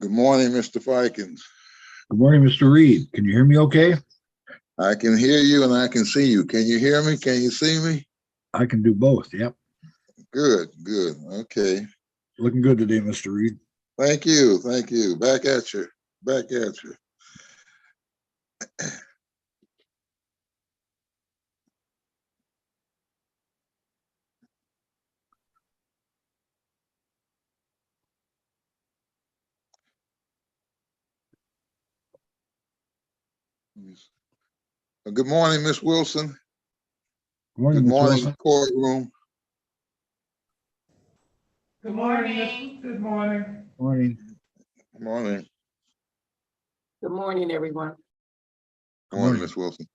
Good morning, Mr. Fikens. Good morning, Mr. Reed. Can you hear me okay? I can hear you and I can see you. Can you hear me? Can you see me? I can do both. Yep. Good, good. Okay. Looking good today, Mr. Reed. Thank you. Thank you. Back at you. Back at you. Good morning, Miss Wilson. Good morning, Good Ms. morning, Wilson. courtroom. Good morning. Good morning. Morning. Good morning. Good morning, everyone. Good morning, Morning. Miss Wilson.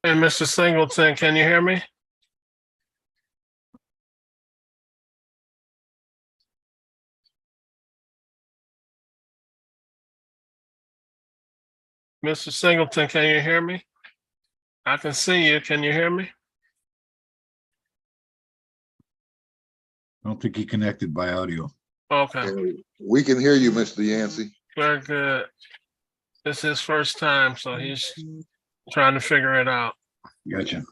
And Mr. Singleton, can you hear me? Mr. Singleton, can you hear me? I can see you. Can you hear me? I don't think he connected by audio. Okay, We can hear you, Mr. Yancey. very good. It's his first time, so he's trying to figure it out. Gotcha.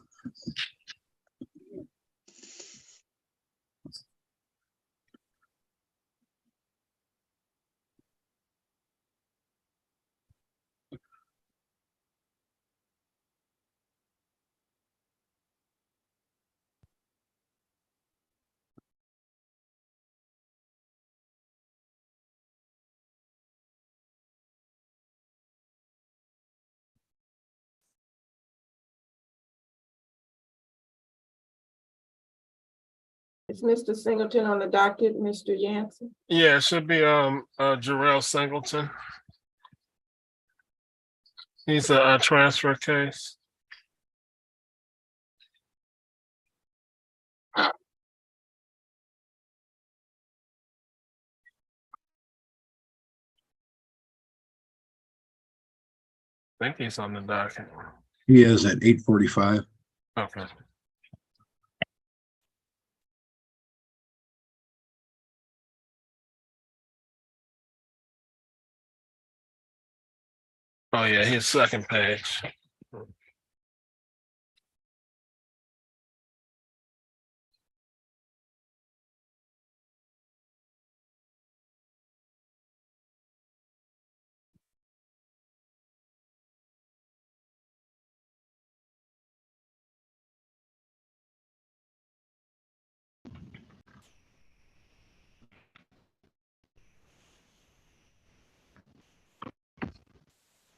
Is Mr. Singleton on the docket, Mr. Yancey? Yeah, it should be Jarrell Singleton. He's a transfer case. I think he's on the docket. He is at 8:45. Okay. Oh yeah, his second page.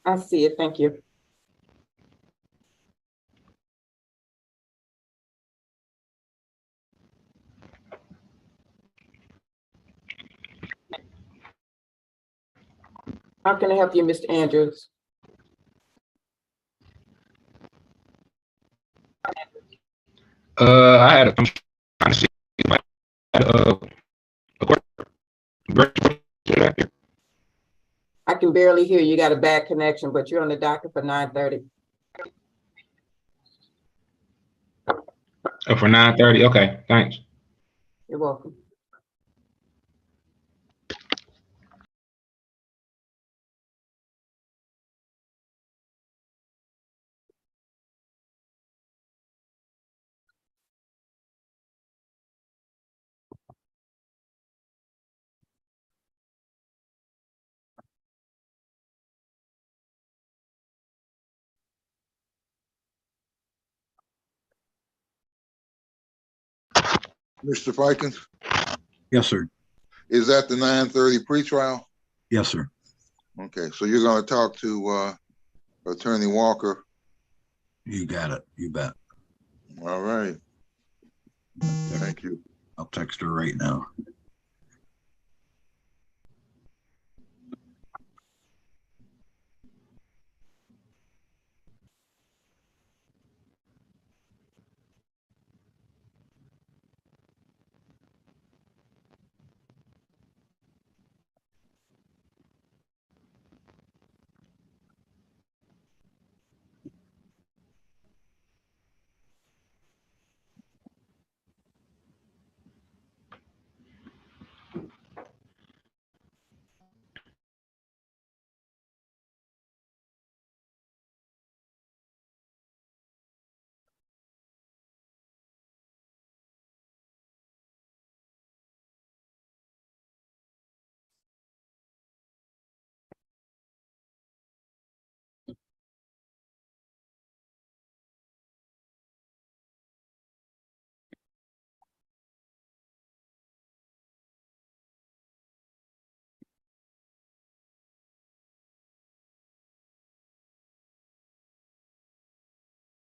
I see it, thank you. How can I help you, Mr. Andrews? I'm trying to see my I can barely hear you. You got a bad connection, but you're on the docket for 9:30. for 9:30. Okay, thanks. You're welcome. Mr. Fikens, Yes, sir. is that the 9:30 pretrial? Yes, sir. Okay, so you're going to talk to Attorney Walker. You got it. You bet. All right. Thank you. I'll text her right now.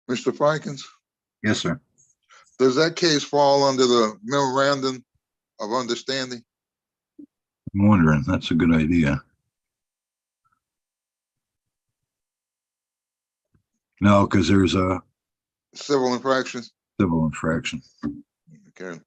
Mr. Fikens, Yes, sir. does that case fall under the memorandum of understanding? I'm wondering. That's a good idea. No, because there's a Civil infractions? civil infraction. Okay.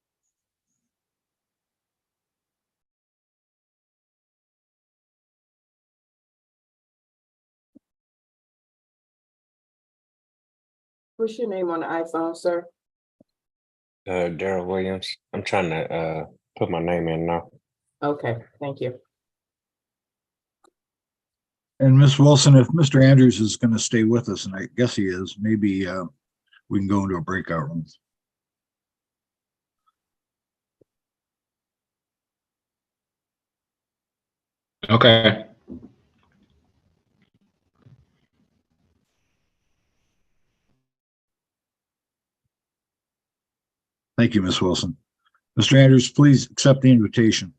What's your name on the iPhone, sir? Daryl Williams. I'm trying to put my name in now. Okay, thank you. And Miss Wilson, if Mr. Andrews is going to stay with us, and I guess he is, maybe we can go into a breakout room. Okay. Thank you, Miss Wilson. Mr. Andrews, please accept the invitation.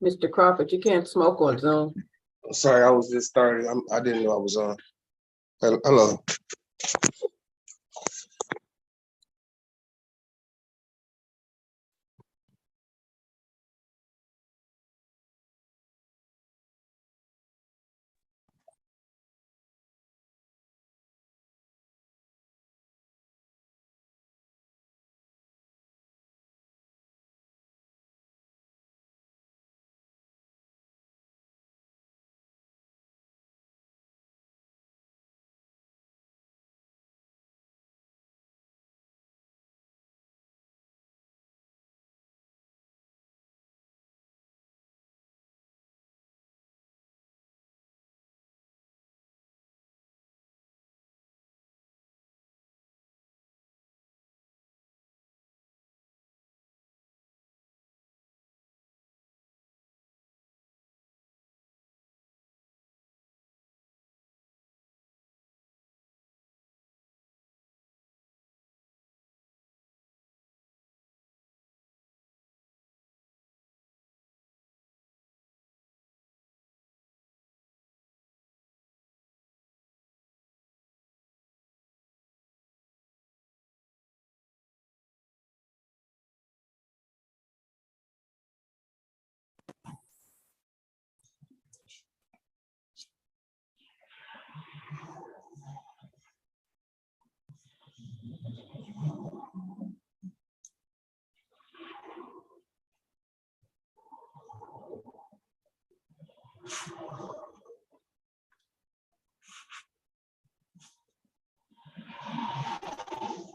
Mr. Crawford, you can't smoke on Zoom. Sorry, I was just starting. I didn't know I was on. Hello.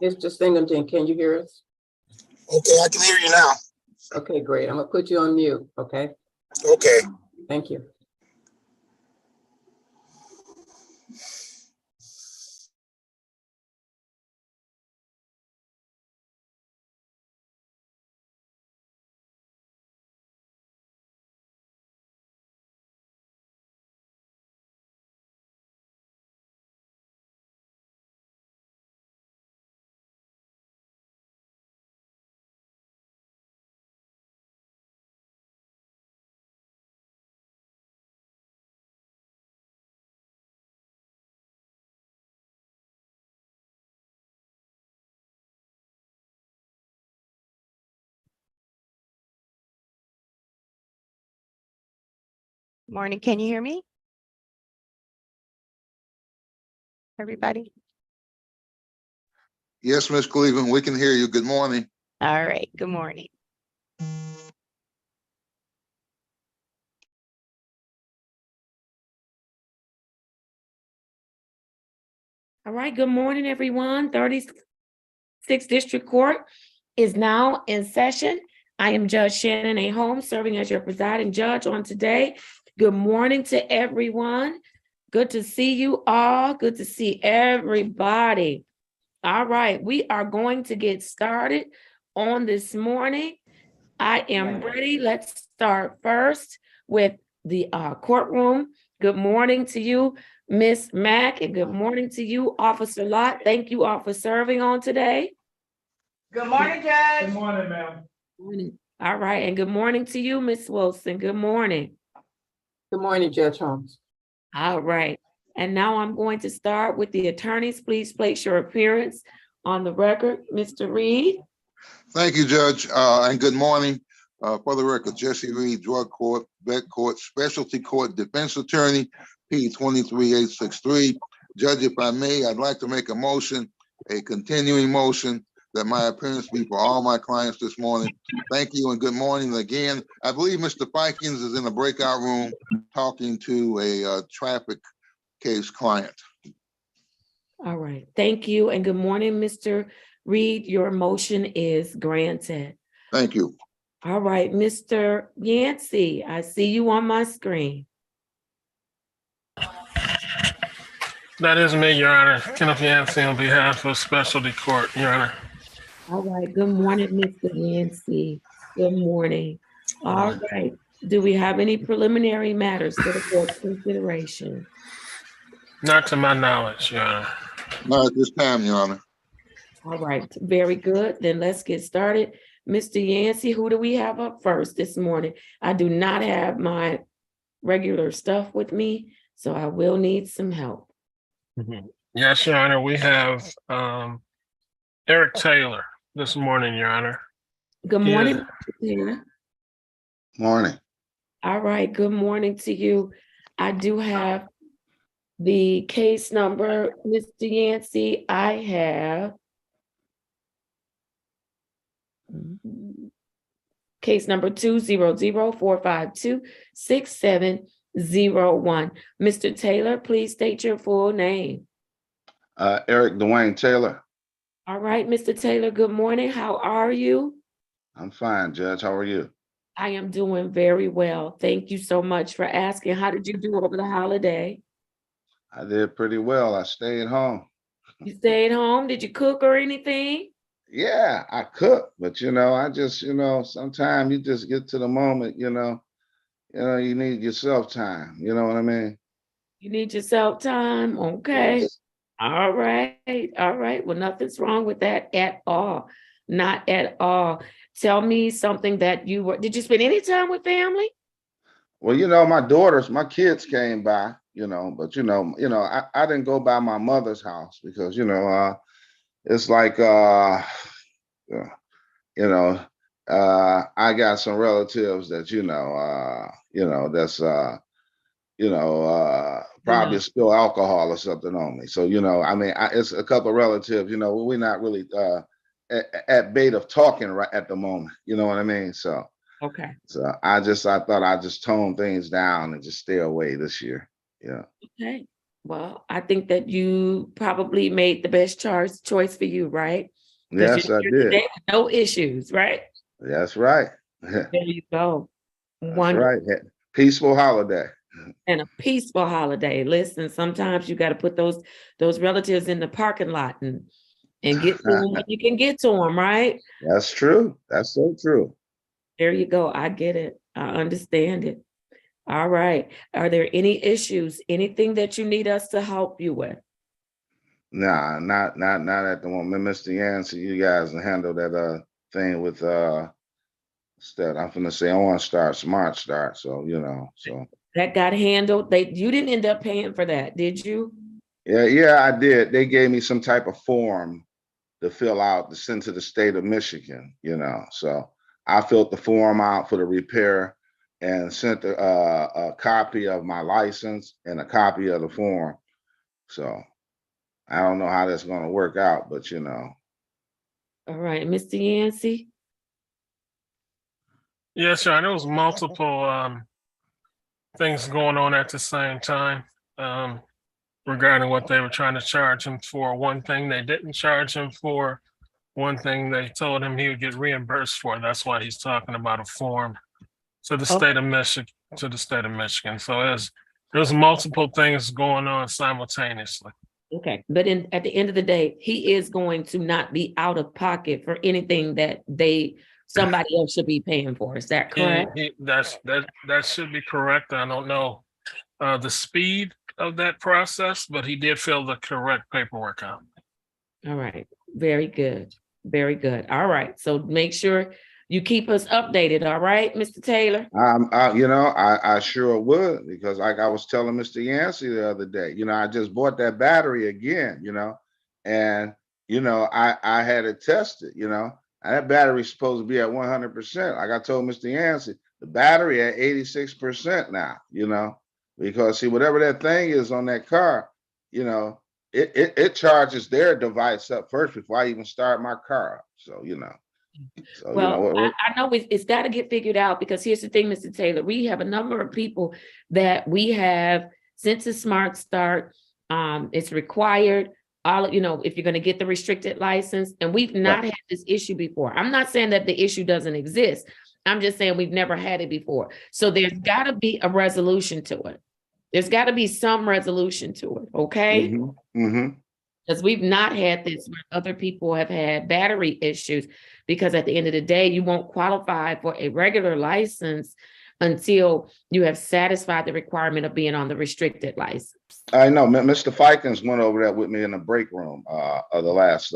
Mr. Singleton, can you hear us? Okay, I can hear you now. Okay, great. I'm gonna put you on mute, okay? Okay. Thank you. Morning. Can you hear me? Everybody? Yes, Miss Cleveland, we can hear you. Good morning. All right. Good morning. All right, good morning, everyone. 36th District Court is now in session. I am Judge Shannon A. Holmes, serving as your presiding judge on today. Good morning to everyone. Good to see you all. Good to see everybody. All right, we are going to get started on this morning. I am ready. Let's start first with the courtroom. Good morning to you, Miss Mack, and good morning to you, Officer Lott. Thank you all for serving on today. Good morning, Judge. Good morning, ma'am. All right, and good morning to you, Miss Wilson. Good morning. Good morning, Judge Holmes. All right, and now I'm going to start with the attorneys. Please place your appearance on the record. Mr. Reed. Thank you, Judge, and good morning. For the record, Jesse Reed, Drug Court, Vet Court, Specialty Court Defense Attorney, P 23863. Judge, if I may, I'd like to make a motion, a continuing motion, that my appearance be for all my clients this morning. Thank you and good morning again. I believe Mr. Fikens is in the breakout room talking to a traffic case client. All right, thank you, and good morning, Mr. Reed. Your motion is granted. Thank you. All right, Mr. Yancey, I see you on my screen. That is me, Your Honor. Kenneth Yancey on behalf of Specialty Court, Your Honor. All right, good morning, Mr. Yancey. Good morning. All right, do we have any preliminary matters for the court's consideration? Not to my knowledge, Your Honor. Not at this time, Your Honor. All right, very good. Then let's get started. Mr. Yancey, who do we have up first this morning? I do not have my regular stuff with me, so I will need some help. Yes, Your Honor. We have Eric Taylor this morning, Your Honor. Good He morning, is- Mr. Taylor. Morning. All right, good morning to you. I do have the case number, Mr. Yancey. I have case number 200-452-6701. Mr. Taylor, please state your full name. Eric Dwayne Taylor. All right, Mr. Taylor, good morning. How are you? I'm fine, Judge. How are you? I am doing very well. Thank you so much for asking. How did you do over the holiday? I did pretty well. I stayed home. You stayed home? Did you cook or anything? Yeah, I cook, but I just, sometimes you just get to the moment, you need yourself time. You know what I mean? You need yourself time? Okay. Yes. All right. All right. Well, nothing's wrong with that at all. Not at all. Tell me something that did you spend any time with family? Well, my kids came by, but I didn't go by my mother's house because, it's like, I got some relatives that, that's, probably spill alcohol or something on me. So, it's a couple of relatives, we're not really at bait of talking right at the moment. You know what I mean? So, okay. So I thought I'd just tone things down and just stay away this year. Yeah. Okay. Well, I think that you probably made the best choice for you, right? Yes, I did. No issues, right? That's right. There you go. That's right. Peaceful holiday. And a peaceful holiday. Listen, sometimes you got to put those relatives in the parking lot and get to them when you can get to them, right? That's true. That's so true. There you go. I get it. I understand it. All right. Are there any issues, anything that you need us to help you with? Nah, not at the moment. Mr. Yancey, you guys can handle that thing with instead. I'm gonna say I want to start Smart Start. So so that got handled. You didn't end up paying for that, did you? Yeah, I did. They gave me some type of form to fill out to send to the state of Michigan, so I filled the form out for the repair, and sent a copy of my license and a copy of the form. So I don't know how that's gonna work out, but you know. All right, Mr. Yancey? Yes, sir. There was multiple things going on at the same time regarding what they were trying to charge him for. One thing they didn't charge him for, one thing they told him he would get reimbursed for. That's why he's talking about a form to the state of Michigan. So there's multiple things going on simultaneously. Okay, but at the end of the day, he is going to not be out of pocket for anything that somebody else should be paying for. Is that correct? That should be correct. I don't know the speed of that process, but he did fill the correct paperwork out. All right, very good, very good. All right, so make sure you keep us updated, all right, Mr. Taylor? You know, I sure would, because like I was telling Mr. Yancey the other day, you know, I just bought that battery again, you know, and you know, I had it tested, you know, and that battery's supposed to be at 100%. Like I told Mr. Yancey, the battery at 86% now, you know, because see, whatever that thing is on that car, you know, it charges their device up first before I even start my car up. So, you know. So, Well, you know, I know it's got to get figured out, because here's the thing, Mr. Taylor, we have a number of people that we have since the Smart Start. It's required, you know, if you're going to get the restricted license, and we've not had this issue before. I'm not saying that the issue doesn't exist. I'm just saying we've never had it before. So there's got to be a resolution to it. There's got to be some resolution to it, okay? Because we've not had this where other people have had battery issues, because at the end of the day, you won't qualify for a regular license until you have satisfied the requirement of being on the restricted license. I know, Mr. Fikens went over that with me in the break room of the last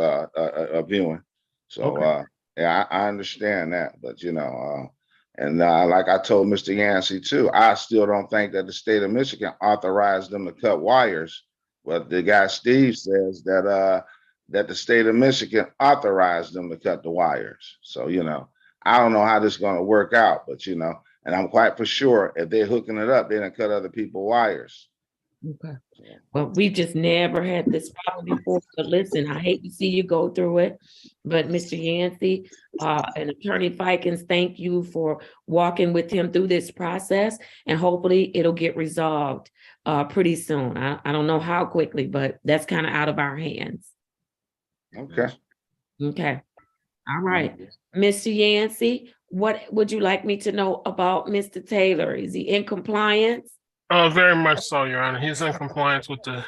viewing. So yeah, I understand that, but you know, and like I told Mr. Yancey too, I still don't think that the state of Michigan authorized them to cut wires. But the guy Steve says that that the state of Michigan authorized them to cut the wires. So, you know, I don't know how this is going to work out, but you know, and I'm quite for sure if they're hooking it up, they're gonna cut other people's wires. Okay. Well, we just never had this problem before. But listen, I hate to see you go through it. But Mr. Yancey and Attorney Fikens, thank you for walking with him through this process, and hopefully it'll get resolved pretty soon. I don't know how quickly, but that's kind of out of our hands. Okay. Okay. All right. Mr. Yancey, what would you like me to know about Mr. Taylor? Is he in compliance? Very much so, Your Honor. He's in compliance with the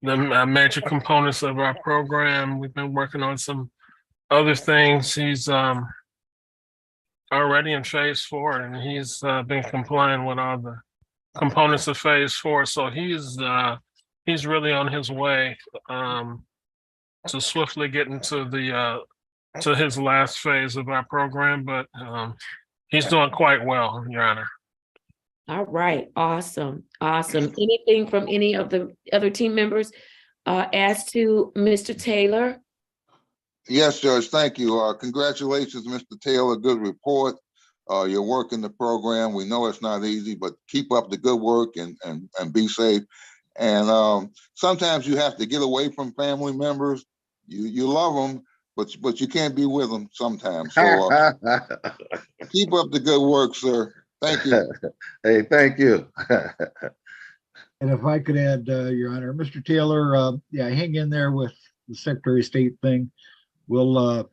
major components of our program. We've been working on some other things. He's already in phase 4, and he's been complying with all the components of phase 4. So he's really on his way to swiftly getting to his last phase of our program. But he's doing quite well, Your Honor. All right, awesome, awesome. Anything from any of the other team members as to Mr. Taylor? Yes, Judge, thank you. Congratulations, Mr. Taylor, good report. Your work in the program, we know it's not easy, but keep up the good work and be safe. And sometimes you have to get away from family members. You love them, but you can't be with them sometimes. So keep up the good work, sir. Thank you. Hey, thank you. And if I could add, Your Honor, Mr. Taylor, yeah, hang in there with the Secretary of State thing. We'll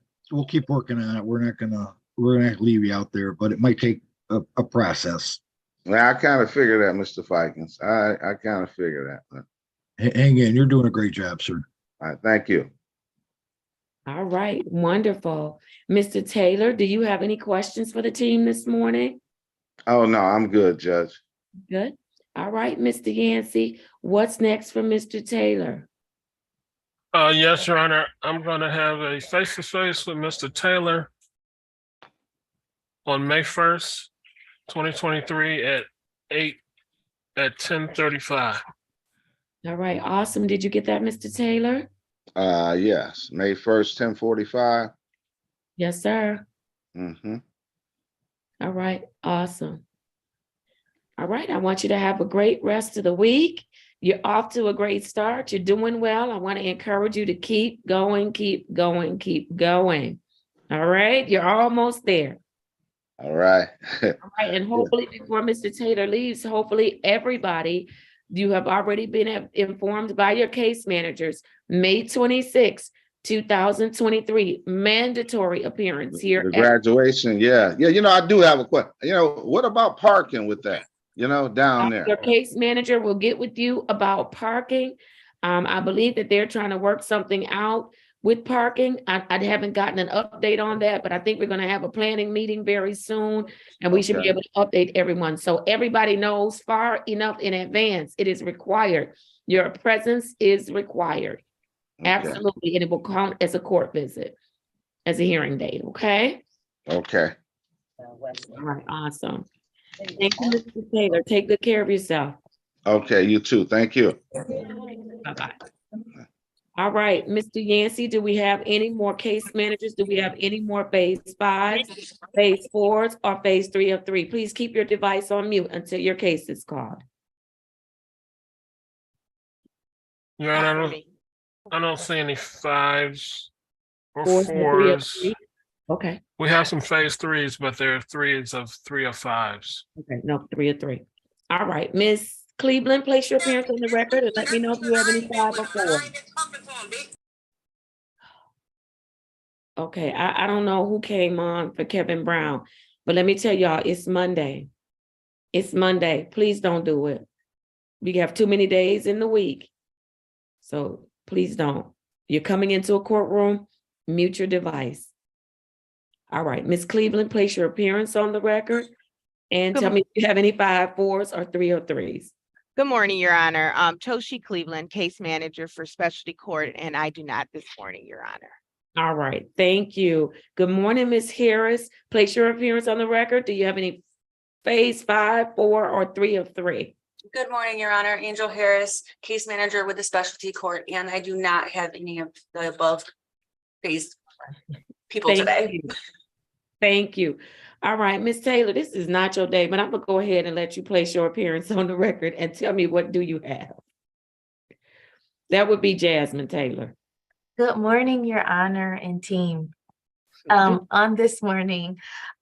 keep working on it. We're not gonna leave you out there, but it might take a process. Well, I kind of figured that, Mr. Fikens. I kind of figured that. Hang in, you're doing a great job, sir. All right, thank you. All right, wonderful. Mr. Taylor, do you have any questions for the team this morning? Oh, no, I'm good, Judge. Good. All right, Mr. Yancey, what's next for Mr. Taylor? Yes, Your Honor. I'm going to have a face-to-face with Mr. Taylor on May 1st, 2023 at 10:35. All right, awesome. Did you get that, Mr. Taylor? Yes, May 1st, 10:45. Yes, sir. Mm-hmm. All right, awesome. All right, I want you to have a great rest of the week. You're off to a great start. You're doing well. I want to encourage you to keep going, keep going, keep going. All right, you're almost there. All right. All right, and hopefully before Mr. Taylor leaves, hopefully everybody, you have already been informed by your case managers, May 26, 2023, mandatory appearance here. The graduation, yeah. Yeah, I do have a question. What about parking with that? Down there. Your case manager will get with you about parking. I believe that they're trying to work something out with parking. I haven't gotten an update on that, but I think we're going to have a planning meeting very soon, and we should be Okay. able to update everyone. So everybody knows far enough in advance, it is required. Your presence is required. Okay. Absolutely. And it will count as a court visit, as a hearing date. Okay. Okay. All right. Awesome. Thank you, Mr. Taylor. Take good care of yourself. Okay, you too. Thank you. Bye-bye. All right, Mr. Yancey, do we have any more case managers? Do we have any more phase 5s, phase 4s, or phase 3 of 3? Please keep your device on mute until your case is called. Your Honor, I don't see any 5s or 4s and 3 of 4s. 3? Okay, We have some phase 3s, but they're 3s of 3 of 5s. okay, no, 3 of 3. All right, Miss Cleveland, place your appearance on the record and let me know if you have any 5 or 4. Okay, I don't know who came on for Kevin Brown, but let me tell y'all, it's Monday. It's Monday. Please don't do it. We have too many days in the week. So please don't. You're coming into a courtroom, mute your device. All right, Miss Cleveland, place your appearance on the record and tell me if you have any 5 4s or 3 or 3s. Good morning, Your Honor. Toshi Cleveland, case manager for specialty court, and I do not this morning, Your Honor. All right, thank you. Good morning, Ms. Harris. Place your appearance on the record. Do you have any phase 5, 4, or 3 of 3? Good morning, Your Honor. Angel Harris, case manager with the specialty court, and I do not have any of the above phase people Thank today. you. Thank you. All right, Ms. Taylor, this is not your day, but I'm gonna go ahead and let you place your appearance on the record and tell me what do you have. That would be Jasmine Taylor. Good morning, Your Honor and team. On this morning,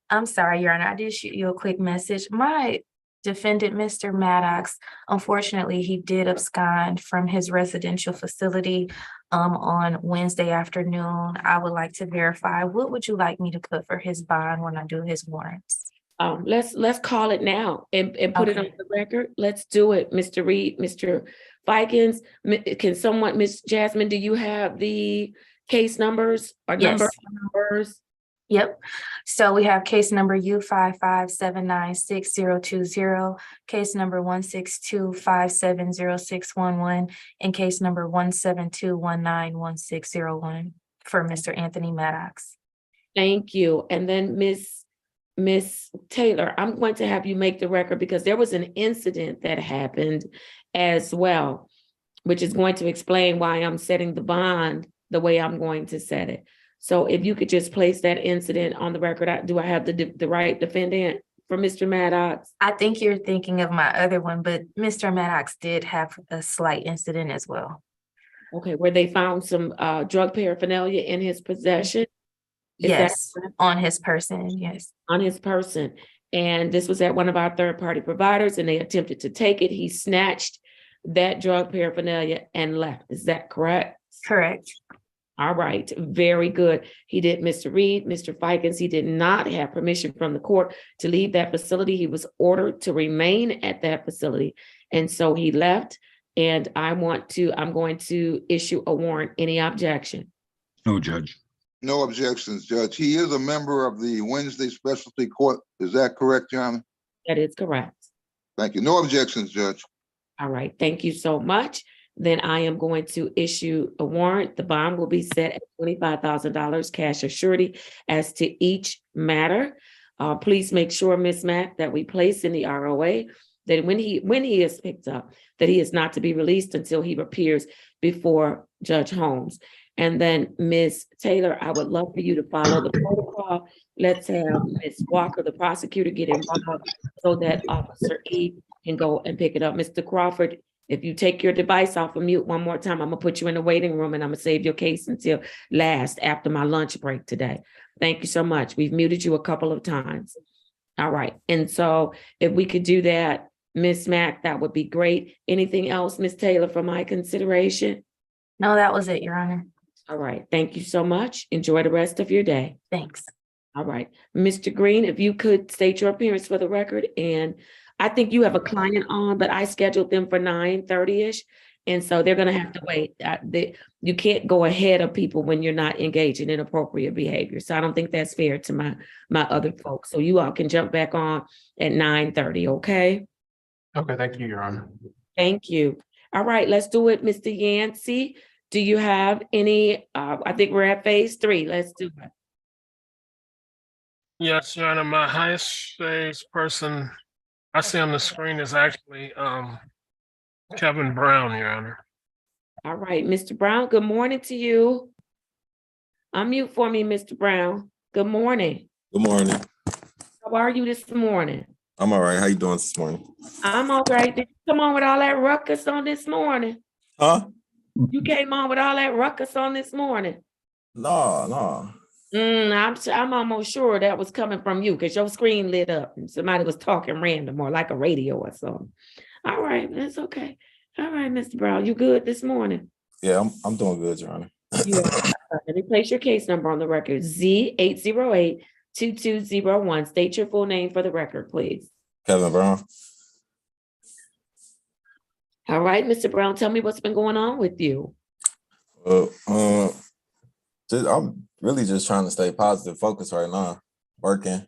I'm sorry, Your Honor, I did shoot you a quick message. My defendant, Mr. Maddox, unfortunately, he did abscond from his residential facility on Wednesday afternoon. I would like to verify, what would you like me to put for his bond when I do his warrants? Let's call it now and put it on Okay. the record. Let's do it, Mr. Reed, Mr. Fikens. Can someone, Miss Jasmine, do you have the case numbers or Yes. numbers? Yep. So we have case number U55796020, case number 162570611, and case number 172191601 for Mr. Anthony Maddox. Thank you. And then Miss Taylor, I'm going to have you make the record because there was an incident that happened as well, which is going to explain why I'm setting the bond the way I'm going to set it. So if you could just place that incident on the record, do I have the right defendant for Mr. Maddox? I think you're thinking of my other one, but Mr. Maddox did have a slight incident as well. Okay, where they found some drug paraphernalia in his possession? Is that Yes, correct? on his person, yes. On his person. And this was at one of our third-party providers and they attempted to take it. He snatched that drug paraphernalia and left. Is that correct? Correct. All right, very good. He did, Mr. Reed, Mr. Fikens, he did not have permission from the court to leave that facility. He was ordered to remain at that facility. And so he left and I'm going to issue a warrant. Any objection? No, Judge. No objections, Judge. He is a member of the Wednesday Specialty Court. Is that correct, Your Honor? That is correct. Thank you. No objections, Judge. All right, thank you so much. Then I am going to issue a warrant. The bond will be set at $25,000 cash or surety as to each matter. Please make sure, Ms. Mack, that we place in the ROA that when he is picked up, that he is not to be released until he appears before Judge Holmes. And then Ms. Taylor, I would love for you to follow the protocol. Let's have Ms. Walker, the prosecutor, get involved so that Officer E can go and pick it up. Mr. Crawford, if you take your device off of mute one more time, I'm gonna put you in the waiting room and I'm gonna save your case until last after my lunch break today. Thank you so much. We've muted you a couple of times. All right, and so if we could do that, Ms. Mack, that would be great. Anything else, Ms. Taylor, for my consideration? No, that was it, Your Honor. All right, thank you so much. Enjoy the rest of your day. Thanks. All right, Mr. Green, if you could state your appearance for the record, and I think you have a client on, but I scheduled them for 9:30-ish. And so they're gonna have to wait. You can't go ahead of people when you're not engaging in appropriate behavior. So I don't think that's fair to my other folks. So you all can jump back on at 9:30, okay? Okay, thank you, Your Honor. Thank you. All right, let's do it. Mr. Yancey, do you have any, I think we're at phase 3. Let's do it. Yes, Your Honor, my highest phase person I see on the screen is actually Kevin Brown, Your Honor. All right, Mr. Brown, good morning to you. Unmute for me, Mr. Brown. Good morning. Good morning. How are you this morning? I'm all right. How you doing this morning? I'm all right. Did you come on with all that ruckus on this morning? Huh? You came on with all that ruckus on this morning? No. I'm almost sure that was coming from you because your screen lit up and somebody was talking random or like a radio or something. All right, that's okay. All right, Mr. Brown, you good this morning? Yeah, I'm doing good, Your Honor. Yeah. Let me place your case number on the record. Z808-2201. State your full name for the record, please. Kevin Brown. All right, Mr. Brown, tell me what's been going on with you. I'm really just trying to stay positive, focused right now. Working,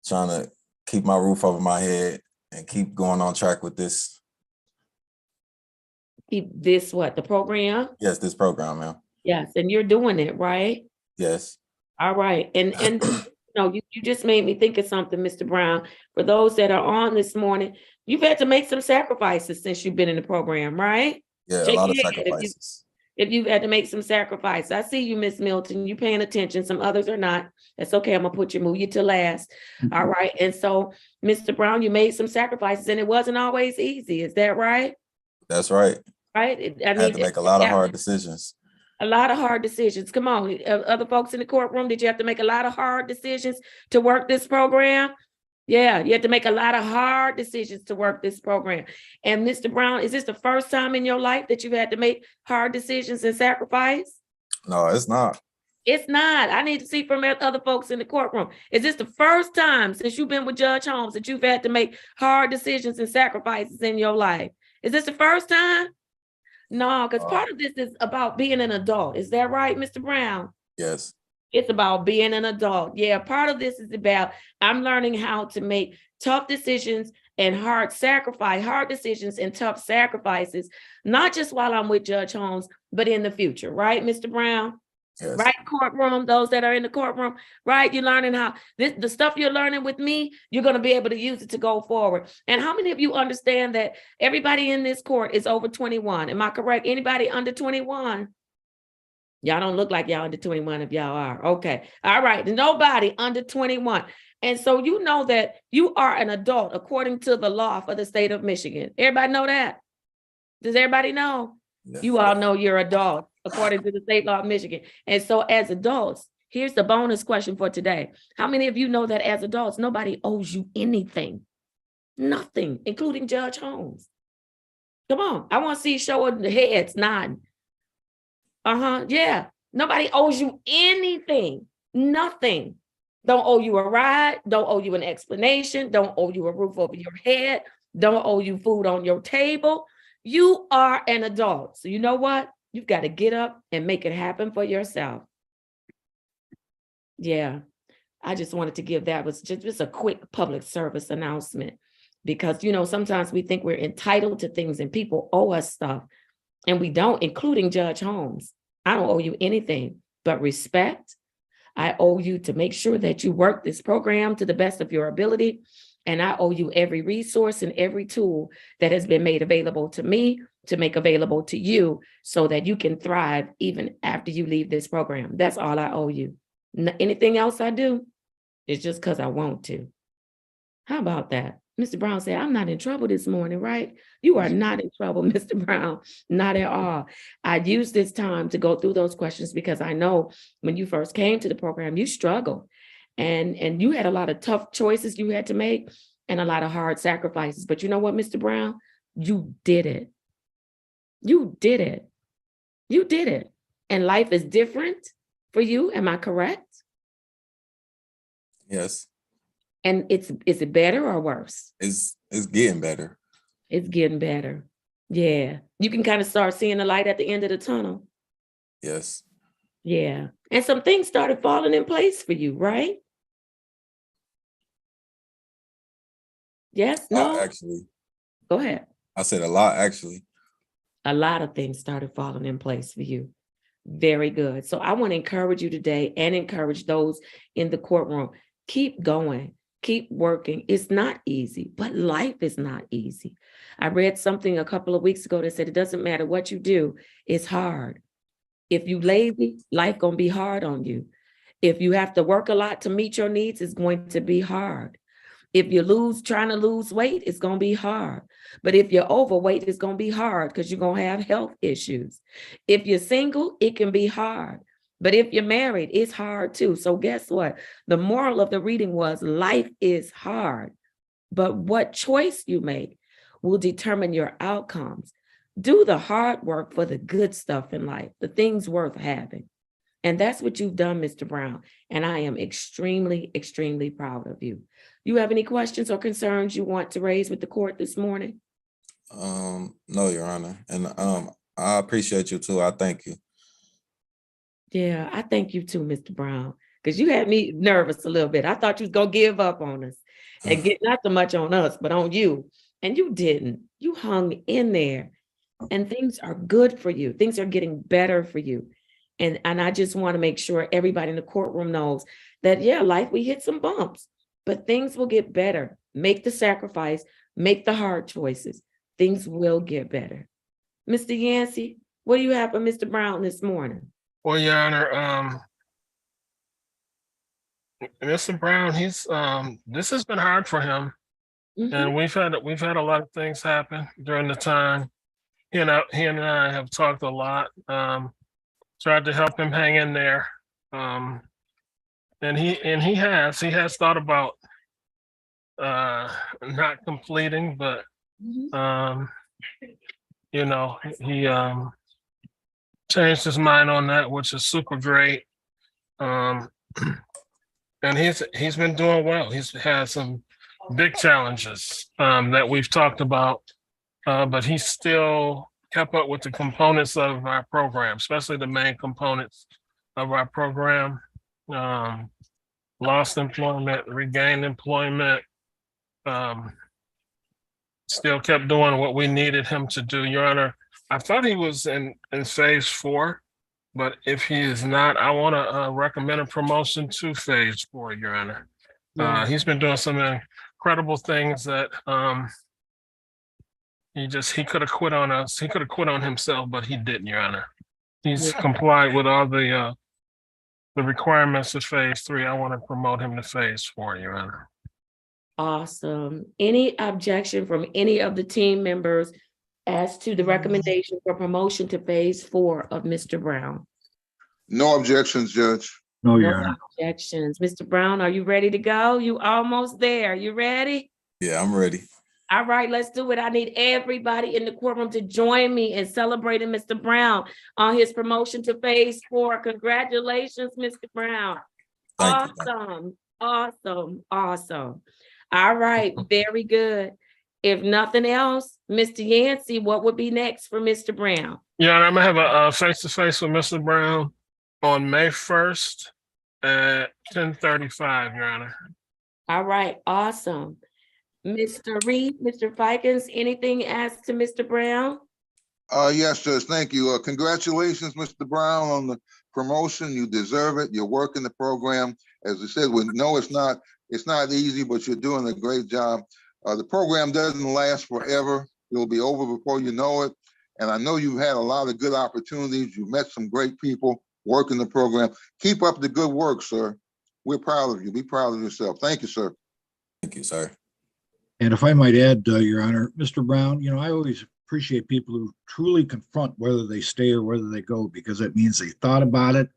trying to keep my roof over my head and keep going on track with this. Keep this what? The program? Yes, this program, ma'am. Yes, and you're doing it, right? Yes. All right. And you just made me think of something, Mr. Brown. For those that are on this morning, you've had to make some sacrifices since you've been in the program, right? Yeah, Shake a lot of your head sacrifices. if you've had to make some sacrifices. I see you, Miss Milton. You paying attention. Some others are not. That's okay. I'm gonna move you to last. All right. And so, Mr. Brown, you made some sacrifices, and it wasn't always easy. Is that right? That's right. Right. I had to make a lot of hard decisions. A lot of hard decisions. Come on, other folks in the courtroom, did you have to make a lot of hard decisions to work this program? Yeah, you had to make a lot of hard decisions to work this program. And Mr. Brown, is this the first time in your life that you've had to make hard decisions and sacrifice? No, it's not. It's not. I need to see from other folks in the courtroom. Is this the first time since you've been with Judge Holmes that you've had to make hard decisions and sacrifices in your life? Is this the first time? No, because part of this is about being an adult. Is that right, Mr. Brown? Yes. It's about being an adult. Yeah, part of this is about I'm learning how to make tough decisions and hard decisions and tough sacrifices, not just while I'm with Judge Holmes, but in the future, right, Mr. Brown? Yes. Right, courtroom, those that are in the courtroom, right? You're learning how the stuff you're learning with me, you're going to be able to use it to go forward. And how many of you understand that everybody in this court is over 21? Am I correct? Anybody under 21? Y'all don't look like y'all under 21 if y'all are. Okay. All right. Nobody under 21. And so you know that you are an adult according to the law for the state of Michigan. Everybody know that? Does everybody know? Yes. You all know you're adult according to the state law of Michigan. And so as adults, here's the bonus question for today. How many of you know that as adults, nobody owes you anything? Nothing, including Judge Holmes. Come on. I want to see show of the heads nodding. Yeah. Nobody owes you anything. Nothing. Don't owe you a ride. Don't owe you an explanation. Don't owe you a roof over your head. Don't owe you food on your table. You are an adult. So you know what? You've got to get up and make it happen for yourself. Yeah. I just wanted to give that was just a quick public service announcement because, you know, sometimes we think we're entitled to things and people owe us stuff and we don't, including Judge Holmes. I don't owe you anything but respect. I owe you to make sure that you work this program to the best of your ability. And I owe you every resource and every tool that has been made available to me to make available to you so that you can thrive even after you leave this program. That's all I owe you. Anything else I do is just because I want to. How about that? Mr. Brown said, I'm not in trouble this morning, right? You are not in trouble, Mr. Brown, not at all. I used this time to go through those questions because I know when you first came to the program, you struggled and you had a lot of tough choices you had to make and a lot of hard sacrifices. But you know what, Mr. Brown? You did it. You did it. You did it. And life is different for you. Am I correct? Yes, And is it better or worse? it's getting better. It's getting better. Yeah. You can kind of start seeing the light at the end of the tunnel. Yes. Yeah. And some things started falling in place for you, right? Yes, no? Actually, Go ahead. I said a lot, actually. A lot of things started falling in place for you. Very good. So I want to encourage you today and encourage those in the courtroom. Keep going. Keep working. It's not easy, but life is not easy. I read something a couple of weeks ago that said it doesn't matter what you do, it's hard. If you lazy, life gonna be hard on you. If you have to work a lot to meet your needs, it's going to be hard. If you're trying to lose weight, it's going to be hard. But if you're overweight, it's going to be hard because you're going to have health issues. If you're single, it can be hard. But if you're married, it's hard too. So guess what? The moral of the reading was life is hard, but what choice you make will determine your outcomes. Do the hard work for the good stuff in life, the things worth having. And that's what you've done, Mr. Brown. And I am extremely, extremely proud of you. You have any questions or concerns you want to raise with the court this morning? No, Your Honor. And I appreciate you too. I thank you. Yeah, I thank you too, Mr. Brown, because you had me nervous a little bit. I thought you was gonna give up on us and get not so much on us, but on you. And you didn't. You hung in there and things are good for you. Things are getting better for you. And I just want to make sure everybody in the courtroom knows that, yeah, life, we hit some bumps, but things will get better. Make the sacrifice, make the hard choices. Things will get better. Mr. Yancey, what do you have for Mr. Brown this morning? Well, Your Honor, Mr. Brown, he's this has been hard for him. And we've had a lot of things happen during the time. He and I have talked a lot. Tried to help him hang in there. And he has thought about not completing, but you know, he changed his mind on that, which is super great. And he's been doing well. He's had some big challenges that we've talked about, but he's still kept up with the components of our program, especially the main components of our program. Lost employment, regained employment, still kept doing what we needed him to do. Your Honor, I thought he was in phase 4, but if he is not, I want to recommend a promotion to phase 4, Your Honor. He's been doing some incredible things that he could have quit on us. He could have quit on himself, but he didn't, Your Honor. He's complied with all the requirements of phase 3. I want to promote him to phase 4, Your Honor. Awesome. Any objection from any of the team members as to the recommendation for promotion to phase 4 of Mr. Brown? No objections, Judge. No, Your Honor. Objections. Mr. Brown, are you ready to go? You almost there. You ready? Yeah, I'm ready. All right, let's do it. I need everybody in the courtroom to join me in celebrating Mr. Brown on his promotion to phase 4. Congratulations, Mr. Brown. Awesome. All right, very good. If nothing else, Mr. Yancey, what would be next for Mr. Brown? Yeah, I'm gonna have a face-to-face with Mr. Brown on May 1st at 10:35, Your Honor. All right, awesome. Mr. Reed, Mr. Fikens, anything asked to Mr. Brown? Yes, Judge, thank you. Congratulations, Mr. Brown, on the promotion. You deserve it. You're working the program. As I said, we know it's not easy, but you're doing a great job. The program doesn't last forever. It'll be over before you know it. And I know you've had a lot of good opportunities. You've met some great people working the program. Keep up the good work, sir. We're proud of you. Be proud of yourself. Thank you, sir. Thank you, sir. And if I might add, Your Honor, Mr. Brown, I always appreciate people who truly confront whether they stay or whether they go, because that means they thought about it,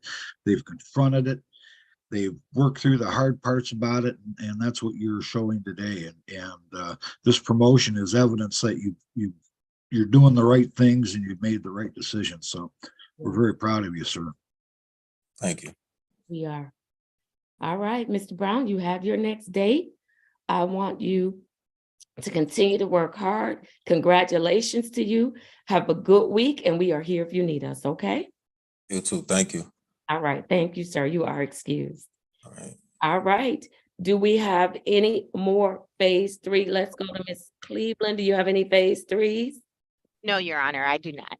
they've confronted it, they've worked through the hard parts about it, and that's what you're showing today. And this promotion is evidence that you're doing the right things and you've made the right decisions. So we're very proud of you, sir. Thank you. We are. All right, Mr. Brown, you have your next date. I want you to continue to work hard. Congratulations to you. Have a good week, and we are here if you need us, okay? You too. Thank you. All right. Thank you, sir. You are excused. All right. All right. Do we have any more phase 3? Let's go to Ms. Cleveland. Do you have any phase 3s? No, Your Honor, I do not.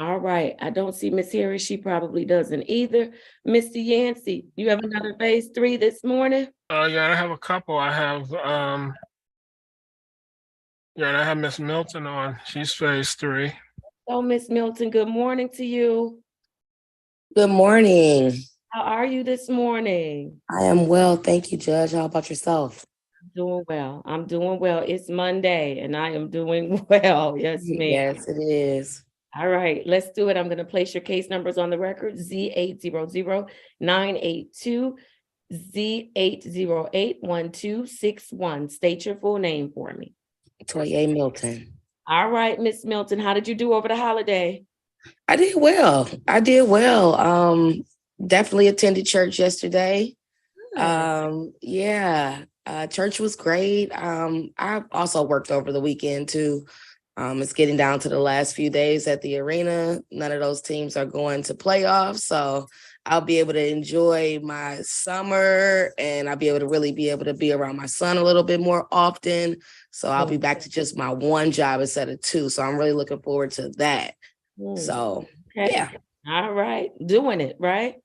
All right. I don't see Ms. Harris. She probably doesn't either. Mr. Yancey, you have another phase 3 this morning? Yeah, I have a couple. I have Miss Milton on. She's phase 3. Oh, Ms. Milton, good morning to you. Good morning. How are you this morning? I am well. Thank you, Judge. How about yourself? Doing well. I'm doing well. It's Monday and I am doing well. Yes, ma'am. Yes, it is. All right, let's do it. I'm going to place your case numbers on the record. Z800-982, Z808-1261. State your full name for me. Toye Milton. All right, Miss Milton, how did you do over the holiday? I did well. Definitely attended church yesterday. Church was great. I also worked over the weekend too. It's getting down to the last few days at the arena. None of those teams are going to playoffs, so I'll be able to enjoy my summer, and I'll be able to be around my son a little bit more often. So I'll be back to just my one job instead of two. So I'm really looking forward to that. So yeah. All right, doing it right,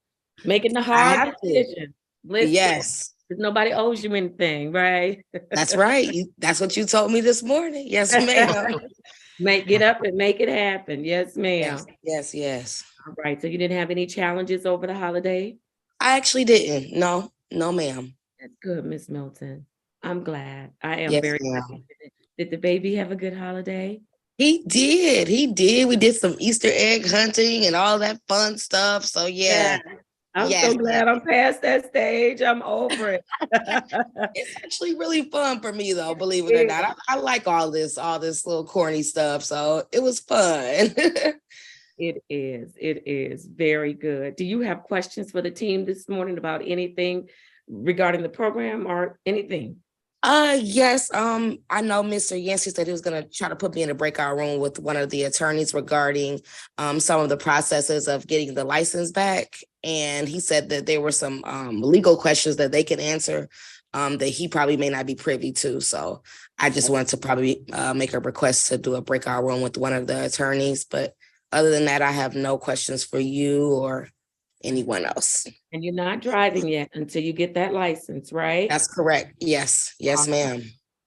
making the hard decision. Listen, yes. Nobody owes you anything, right? That's right. That's what you told me this morning. Yes, ma'am. Get up and make it happen. Yes, ma'am. Yes. All right. So you didn't have any challenges over the holiday? I actually didn't. No, ma'am. That's good, Miss Milton. I'm glad. I am Yes, very ma'am. glad. Did the baby have a good holiday? He did. We did some Easter egg hunting and all that fun stuff. So yeah. I'm so glad I'm past that stage. I'm over it. It's actually really fun for me though, believe it or not. I like all this little corny stuff. So it was fun. It is very good. Do you have questions for the team this morning about anything regarding the program or anything? Yes. I know Mr. Yancey said he was going to try to put me in a breakout room with one of the attorneys regarding some of the processes of getting the license back. And he said that there were some legal questions that they could answer that he probably may not be privy to. So I just wanted to probably make a request to do a breakout room with one of the attorneys. But other than that, I have no questions for you or anyone else. And you're not driving yet until you get that license, right? That's correct. Yes, Awesome. ma'am.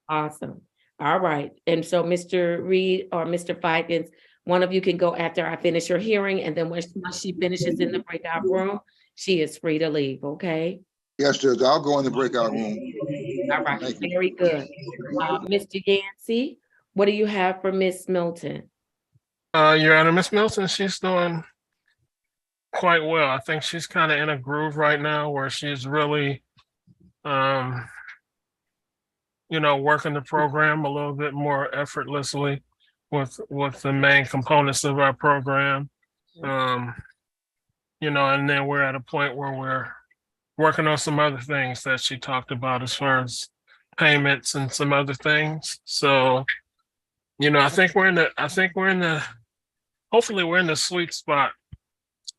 Awesome. All right. And so Mr. Reed or Mr. Fikens, one of you can go after I finish your hearing, and then once she finishes in the breakout room, she is free to leave, okay? Yes, Judge, I'll go in the breakout room. All right, very good. Mr. Yancey, what do you have for Miss Milton? Your Honor, Miss Milton, she's doing quite well. I think she's kind of in a groove right now where she's really, working the program a little bit more effortlessly with the main components of our program. And then we're at a point where we're working on some other things that she talked about as far as payments and some other things. So, I think hopefully we're in the sweet spot.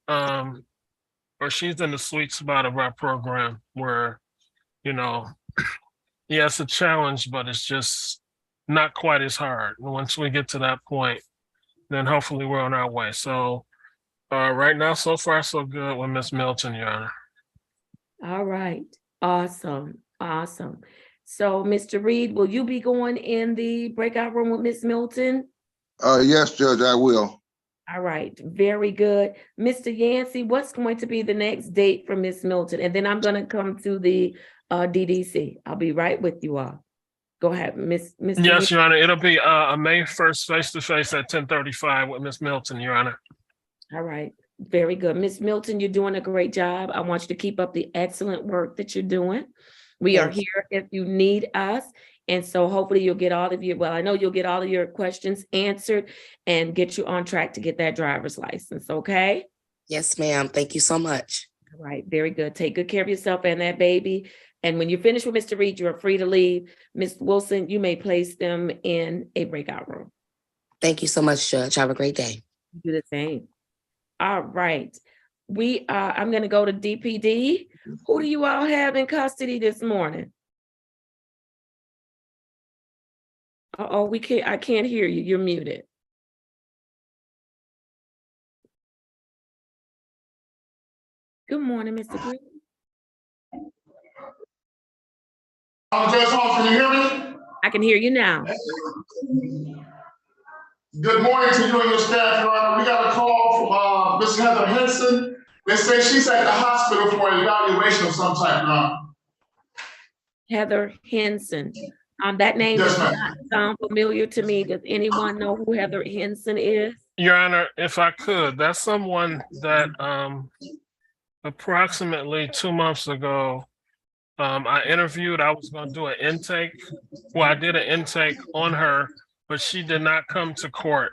Or she's in the sweet spot of our program where, it's a challenge, but it's just not quite as hard. And once we get to that point, then hopefully we're on our way. So right now, so far, so good with Miss Milton, Your Honor. All right. Awesome. So, Mr. Reed, will you be going in the breakout room with Miss Milton? Yes, Judge, I will. All right. Very good. Mr. Yancey, what's going to be the next date for Miss Milton? And then I'm going to come to the DDC. I'll be right with you all. Go ahead, Mr. Yes, Your Honor, it'll be a May 1st face-to-face at 10:35 with Ms. Milton, Your Honor. All right, very good. Ms. Milton, you're doing a great job. I want you to keep up the excellent work that you're doing. We are Thank you. here if you need us. And so hopefully you'll get all of your, well, I know you'll get all of your questions answered and get you on track to get that driver's license, okay? Yes, ma'am. Thank you so much. All right, very good. Take good care of yourself and that baby. And when you finish with Mr. Reed, you're free to leave. Ms. Wilson, you may place them in a breakout room. Thank you so much, Judge. Have a great day. Do the same. All right. I'm gonna go to DPD. Who do you all have in custody this morning? Uh-oh, I can't hear you. You're muted. Good morning, Mr. Green. Judge Holmes, can you hear me? I can hear you now. Good morning to you and your staff, Your Honor. We got a call from Ms. Heather Henson. They say she's at the hospital for an evaluation of some type, Your Honor. Heather Henson. That name Yes, does ma'am. not sound familiar to me. Does anyone know who Heather Henson is? Your Honor, if I could, that's someone that approximately 2 months ago, I interviewed. I was going to do an intake. Well, I did an intake on her, but she did not come to court.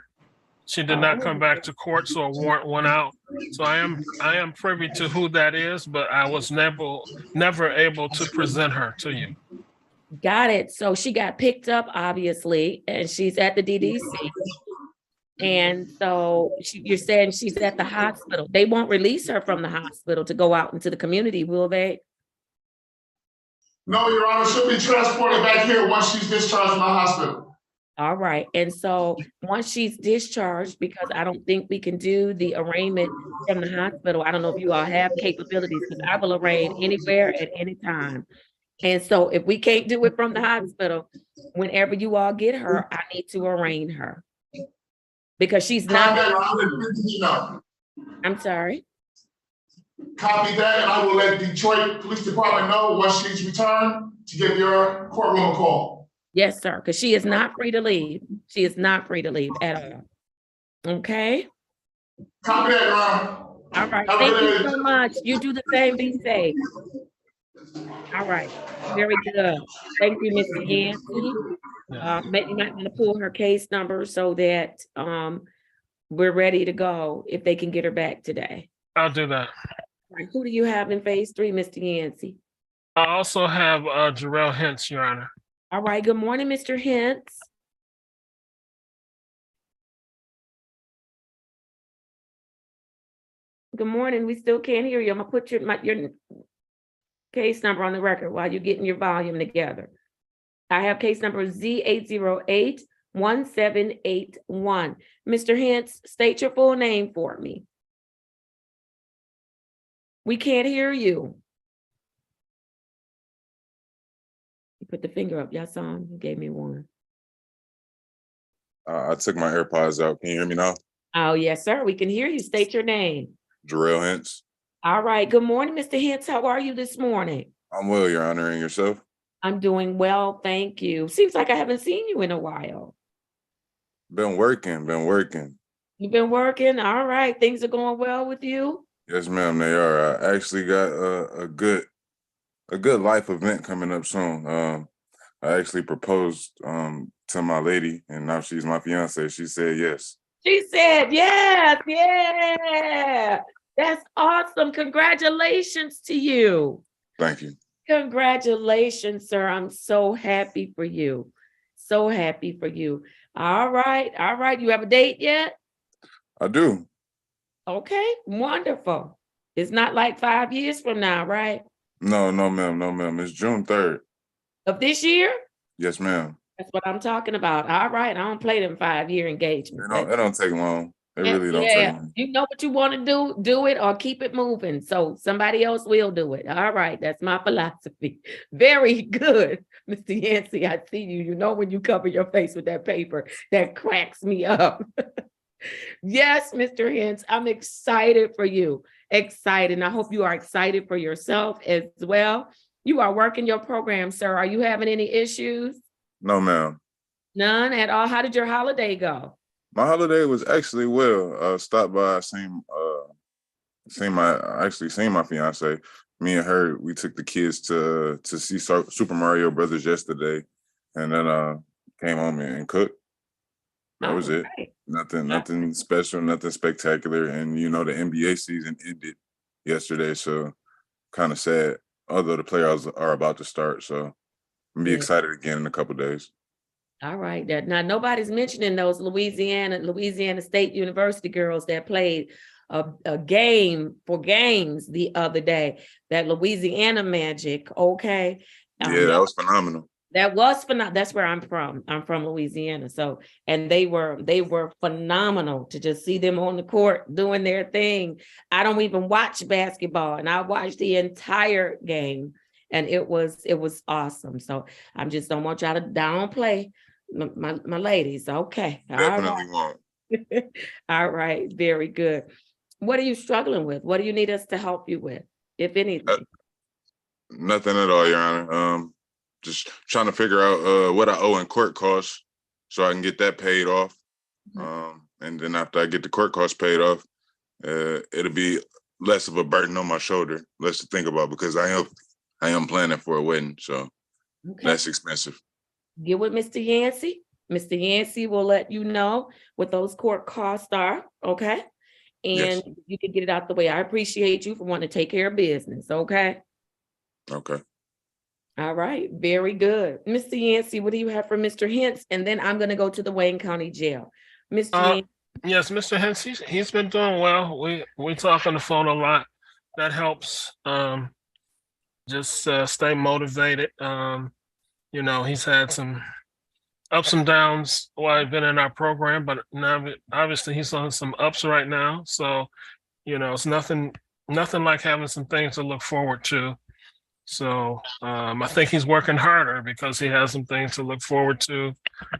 She did not come back to court, so a warrant went out. So I am privy to who that is, but I was never able to present her to you. Got it. So she got picked up, obviously, and she's at the DDC. And so you're saying she's at the hospital. They won't release her from the hospital to go out into the community, will they? No, Your Honor, she'll be transported back here once she's discharged from the hospital. All right. And so once she's discharged, because I don't think we can do the arraignment from the hospital. I don't know if you all have capabilities, because I will arraign anywhere at any time. And so if we can't do it from the hospital, whenever you all get her, I need to arraign her. Because she's not. I'm sorry. Copy that, and I will let Detroit Police Department know once she's returned to give your courtroom a call. Yes, sir, because she is not free to leave. She is not free to leave at all. Okay? Copy that, Your Honor. All right, thank you so much. You do the same, be safe. All right, very good. Thank you, Mr. Yancey. Maybe not going to pull her case number so that we're ready to go if they can get her back today. I'll do that. All right, who do you have in phase 3, Mr. Yancey? I also have Jarrell Hintz, Your Honor. All right, good morning, Mr. Hintz. Good morning, we still can't hear you. I'm gonna put your case number on the record while you're getting your volume together. I have case number Z8081781. Mr. Hintz, state your full name for me. We can't hear you. You put the finger up. Y'all saw him. He gave me one. I took my AirPods out. Can you hear me now? Oh, yes, sir. We can hear you. State your name. Jarrell Hintz. All right. Good morning, Mr. Hintz. How are you this morning? I'm well, Your Honor, and yourself? I'm doing well, thank you. Seems like I haven't seen you in a while. Been working. You've been working? All right. Things are going well with you? Yes, ma'am, they are. I actually got a good life event coming up soon. I actually proposed to my lady, and now she's my fiance. She said yes. She said yes, yeah. That's awesome. Congratulations to you. Thank you. Congratulations, sir. I'm so happy for you. So happy for you. All right. You have a date yet? I do. Okay, wonderful. It's not like 5 years from now, right? No, ma'am. It's June 3rd. Of this year? Yes, ma'am. That's what I'm talking about. All right, I don't play them 5-year engagements. It don't take long. It really don't take long. You know what you want to do it or keep it moving. So somebody else will do it. All right, that's my philosophy. Very good, Mr. Yancey. I see you. You know when you cover your face with that paper, that cracks me up. Yes, Mr. Hintz, I'm excited for you. Excited. And I hope you are excited for yourself as well. You are working your program, sir. Are you having any issues? No, ma'am. None at all. How did your holiday go? My holiday was actually well. Stopped by, I actually seen my fiance. Me and her, we took the kids to see Super Mario Brothers yesterday, and then came home and cooked. That was it. Right. Nothing special, nothing spectacular. And you know, the NBA season ended yesterday, so kind of sad. Although the playoffs are about to start, so I'm be Yeah. excited again in a couple days. All right. Now nobody's mentioning those Louisiana State University girls that played a game for games the other day. That Louisiana Magic. Okay. Yeah, that was phenomenal. That was phenomenal. That's where I'm from. I'm from Louisiana. So, and they were phenomenal to just see them on the court doing their thing. I don't even watch basketball, and I watched the entire game, and it was awesome. So I just don't want y'all to downplay my ladies. Okay. Definitely won't. All right. Very good. What are you struggling with? What do you need us to help you with, if anything? Nothing at all, Your Honor. Just trying to figure out what I owe in court costs so I can get that paid off. And then after I get the court costs paid off, it'll be less of a burden on my shoulder, less to think about, because I am planning for a wedding, so that's expensive. Get with Mr. Yancey. Mr. Yancey will let you know what those court costs are, okay? And you can get it out the way. I appreciate you for wanting to take care of business, okay? Okay. All right, very good. Mr. Yancey, what do you have for Mr. Hintz? And then I'm gonna go to the Wayne County Jail. Mr. Yancey. Yes, Mr. Hintz, he's been doing well. We talk on the phone a lot. That helps. Just stay motivated. You know, he's had some ups and downs while he's been in our program, but now obviously he's on some ups right now. So, you know, it's nothing like having some things to look forward to. So I think he's working harder because he has some things to look forward to,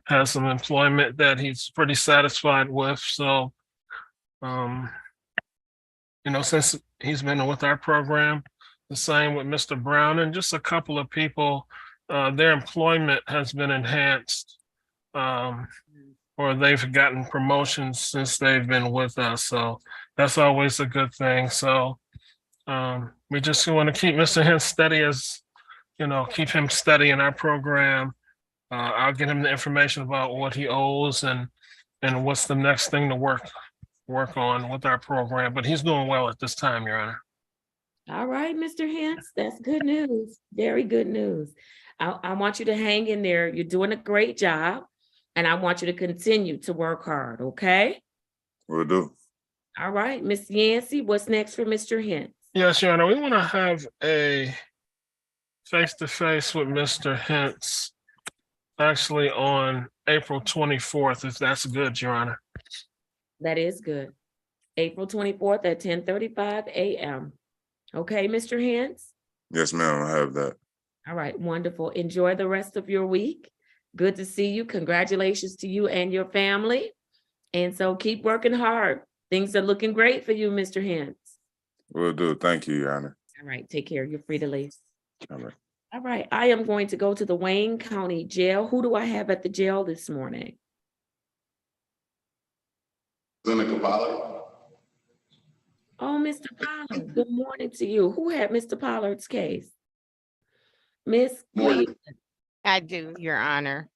has some employment that he's pretty satisfied with. So, you know, since he's been with our program, the same with Mr. Brown and just a couple of people, their employment has been enhanced, or they've gotten promotions since they've been with us. So that's always a good thing. So we just want to keep Mr. Hintz steady, as you know, keep him steady in our program. I'll get him the information about what he owes and what's the next thing to work on with our program. But he's doing well at this time, Your Honor. All right, Mr. Hintz, that's good news. Very good news. I want you to hang in there. You're doing a great job, and I want you to continue to work hard, okay? Will do. All right, Ms. Yancey, what's next for Mr. Hintz? Yes, Your Honor, we want to have a face-to-face with Mr. Hintz actually on April 24th, if that's good, Your Honor. That is good. April 24th at 10:35 a.m. Okay, Mr. Hintz? Yes, ma'am, I have that. All right, wonderful. Enjoy the rest of your week. Good to see you. Congratulations to you and your family. And so keep working hard. Things are looking great for you, Mr. Hintz. Will do. Thank you, Your Honor. All right, take care. You're free to leave. All right. All right, I am going to go to the Wayne County Jail. Who do I have at the jail this morning? Senator Pollard. Oh, Mr. Pollard, good morning to you. Who had Mr. Pollard's case? Miss Cleveland. I do, Your Honor.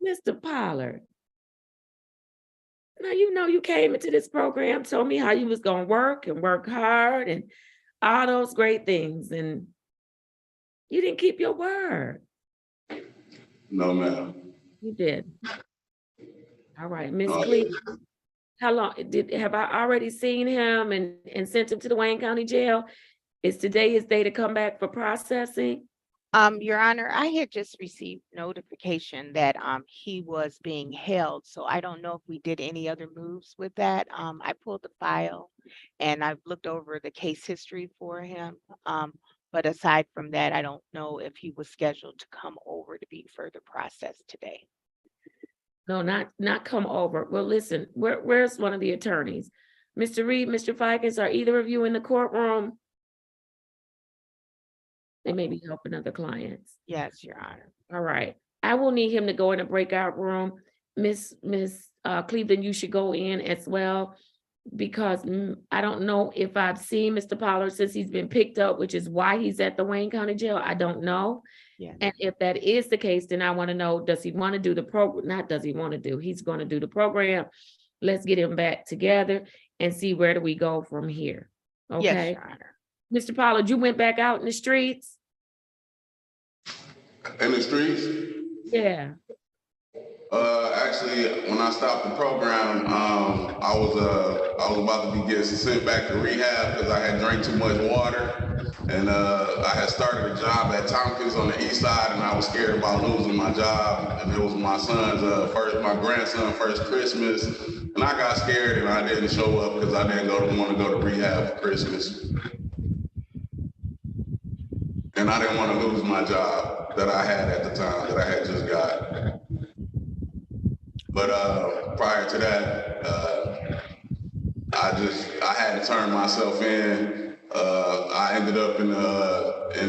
Mr. Pollard. Now, you know, you came into this program, told me how you was gonna work and work hard and all those great things, and you didn't keep your word. No, ma'am. You did. All right, Miss Cleveland. How long have I already seen him and sent him to the Wayne County Jail? Is today his day to come back for processing? Your Honor, I had just received notification that he was being held, so I don't know if we did any other moves with that. I pulled the file and I've looked over the case history for him. But aside from that, I don't know if he was scheduled to come over to be further processed today. No, not come over. Well, listen, where's one of the attorneys? Mr. Reed, Mr. Fikens, are either of you in the courtroom? They may be helping other clients. Yes, Your Honor. All right. I will need him to go in a breakout room. Miss Cleveland, you should go in as well, because I don't know if I've seen Mr. Pollard since he's been picked up, which is why he's at the Wayne County Jail. I don't know. Yeah. And if that is the case, then I want to know, does he want to do the program? Not does he want to do, he's going to do the program. Let's get him back together and see where do we go from here. Yes, Okay. Your Honor. Mr. Pollard, you went back out in the streets? In the streets? Yeah. Actually, when I stopped the program, I was about to be getting sent back to rehab because I had drank too much water, and I had started a job at Tompkins on the east side, and I was scared about losing my job. And it was my son's my grandson's first Christmas, and I got scared and I didn't show up because I didn't want to go to rehab for Christmas, and I didn't want to lose my job that I had at the time that I had just got. But prior to that, I had to turn myself in. I ended up in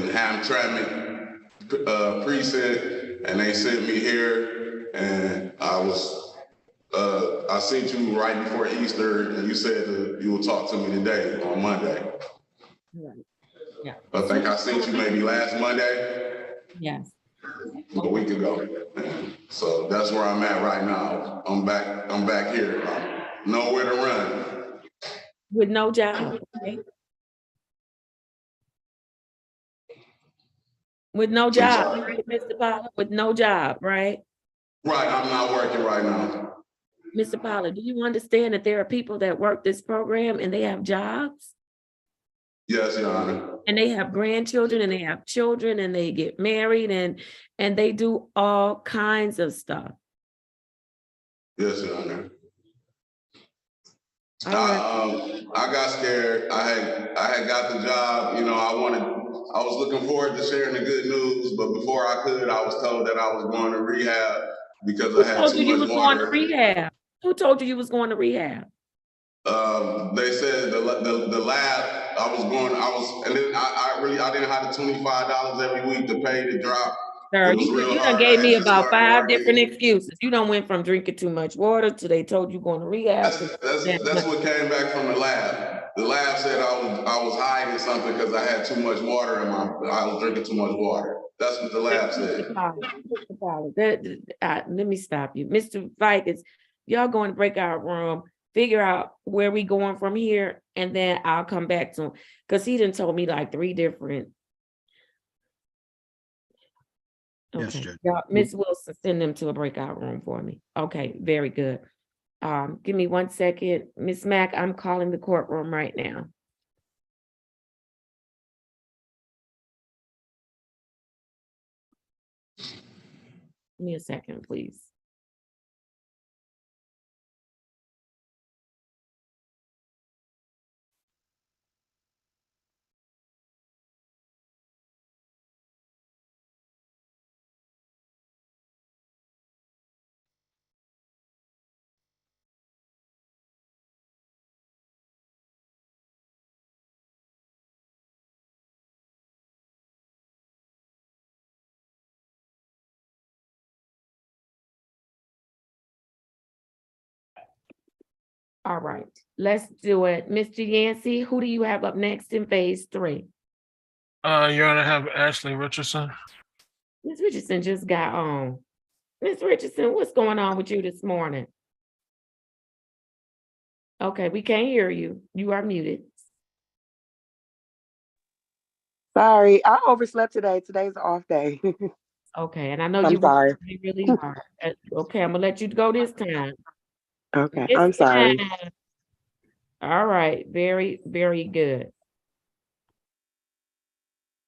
Hamtramck precinct, and they sent me here. And I seen you right before Easter, and you said that you will talk to me today on Monday. Right. Yeah. I think I seen you maybe last Monday. Yes. A week ago. So that's where I'm at right now. I'm back here. Nowhere to run. With no job, right? With no job, right, Mr. Pollard? With no job, right? Right, I'm not working right now. Mr. Pollard, do you understand that there are people that work this program and they have jobs? Yes, Your Honor. And they have grandchildren and they have children and they get married and they do all kinds of stuff. Yes, Your Honor. Right. I got scared. I had got the job. You know, I was looking forward to sharing the good news, but before I could, I was told that I was going to rehab because I had too much water. Who told you you was going to rehab? They said the lab. And then I didn't have the $25 every week to pay to drop. Sir, you done gave me about 5 different excuses. You done went from drinking too much water to they told you going to rehab. That's what came back from the lab. The lab said I was hiding something because I had too much water I was drinking too much water. That's what the lab said. Mr. Pollard, let me stop you. Mr. Vikings, y'all go in the breakout room, figure out where we going from here, and then I'll come back to him. Because he done told me like 3 different. Okay. Yes, Judge. Y'all, Ms. Wilson, send them to a breakout room for me. Okay, very good. Give me 1 second. Ms. Mack, I'm calling the courtroom right now. Give me a second, please. All right, let's do it. Mr. Yancey, who do you have up next in phase 3? You're gonna have Ashley Richardson. Ms. Richardson just got on. Ms. Richardson, what's going on with you this morning? Okay, we can't hear you. You are muted. Sorry, I overslept today. Today's an off day. Okay, and I know I'm you sorry. worked really hard. Okay, I'm gonna let you go this time. Okay, This I'm sorry. time. All right, very, very good.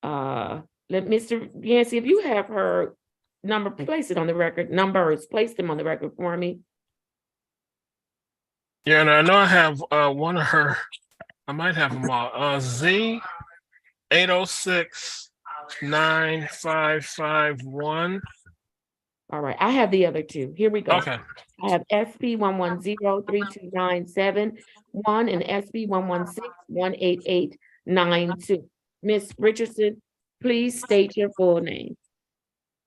Let Mr. Yancey, if you have her number, place it on the record. Numbers, place them on the record for me. Yeah, and I know I have one of her. I might have them all. Z 806-9551. All right, I have the other 2. Here we go. Okay. I have SP 110-32971 and SP 116-18892. Ms. Richardson, please state your full name.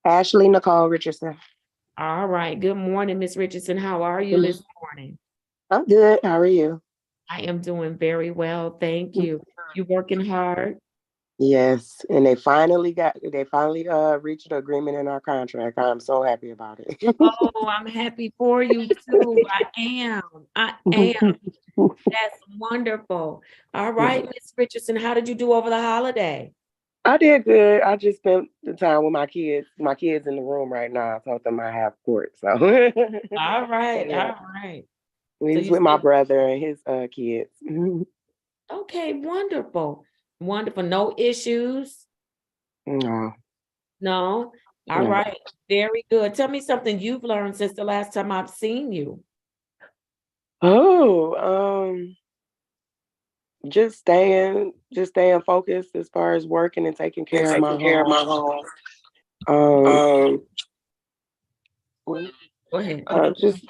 Ashley Nicole Richardson. All right. Good morning, Miss Richardson. How are you this morning? I'm good. How are you? I am doing very well. Thank you. You working hard? Yes, and they finally reached an agreement in our contract. I'm so happy about it. Oh, I'm happy for you too. I am. That's wonderful. All right, Miss Richardson, how did you do over the holiday? I did good. I just spent the time with my kids. My kids in the room right now. I told them I have court. So All right, yeah. all right. So He's you with my spent, brother and his kids. okay, wonderful. Wonderful. No issues? No, No? All no. right. Very good. Tell me something you've learned since the last time I've seen you. Oh, just staying focused as far as working and taking care of my home. Um, Go ahead. just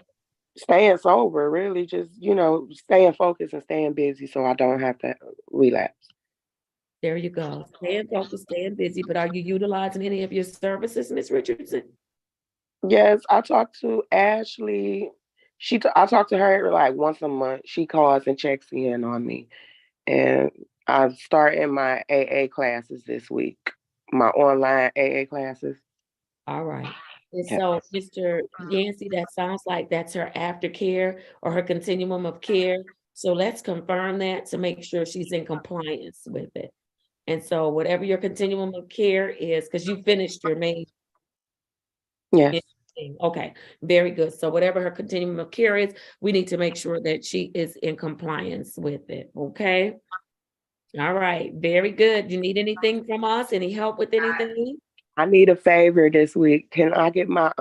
staying sober, really, just staying focused and staying busy so I don't have to relapse. There you go. Staying focused, staying busy, but are you utilizing any of your services, Miss Richardson? Yes, I talked to Ashley. I talk to her like once a month. She calls and checks in on me, and I'm starting my AA classes this week. My online AA classes. All right. And Yeah. so, Mr. Yancey, that sounds like that's her aftercare or her continuum of care. So let's confirm that to make sure she's in compliance with it. And so whatever your continuum of care is, because you finished your main. Yes. Okay, very good. So whatever her continuum of care is, we need to make sure that she is in compliance with it, okay? All right, very good. You need anything from us? Any help with anything? I need a favor this week. Can I get my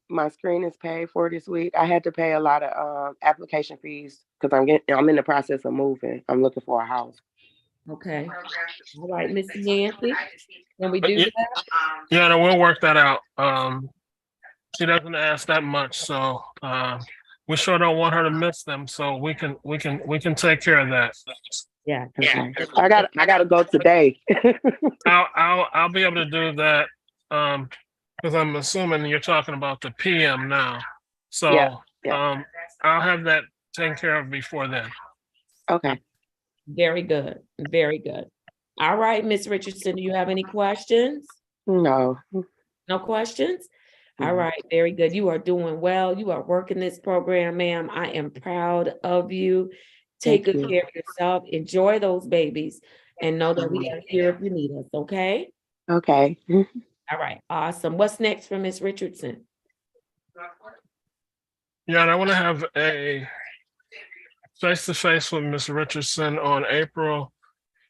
my screenings paid for this week? I had to pay a lot of application fees because I'm in the process of moving. I'm looking for a house. Okay. All right, Miss Nancy, can we do Yeah, that? yeah, no, we'll work that out. She doesn't ask that much, so we sure don't want her to miss them. So we can take care of that. Yeah. Okay. I gotta go today. I'll be able to do that because I'm assuming you're talking about the PM now. So Yeah. I'll have that taken care of before then. Okay. Very good, very good. All right, Miss Richardson, do you have any questions? No. No questions? All right, very good. You are doing well. You are working this program, ma'am. I am proud of you. Take Thank good you. care of yourself. Enjoy those babies and know that we are here if you need us, okay? Okay. All right, awesome. What's next for Miss Richardson? Yeah, and I want to have a face-to-face with Ms. Richardson on April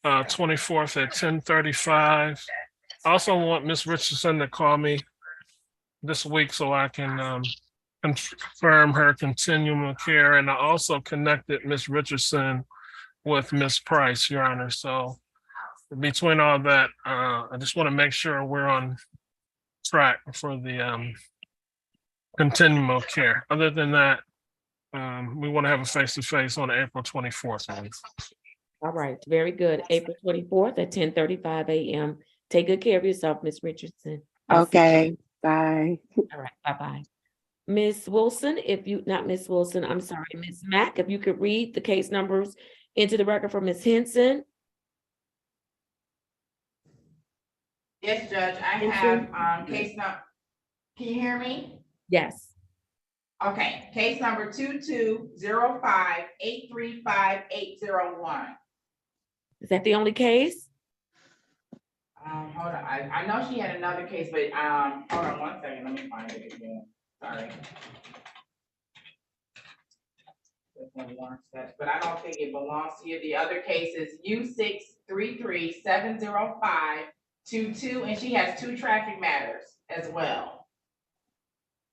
24th at 10:35. I also want Ms. Richardson to call me this week so I can confirm her continuum of care. And I also connected Ms. Richardson with Ms. Price, Your Honor. So between all that, I just want to make sure we're on track for the continuum of care. Other than that, we want to have a face-to-face on April 24th. All right, very good. April 24th at 10:35 a.m. Take good care of yourself, Miss Richardson. Okay. Bye. All right, bye-bye. Miss Wilson, not Miss Wilson, I'm sorry, Miss Mack, if you could read the case numbers into the record for Miss Henson. Yes, Judge, I have case number, can you hear me? Yes. Okay, case number 2205-835-801. Is that the only case? Hold on, I know she had another case, but hold on one second, let me find it again, sorry. But I don't think it belongs to you. The other case is U633-70522, and she has 2 traffic matters as well.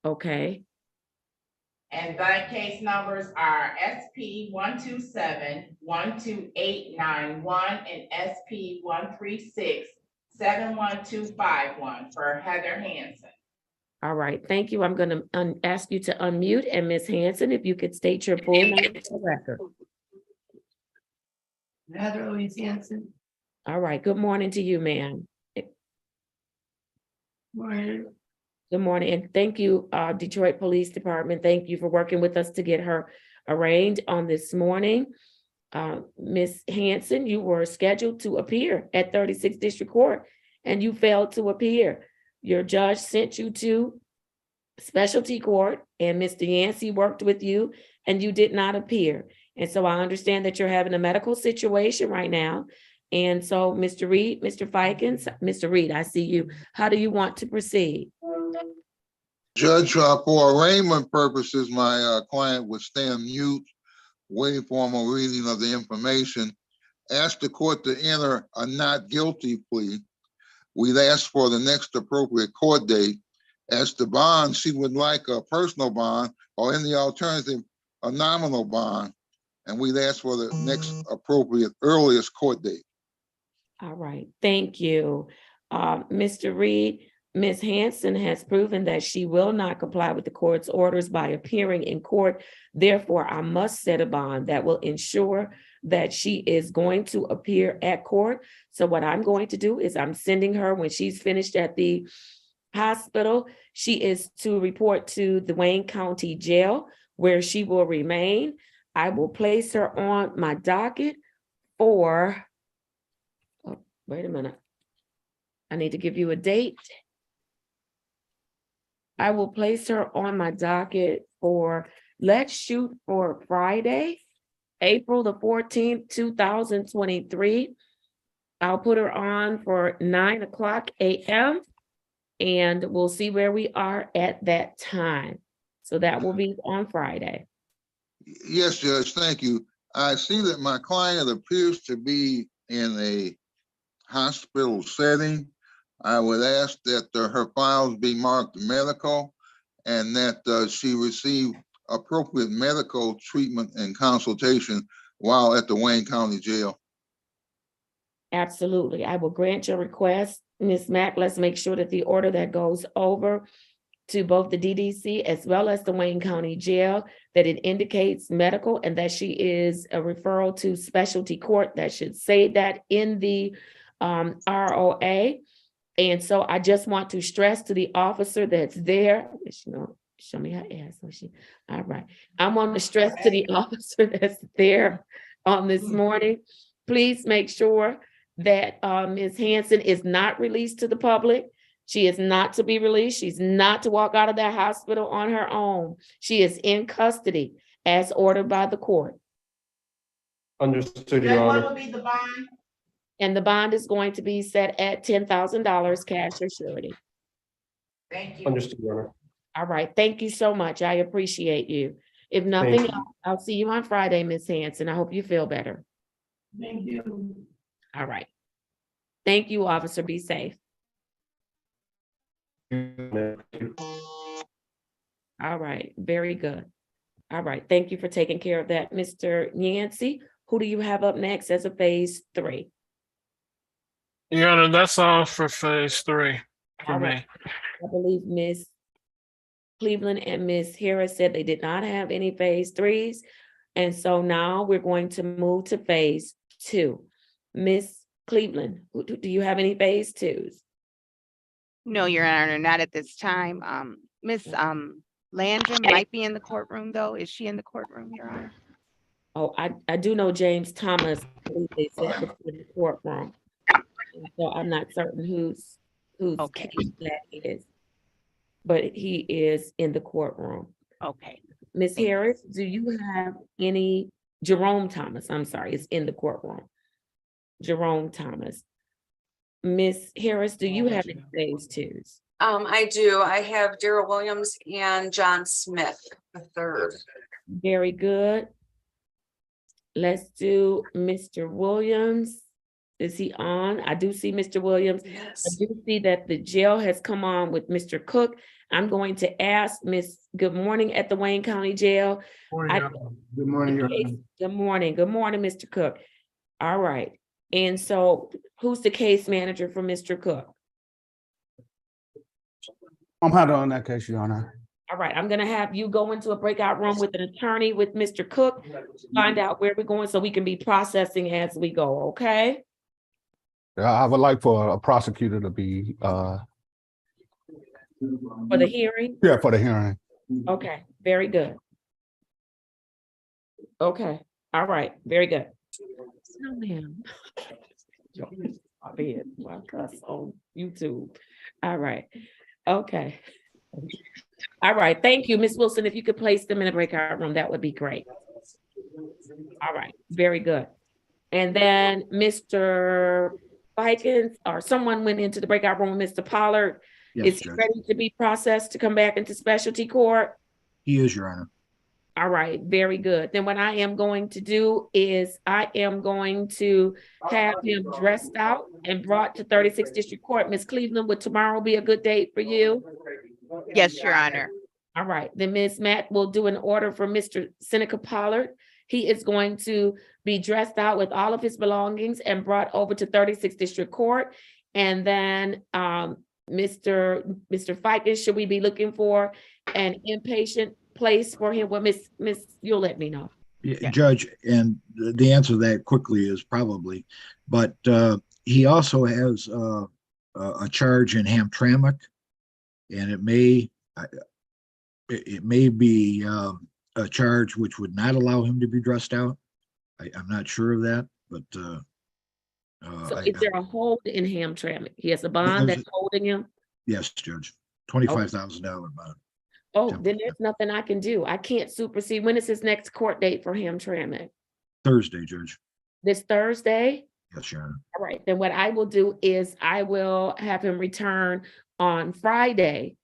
Okay. And that case numbers are SP 127-12891 and SP 136-71251 for Heather Hanson. All right, thank you. I'm going to ask you to unmute, and Miss Hanson, if you could state your full name for the record. Heather Louise Hanson. All right, good morning to you, ma'am. Good morning, and thank you, Detroit Police Department. Thank you for working with us to get her arraigned on this morning. Ms. Hanson, you were scheduled to appear at 36th District Court, and you failed to appear. Your judge sent you to specialty court, and Mr. Yancey worked with you, and you did not appear. And so I understand that you're having a medical situation right now. And so, Mr. Reed, Mr. Fikens, Mr. Reed, I see you. How do you want to proceed? Judge, for arraignment purposes, my client would stand mute, waiting for a reading of the information. Ask the court to enter a not guilty plea. We'd ask for the next appropriate court date. As to bond, she would like a personal bond, or in the alternative, a nominal bond. And we'd ask for the next appropriate earliest court date. All right, thank you. Mr. Reed, Ms. Hanson has proven that she will not comply with the court's orders by appearing in court. Therefore, I must set a bond that will ensure that she is going to appear at court. So what I'm going to do is I'm sending her, when she's finished at the hospital, she is to report to the Wayne County Jail, where she will remain. I will place her on my docket for, oh, wait a minute. I need to give you a date. I will place her on my docket for, let's shoot for Friday, April the 14th, 2023. I'll put her on for 9:00 a.m. and we'll see where we are at that time. So that will be on Friday. Yes, Judge, thank you. I see that my client appears to be in a hospital setting. I would ask that her files be marked medical and that she receive appropriate medical treatment and consultation while at the Wayne County Jail. Absolutely. I will grant your request. Ms. Mack, let's make sure that the order that goes over to both the DDC as well as the Wayne County Jail, that it indicates medical and that she is a referral to specialty court. That should say that in the ROA. And so I just want to stress to the officer that's there, show me her ass. All right. I want to stress to the officer that's there on this morning, please make sure that Ms. Hanson is not released to the public. She is not to be released. She's not to walk out of that hospital on her own. She is in custody as ordered by the court. Understood, Your Honor. What will be the bond? And the bond is going to be set at $10,000 cash or surety. Thank you. Understood, Your Honor. All right. Thank you so much. I appreciate you. If nothing Thank you. else, I'll see you on Friday, Ms. Hanson. I hope you feel better. Thank you. All right. Thank you, officer. Be safe. All right. Very good. All right. Thank you for taking care of that, Mr. Yancey. Who do you have up next as a phase 3? Your Honor, that's all for phase 3 for All me. right. I believe Ms. Cleveland and Ms. Harris said they did not have any phase 3s. And so now we're going to move to phase 2. Ms. Cleveland, do you have any phase 2s? No, Your Honor, not at this time. Miss Landrum might be in the courtroom though. Is she in the courtroom, Your Honor? Oh, I do know James Thomas, I believe they said was in the courtroom. So I'm not certain whose Okay. case that is, but he is in the courtroom. Okay. Ms. Harris, do you have any, Jerome Thomas, I'm sorry, is in the courtroom. Jerome Thomas. Ms. Harris, do you have any phase 2s? I do. I have Daryl Williams and John Smith, the third. Very good. Let's do Mr. Williams. Is he on? I do see Mr. Williams. Yes. I do see that the jail has come on with Mr. Cook. I'm going to ask Miss Good Morning at the Wayne County Jail. Good morning, Your Honor. Good morning. Good morning, Mr. Cook. All right. And so who's the case manager for Mr. Cook? I'm handling that case, Your Honor. All right, I'm gonna have you go into a breakout room with an attorney with Mr. Cook, find out where we're going so we can be processing as we go, okay? I would like for a prosecutor to be For the hearing? Yeah, for the hearing. Okay, very good. Okay, all right, very good. No, ma'am. My cuss on YouTube. All right, okay. All right, thank you, Ms. Wilson. If you could place them in a breakout room, that would be great. All right, very good. And then Mr. Vikings or someone went into the breakout room, Mr. Pollard. Yes, Is he Judge. ready to be processed to come back into specialty court? He is, Your Honor. All right, very good. Then what I am going to do is I am going to have him dressed out and brought to 36th District Court. Ms. Cleveland, would tomorrow be a good date for you? Yes, Your Honor. All right, then Ms. Matt will do an order for Mr. Seneca Pollard. He is going to be dressed out with all of his belongings and brought over to 36th District Court. And then Mr. Fikes, should we be looking for an inpatient place for him? Well, Miss, you'll let me know. Yeah, Judge, and the answer to that quickly is probably, but he also has a charge in Hamtramck, and it may be a charge which would not allow him to be dressed out. I'm not sure of that, but So is there a hold in Hamtramck? He has a bond that's holding him? yes, Judge, $25,000 bond. Oh, then there's nothing I can do. I can't supersede. When is his next court date for Hamtramck? Thursday, Judge. This Thursday? Yes, Your Honor. All right, then what I will do is I will have him return on Friday,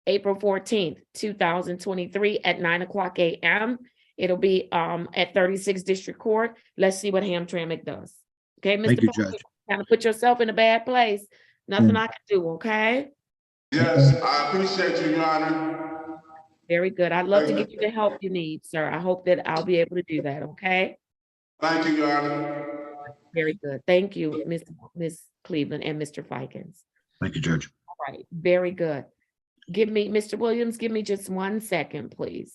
April 14th, 2023 at 9:00 a.m. It'll be at 36th District Court. Let's see what Hamtramck does. Okay, Mr. Thank you, Parker, Judge. kind of put yourself in a bad place. Nothing I can do, okay? Yes, I appreciate you, Your Honor. Very good. I'd love to give you the help you need, sir. I hope that I'll be able to do that, okay? Thank you, Your Honor. Very good. Thank you, Ms. Cleveland and Mr. Fikens. Thank you, Judge. All right, very good. Give me, Mr. Williams, give me just 1 second, please.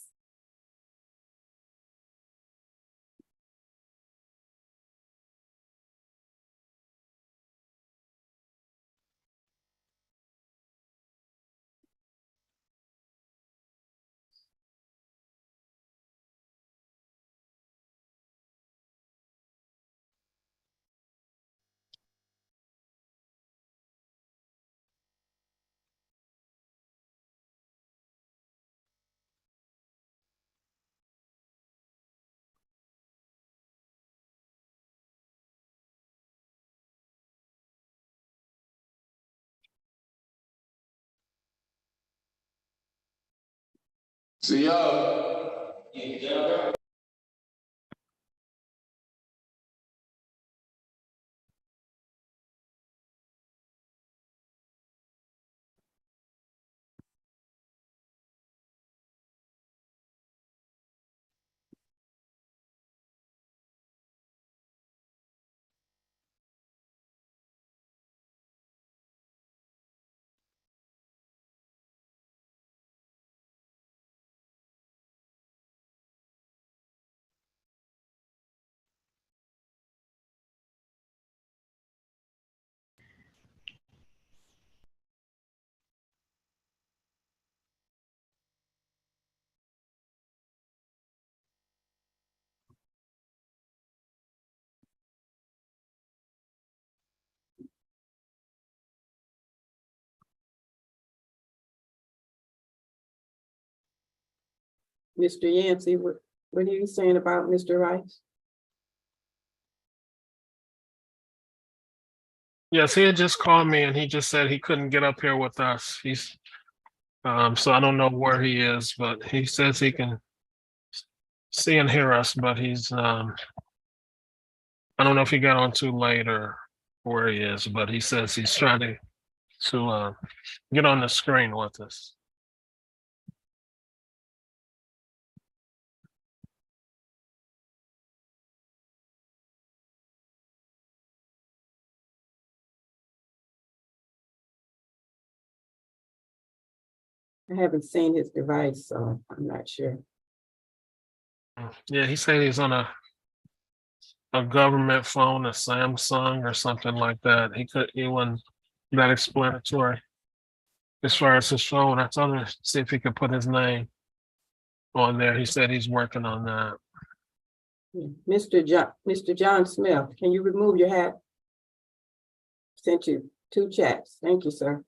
See y'all. Mr. Yancey, what are you saying about Mr. Rice? Yes, he had just called me and he just said he couldn't get up here with us. He's so I don't know where he is, but he says he can see and hear us, but he's I don't know if he got on too late or where he is, but he says he's trying to get on the screen with us. I haven't seen his device, so I'm not sure. Yeah, he said he's on a government phone, a Samsung or something like that. He wasn't that explanatory. as far as his phone, I told him to see if he could put his name on there. He said he's working on that. Mr. John Smith, can you remove your hat? Sent you 2 checks. Thank you, sir.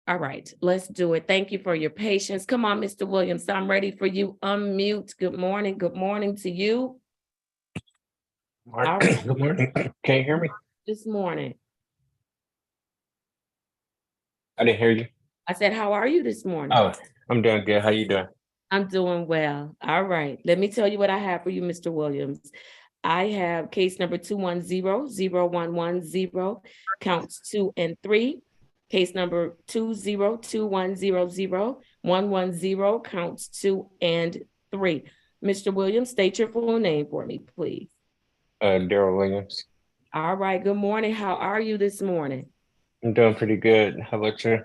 All right, let's do it. Thank you for your patience. Come on, Mr. Williams, I'm ready for you. Unmute. Good morning to you. All right. Good morning. Can you hear me? This morning. I didn't hear you. I said, how are you this morning? Oh, I'm doing good. How you doing? I'm doing well. All right. Let me tell you what I have for you, Mr. Williams. I have case number 210-0110, counts 2 and 3. Case number 202100110, counts 2 and 3. Mr. Williams, state your full name for me, please. Daryl Williams. All right. Good morning. How are you this morning? I'm doing pretty good. How about you?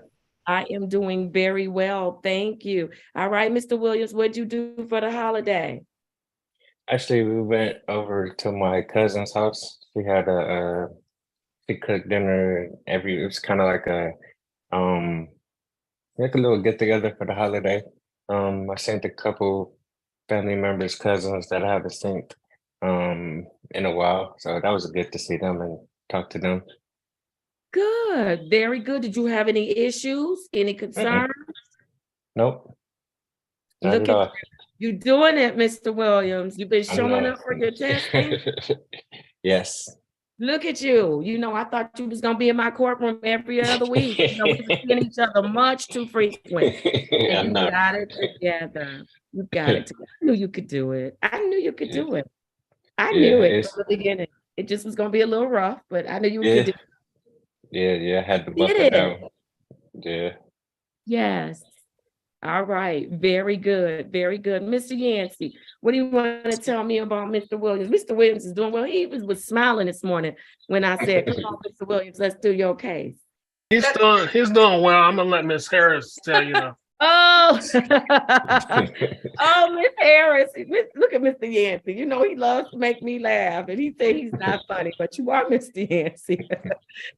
I am doing very well. Thank you. All right, Mr. Williams, what'd you do for the holiday? Actually, we went over to my cousin's house. She had she cooked dinner it was kind of like a little get together for the holiday. I sent a couple family members, cousins that I haven't seen in a while. So that was good to see them and talk to them. Good, very good. Did you have any issues, any concerns? Nope. Not Look at at all. you doing it, Mr. Williams. You've been I showing know. up for your testing. Yes. Look at you. You know, I thought you was gonna be in my courtroom every other week. You know, we were seeing each other much too frequent. And I'm you not. got it together. You got it together. I knew you could do it. I knew you could do it. I knew it from the beginning. It just was gonna be a little rough, but I knew you could do it. Yeah, I had to Did buckle it. down. Yeah. Yes. All right. Very good. Very good. Mr. Yancey, what do you want to tell me about Mr. Williams? Mr. Williams is doing well. He was smiling this morning when I said, come on, Mr. Williams, let's do your case. He's doing well. I'm gonna let Miss Harris tell you though. Oh, oh, Miss Harris. Look at Mr. Yancey. You know, he loves to make me laugh and he said he's not funny, but you are Mr. Yancey.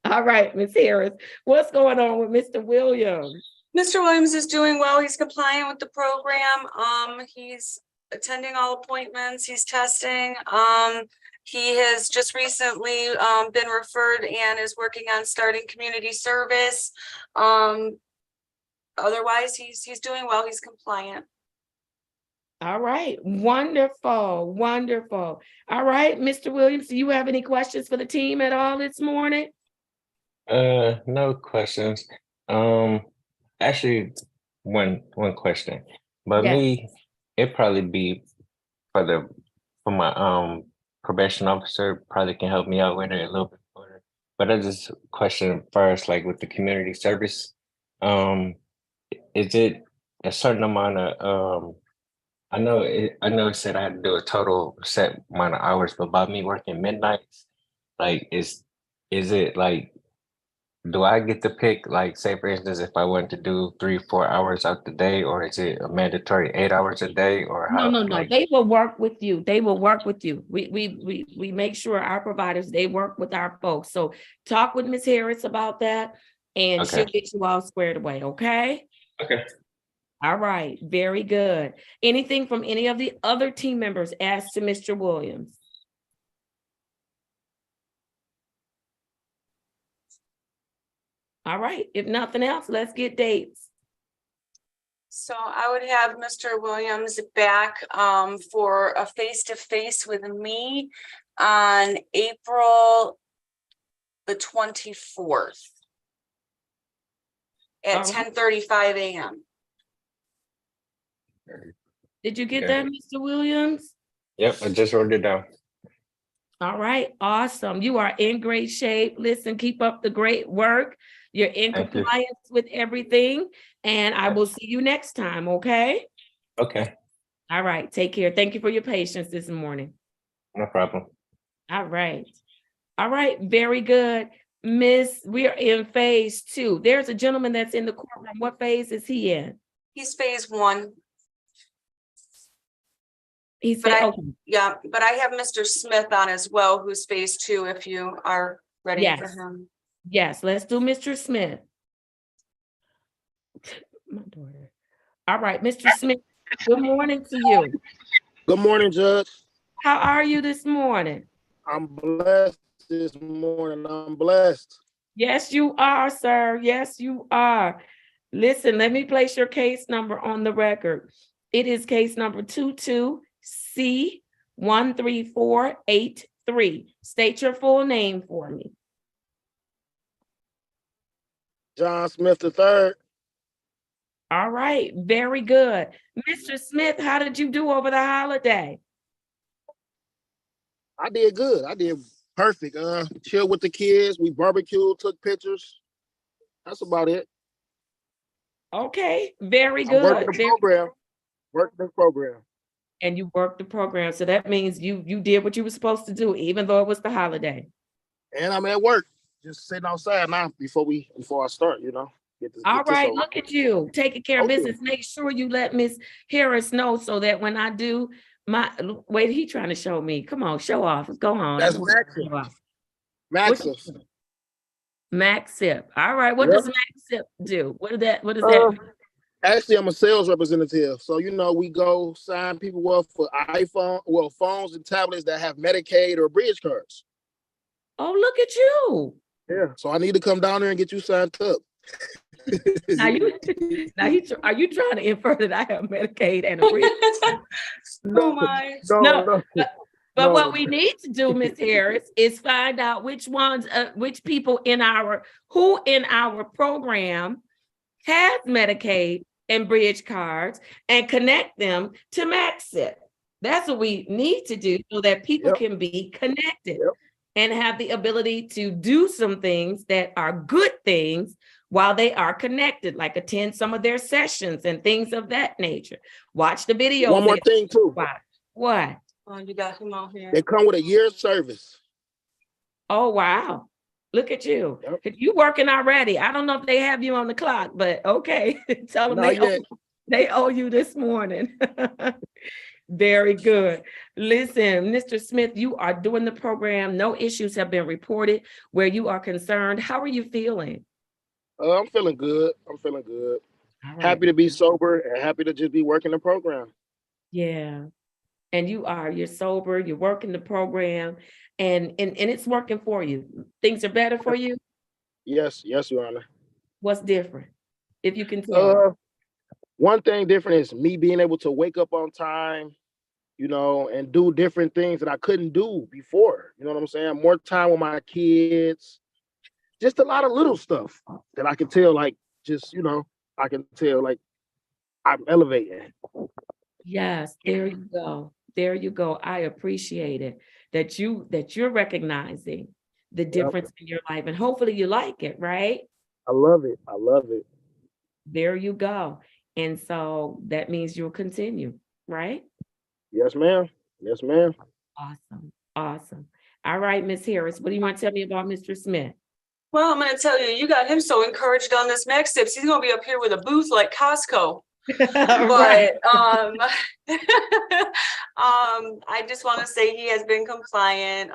All right, Miss Harris, what's going on with Mr. Williams? Mr. Williams is doing well. He's compliant with the program. He's attending all appointments. He's testing. He has just recently been referred and is working on starting community service. Otherwise, he's doing well. He's compliant. All right, wonderful, wonderful. All right, Mr. Williams, do you have any questions for the team at all this morning? No questions. Actually, one question. But Yes. me, it'd probably be for my probation officer probably can help me out with it a little bit more. But I just question first, like with the community service, is it a certain amount of I know it said I had to do a total set amount of hours, but by me working midnights, like is it like do I get to pick, like, say for instance, if I wanted to do 3-4 hours out the day, or is it a mandatory 8 hours a day, or No, how? no. Like, They will work with you. They will work with you. We make sure our providers, they work with our folks. So talk with Ms. Harris about that and Okay. she'll get you all squared away, okay? Okay. All right, very good. Anything from any of the other team members as to Mr. Williams? All right, if nothing else, let's get dates. So I would have Mr. Williams back for a face-to-face with me on April the 24th at 10:35 a.m. Did you get Okay. that, Mr. Williams? Yep, I just wrote it down. All right, awesome. You are in great shape. Listen, keep up the great work. You're in Thank you. compliance with everything, and I will see you next time, okay? Okay, All right, take care. Thank you for your patience this morning. no problem. All right. All right, very good. We are in phase 2. There's a gentleman that's in the courtroom. What phase is he in? He's phase 1. He's But I, okay. yeah, but I have Mr. Smith on as well, who's phase 2, if you are ready for Yes. him. Yes, let's do Mr. Smith. My daughter. All right, Mr. Smith, good morning to you. Good morning, Judge. How are you this morning? I'm blessed this morning. I'm blessed. Yes, you are, sir. Yes, you are. Listen, let me place your case number on the record. It is case number 22C13483. State your full name for me. John Smith III. All right, very good. Mr. Smith, how did you do over the holiday? I did good. I did perfect. Chill with the kids. We barbecued, took pictures. That's about it. Okay, very I worked good. the program. Worked the program. And you worked the program. So that means you did what you were supposed to do, even though it was the holiday. And I'm at work, just sitting outside now before I start, you know. All right, look at you taking care of business. Make sure you let Miss Harris know so that when I do my wait, he trying to show me. Come on, show off. Go on. That's Maxif. Maxif. All right. What Yep. does Maxif do? What is that mean? Actually, I'm a sales representative. So, you know, we go sign people up for phones and tablets that have Medicaid or bridge cards. Oh, look at you. Yeah. So I need to come down there and get you signed up. Are you trying to infer that I have Medicaid and a bridge? Oh my. No. But what we need to do, Miss Harris, is find out which people who in our program has Medicaid and bridge cards and connect them to Maxit. That's what we need to do so that people can be connected and have the ability to do some things that are good things while they are connected, like attend some of their sessions and things of that nature. Watch the videos. One more thing too. What? Oh, you got him on here. They come with a year's service. Oh, wow. Look at you. You working already. I don't know if they have you on the clock, but okay. Tell them they owe you this morning. Very good. Listen, Mr. Smith, you are doing the program. No issues have been reported where you are concerned. How are you feeling? I'm feeling good. Right. Happy to be sober and happy to just be working the program. Yeah. And you're sober, you're working the program, and it's working for you. Things are better for you? Yes, Your Honor. What's different? If you can tell. One thing different is me being able to wake up on time, you know, and do different things that I couldn't do before. You know what I'm saying? More time with my kids. Just a lot of little stuff that I can tell, like, I can tell, like, I'm elevating. Yes, there you go. There you go. I appreciate it that you're recognizing the difference in your life, and hopefully you like it, right? I love it. There you go. And so that means you'll continue, right? Yes, ma'am. Awesome. All right, Miss Harris, what do you want to tell me about Mr. Smith? Well, I'm going to tell you, you got him so encouraged on this Max Tips. He's going to be up here with a booth like Costco. But I just want to say he has been compliant.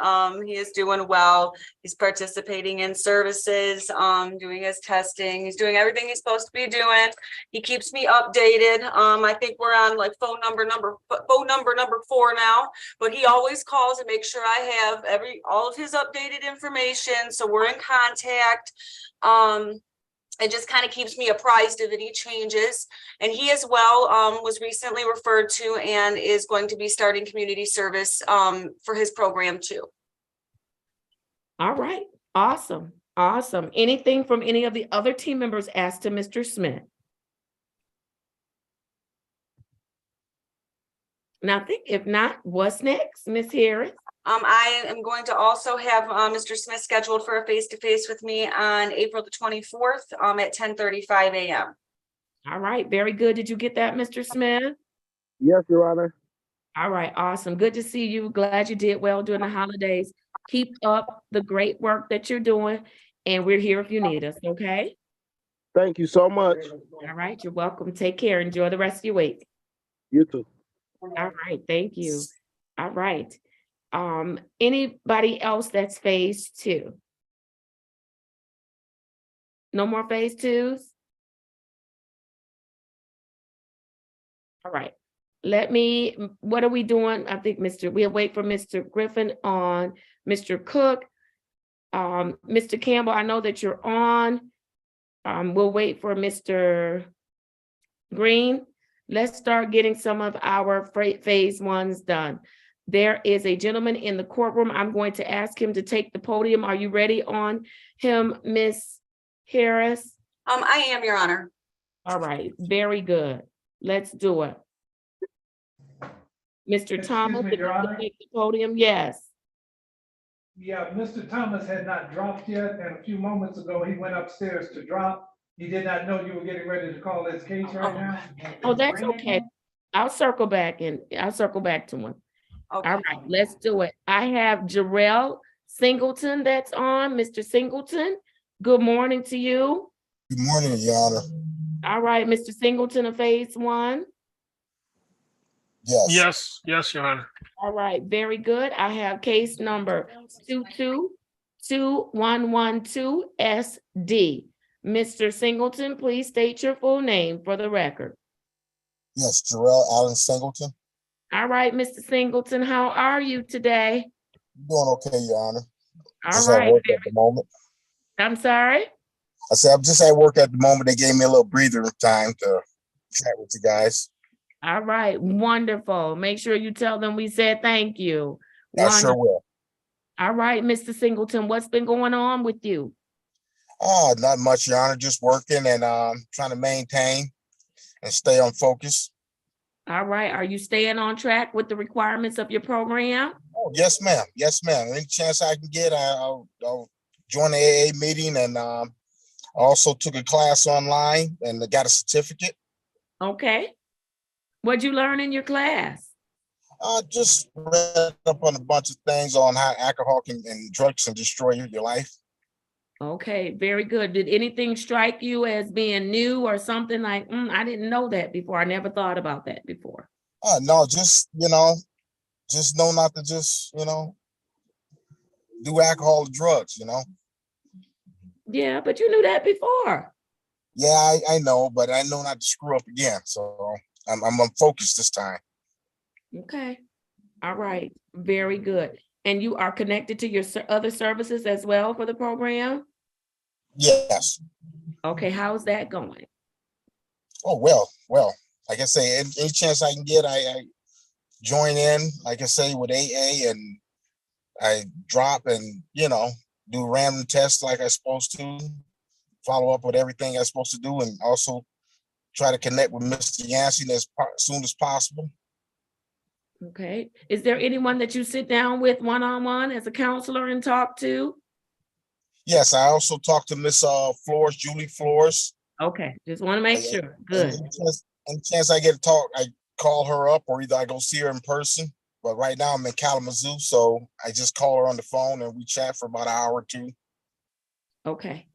He is doing well. He's participating in services, doing his testing. He's doing everything he's supposed to be doing. He keeps me updated. I think we're on like phone number number 4 now, but he always calls and makes sure I have all of his updated information. So we're in contact. It just kind of keeps me apprised of any changes. And he as well was recently referred to and is going to be starting community service for his program too. All right. Awesome. Anything from any of the other team members asked to Mr. Smith? Now, I think if not, what's next, Ms. Harris? I am going to also have Mr. Smith scheduled for a face-to-face with me on April the 24th at 10:35 a.m. All right, very good. Did you get that, Mr. Smith? Yes, Your Honor. All right, awesome. Good to see you. Glad you did well during the holidays. Keep up the great work that you're doing, and we're here if you need us, okay? Thank you so much. All right, you're welcome. Take care. Enjoy the rest of your week. You too. All right, thank you. All right. Anybody else that's phase 2? No more phase 2s? All right. What are we doing? I think we'll wait for Mr. Griffin on Mr. Cook. Mr. Campbell, I know that you're on. We'll wait for Mr. Green. Let's start getting some of our phase ones done. There is a gentleman in the courtroom. I'm going to ask him to take the podium. Are you ready on him, Miss Harris? I am, Your Honor. All right, very good. Let's do it. Mr. Thomas, me, if Your you could Honor. take the podium, yes. Yeah, Mr. Thomas had not dropped yet, and a few moments ago, he went upstairs to drop. He did not know you were getting ready to call his case right now. Oh, that's okay. I'll circle back to him. All right, let's do it. I have Jarrell Singleton that's on. Mr. Singleton, good morning to you. Good morning, Your Honor. All right, Mr. Singleton of phase one. Yes. Yes, Your Honor. All right, very good. I have case number 222112 SD. Mr. Singleton, please state your full name for the record. Yes, Jarrell Allen Singleton. All right, Mr. Singleton, how are you today? Doing okay, Your Honor. All Just right. at work at the moment. I'm sorry? I said I'm just at work at the moment. They gave me a little breather time to chat with you guys. All right, wonderful. Make sure you tell them we said thank you. I sure will. All right, Mr. Singleton, what's been going on with you? Oh, not much, Your Honor. Just working and trying to maintain and stay on focus. All right, are you staying on track with the requirements of your program? Oh, yes, ma'am. Yes, ma'am. Any chance I can get, I'll join the AA meeting, and I also took a class online and got a certificate. Okay. What'd you learn in your class? I just read up on a bunch of things on how alcohol and drugs can destroy your life. Okay, very good. Did anything strike you as being new or something like, I didn't know that before. I never thought about that before. No, just just know not to just do alcohol or drugs. Yeah, but you knew that before. Yeah, I know, but I know not to screw up again. So I'm focused this time. Okay. All right. Very good. And you are connected to your other services as well for the program? Yes. Okay. How's that going? Oh, well, like I say, any chance I can get, I join in, like I say, with AA, and I drop and, do random tests like I'm supposed to, follow up with everything I'm supposed to do, and also try to connect with Mr. Yancey as soon as possible. Okay. Is there anyone that you sit down with one-on-one as a counselor and talk to? Yes, I also talked to Miss Flores, Julie Flores. Okay, just want to make sure. Good. Any chance I get to talk, I call her up, or either I go see her in person. But right now I'm in Kalamazoo, so I just call her on the phone and we chat for about an hour or two. Okay.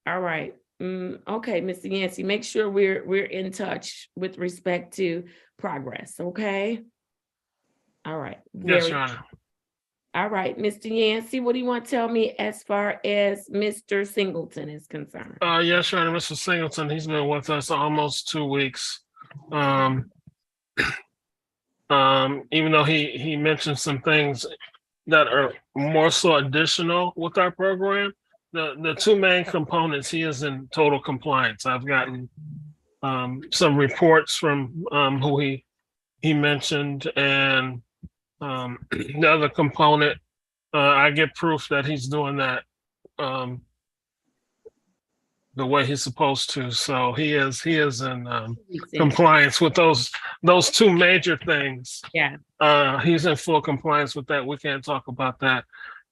All right. Okay, Mr. Yancey, make sure we're in touch with respect to progress. Okay. All right. Yes, Your Honor. All right, Mr. Yancey, what do you want to tell me as far as Mr. Singleton is concerned? Yes, Your Honor, Mr. Singleton, he's been with us almost 2 weeks. Even though he mentioned some things that are more so additional with our program, the two main components, he is in total compliance. I've gotten some reports from who he mentioned, and the other component, I get proof that he's doing that the way he's supposed to. So he is in compliance with those two major things. Yeah. He's in full compliance with that. We can't talk about that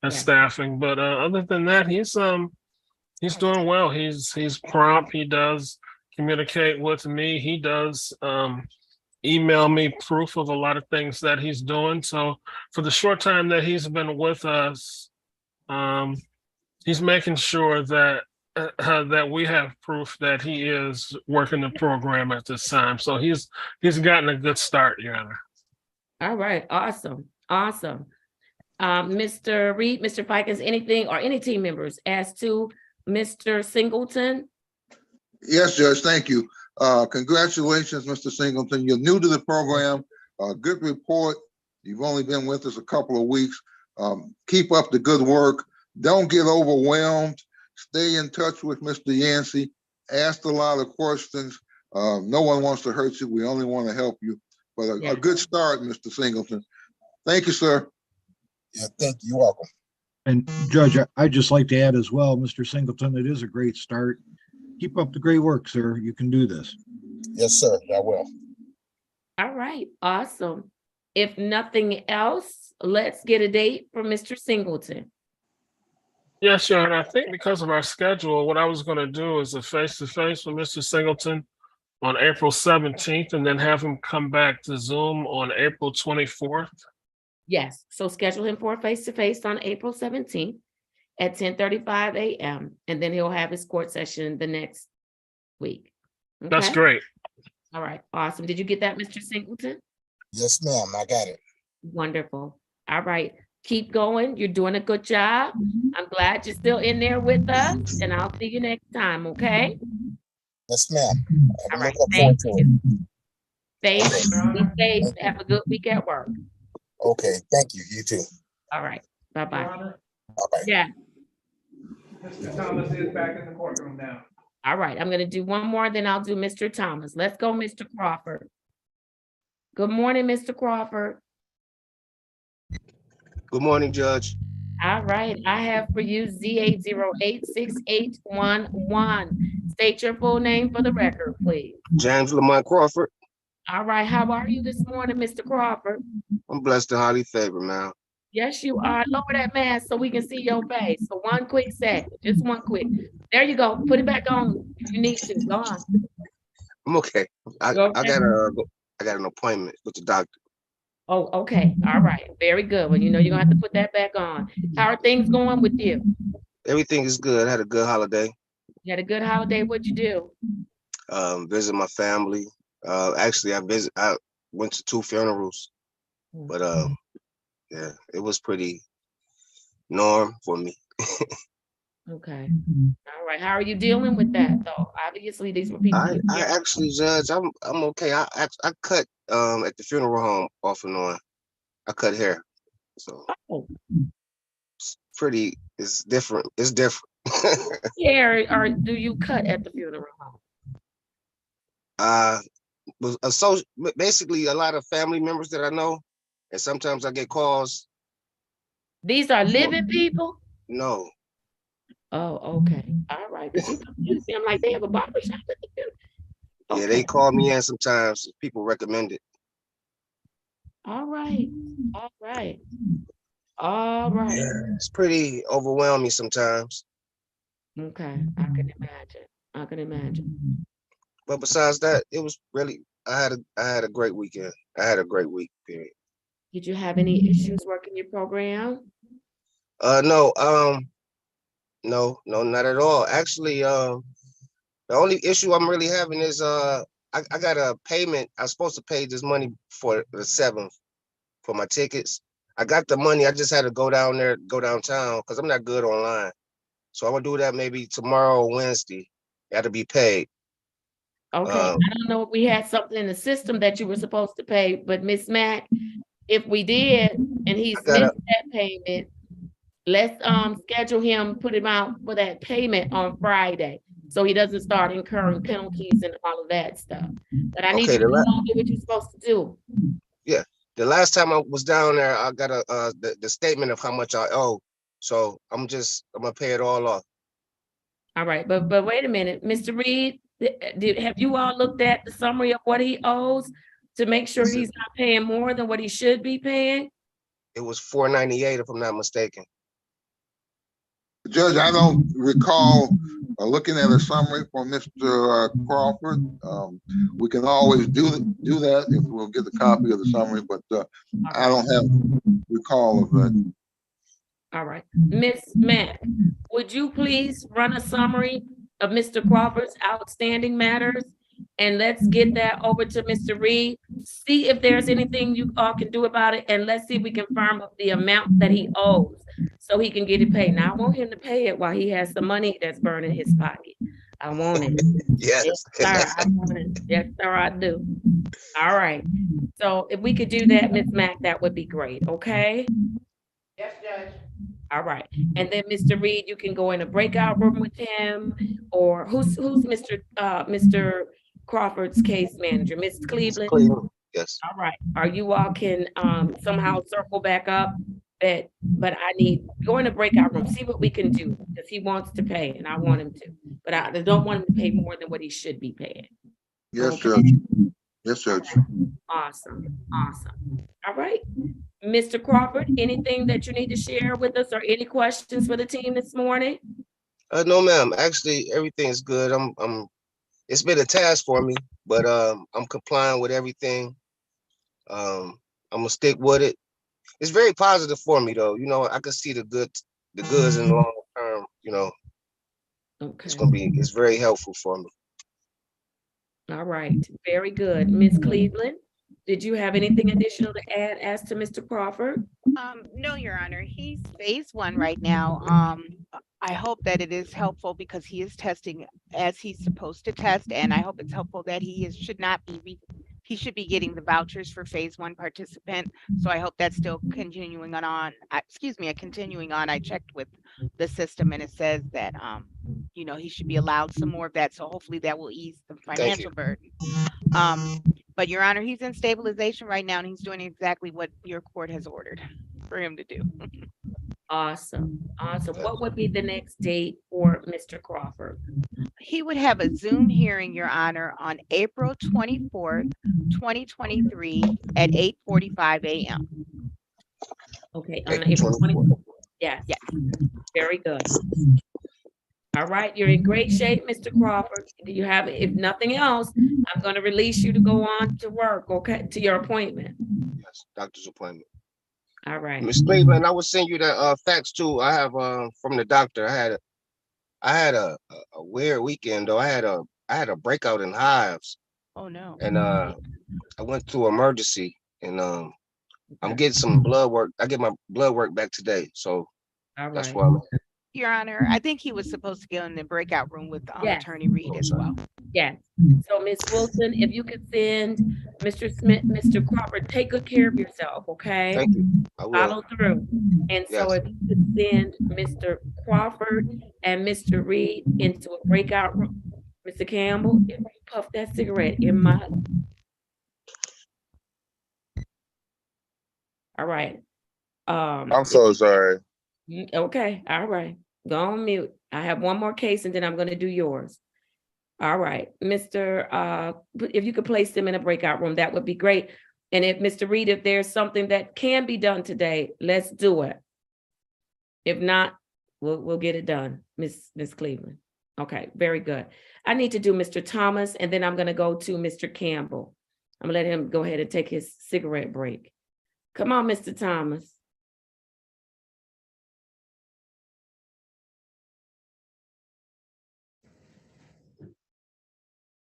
as staffing, but other than that, he's doing well. He's prompt. He does communicate with me. He does email me proof of a lot of things that he's doing. So for the short time that he's been with us, he's making sure that that we have proof that he is working the program at this time. So he's gotten a good start, Your Honor. All right, awesome. Mr. Reed, Mr. Fikens, anything or any team members as to Mr. Singleton? Yes, Judge, thank you. Congratulations, Mr. Singleton. You're new to the program. Good report. You've only been with us a couple of weeks. Keep up the good work. Don't get overwhelmed. Stay in touch with Mr. Yancey asked a lot of questions. No one wants to hurt you. We only want to help you. But a good start, Mr. Singleton. Thank you, sir. Yeah, thank you. You're welcome. And Judge, I'd just like to add as well, Mr. Singleton, it is a great start. Keep up the great work, sir. You can do this. Yes, sir. I will. All right, awesome. If nothing else, let's get a date for Mr. Singleton. Yes, sure. And I think because of our schedule, what I was going to do is a face-to-face with Mr. Singleton on April 17th, and then have him come back to Zoom on April 24th. Yes, so schedule him for a face-to-face on April 17th at 10:35 a.m. And then he'll have his court session the next week. That's Okay? great. All right, awesome. Did you get that, Mr. Singleton? Yes, ma'am. I got it. Wonderful. All right, keep going. You're doing a good job. I'm glad you're still in there with us, and I'll see you next time, okay? Yes, ma'am. All I'm right, looking thank forward to it. Thanks. Be safe. Have a good week at work. Okay, thank you. You too. All right, bye-bye. Your Honor, Bye-bye. Yeah, Mr. Thomas is back in the courtroom now. all right. I'm gonna do one more, then I'll do Mr. Thomas. Let's go, Mr. Crawford. Good morning, Mr. Crawford. Good morning, Judge. All right, I have for you Z8086811. State your full name for the record, please. James Lamont Crawford. All right, how are you this morning, Mr. Crawford? I'm blessed and highly favored, man. Yes, you are. Lower that mask so we can see your face. So one quick second, just one quick. There you go. Put it back on if you need to. Go on. I'm okay. I You okay? got an appointment with the doctor. Oh, okay. All right. Very good. Well, you know, you're gonna have to put that back on. How are things going with you? Everything is good. I had a good holiday. You had a good holiday. What'd you do? Visit my family. Actually, I went to 2 funerals, but yeah, it was pretty norm for me. Okay. All right. How are you dealing with that though? Obviously, these were people. I actually, Judge, I'm okay. I cut at the funeral home off and on. I cut hair, so it's different. It's different. Yeah, or do you cut at the funeral home? Basically a lot of family members that I know, and sometimes I get calls. These are living people? No. Oh, okay. All right. You seem like they have a barber shop at the funeral. Yeah, they call me in sometimes. People recommend it. All right. All right. All right. Yeah, it's pretty overwhelming sometimes. Okay. I can imagine. I can imagine. But besides that, it was really I had a great weekend. I had a great week, period. Did you have any issues working your program? No, not at all. Actually, the only issue I'm really having is I got a payment. I was supposed to pay this money for the 7th for my tickets. I got the money. I just had to go downtown because I'm not good online. So I'm gonna do that maybe tomorrow or Wednesday. It had to be paid. Okay, I don't know if we had something in the system that you were supposed to pay, but Miss Mack, if we did, and he's missed that payment, let's schedule him, put him out for that payment on Friday, so he doesn't start incurring penalties and all of that stuff. But I need you to do what you're supposed to do. Yeah, the last time I was down there, I got the statement of how much I owe. So I'm gonna pay it all off. All right, but wait a minute, Mr. Reed, have you all looked at the summary of what he owes to make sure he's not paying more than what he should be paying? It was $498 if I'm not mistaken. Judge, I don't recall looking at a summary for Mr. Crawford. We can always do that if we'll get the copy of the summary, but I don't have recall of that. All right, Miss Mack, would you please run a summary of Mr. Crawford's outstanding matters? And let's get that over to Mr. Reed. See if there's anything you all can do about it, and let's see if we can firm up the amount that he owes so he can get it paid. Now, I want him to pay it while he has some money that's burning his pocket. I want it. Yes. Yes, sir, I want it. Yes, sir, I do. All right. So if we could do that, Miss Mack, that would be great, okay? Yes, Judge. All right. And then Mr. Reed, you can go in a breakout room with him, or who's Mr. Crawford's case manager, Ms. Cleveland? Cleveland, yes. All right. Or you all can somehow circle back up that, but I need go in a breakout room, see what we can do, because he wants to pay and I want him to, but I don't want him to pay more than what he should be paying. Yes, Okay. Judge. Yes, Judge. Awesome. Awesome. All right. Mr. Crawford, anything that you need to share with us or any questions for the team this morning? No, ma'am. Actually, everything is good. It's been a task for me, but I'm complying with everything. I'm gonna stick with it. It's very positive for me, though. You know, I can see the goods in the long term. You know, Okay. it's very helpful for me. All right. Very good. Ms. Cleveland, did you have anything additional to add as to Mr. Crawford? No, Your Honor, he's phase 1 right now. I hope that it is helpful because he is testing as he's supposed to test, and I hope it's helpful that he should be getting the vouchers for phase 1 participant. So I hope that's still continuing on. Continuing on. I checked with the system and it says that you know, he should be allowed some more of that. So hopefully that will ease the financial burden. But Your Honor, he's in stabilization right now and he's doing exactly what your court has ordered for him to do. Awesome. Awesome. What would be the next date for Mr. Crawford? He would have a Zoom hearing, Your Honor, on April 24th, 2023 at 8:45 a.m. Okay, on April 24th. Yes. Yes. Very good. All right, you're in great shape, Mr. Crawford. Do you have, if nothing else, I'm going to release you to go on to work, okay, to your appointment. Yes, doctor's appointment. All right. Ms. Cleveland, I will send you the facts too. I have from the doctor. I had a weird weekend though. I had a breakout in hives. Oh no. And I went to emergency and I'm getting some blood work. I get my blood work back today. So that's why I'm Your Honor, I think he was supposed to go in the breakout room with Attorney Reed as well. Yes. So Ms. Wilson, if you could send Mr. Smith, Mr. Crawford, take good care of yourself, okay? Thank you. I will. Follow through. And so if you could send Mr. Crawford and Mr. Reed into a breakout room. Mr. Campbell, if you puff that cigarette in my. All right. I'm so sorry. Okay, all right. Go on mute. I have one more case and then I'm going to do yours. All right, Mr. If you could place them in a breakout room, that would be great. And if Mr. Reed, if there's something that can be done today, let's do it. If not, we'll get it done, Miss Cleveland. Okay, very good. I need to do Mr. Thomas and then I'm going to go to Mr. Campbell. I'm gonna let him go ahead and take his cigarette break. Come on, Mr. Thomas.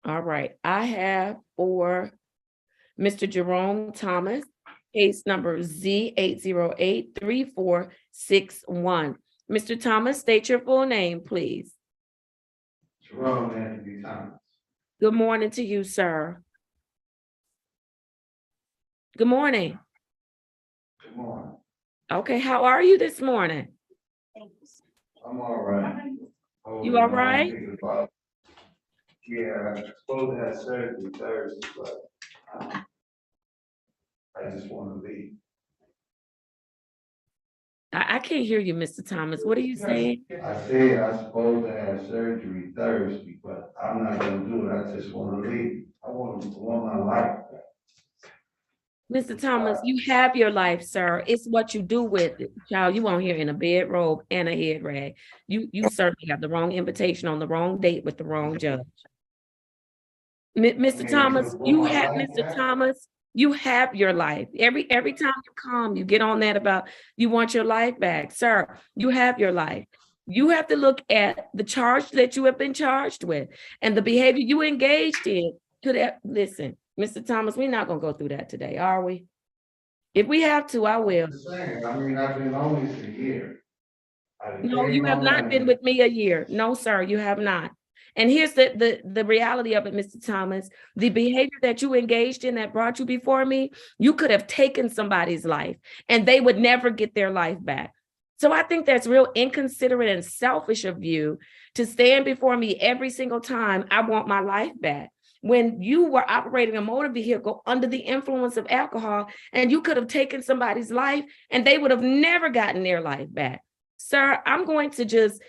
All right, I have for Mr. Jerome Thomas, case number Z8083461. Mr. Thomas, state your full name, please. Jerome Anthony Thomas. Good morning to you, sir. Good morning. Good morning. Okay, how are you this morning? I'm all right. You all right? Yeah, I'm supposed to have surgery Thursday, but I just want to leave. I can't hear you, Mr. Thomas. What are you saying? I said I'm supposed to have surgery Thursday, but I'm not gonna do it. I just want to leave. I want my life back. Mr. Thomas, you have your life, sir. It's what you do with it. Child, you won't hear in a bedrobe and a head rag. You certainly have the wrong invitation on the wrong date with the wrong judge. Mr. Thomas, you have, Mr. Thomas, you have your life. Every time you come, you get on that about you want your life back. Sir, you have your life. You have to look at the charge that you have been charged with and the behavior you engaged in. Listen, Mr. Thomas, we're not going to go through that today, are we? If we have to, I will. I mean, I've been on this a year. No, you have not been with me a year. No, sir, you have not. And here's the reality of it, Mr. Thomas. The behavior that you engaged in that brought you before me, you could have taken somebody's life and they would never get their life back. So I think that's real inconsiderate and selfish of you to stand before me every single time I want my life back. When you were operating a motor vehicle under the influence of alcohol, and you could have taken somebody's life and they would have never gotten their life back. Sir, I'm going to just,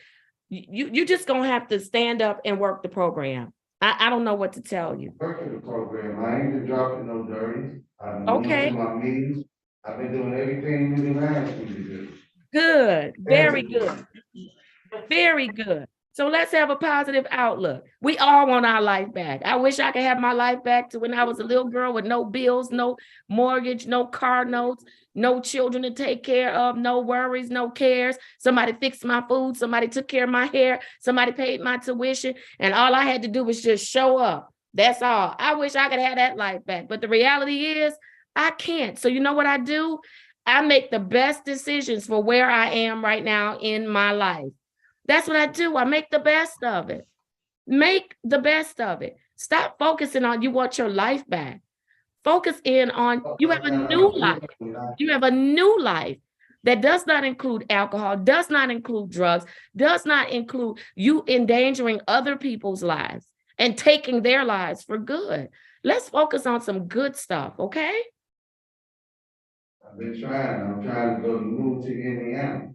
you just gonna have to stand up and work the program. I don't know what to tell you. Working the program, I ain't been dropping no dirty. I've been going Okay. to my meetings. I've been doing everything you done asked me to do. Good, very good. Very good. So let's have a positive outlook. We all want our life back. I wish I could have my life back to when I was a little girl with no bills, no mortgage, no car notes, no children to take care of, no worries, no cares. Somebody fixed my food, somebody took care of my hair, somebody paid my tuition, and all I had to do was just show up. That's all. I wish I could have that life back, but the reality is I can't. So you know what I do? I make the best decisions for where I am right now in my life. That's what I do. I make the best of it. Make the best of it. Stop focusing on you want your life back. Focus in on you have a new life. You have a new life that does not include alcohol, does not include drugs, does not include you endangering other people's lives and taking their lives for good. Let's focus on some good stuff, okay? I've been trying. I'm trying to go to move to Indiana.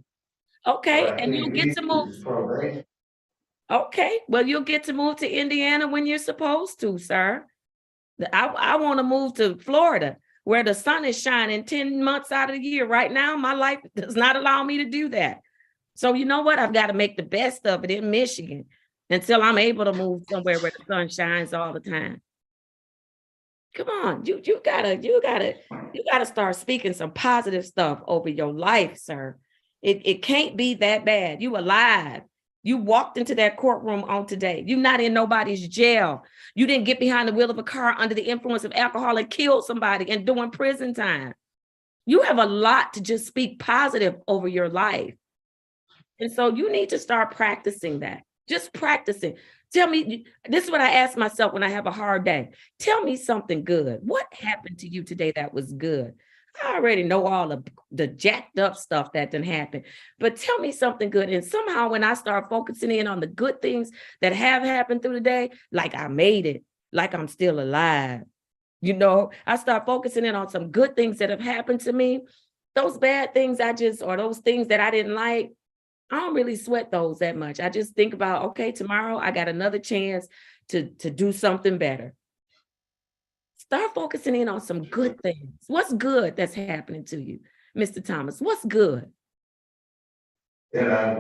Okay, But I and you'll can't get leave to move. this probation. Okay, well, you'll get to move to Indiana when you're supposed to, sir. I want to move to Florida where the sun is shining 10 months out of the year. Right now, my life does not allow me to do that. So you know what? I've got to make the best of it in Michigan until I'm able to move somewhere where the sun shines all the time. Come on, you gotta start speaking some positive stuff over your life, sir. It can't be that bad. You alive. You walked into that courtroom on today. You're not in nobody's jail. You didn't get behind the wheel of a car under the influence of alcohol and kill somebody and doing prison time. You have a lot to just speak positive over your life. And so you need to start practicing that. Just practicing. Tell me, this is what I ask myself when I have a hard day. Tell me something good. What happened to you today that was good? I already know all of the jacked up stuff that didn't happen, but tell me something good. And somehow when I start focusing in on the good things that have happened through the day, like I made it, like I'm still alive. You know, I start focusing in on some good things that have happened to me. Those bad things or those things that I didn't like, I don't really sweat those that much. I just think about, okay, tomorrow I got another chance to do something better. Start focusing in on some good things. What's good that's happening to you, Mr. Thomas? What's good? That I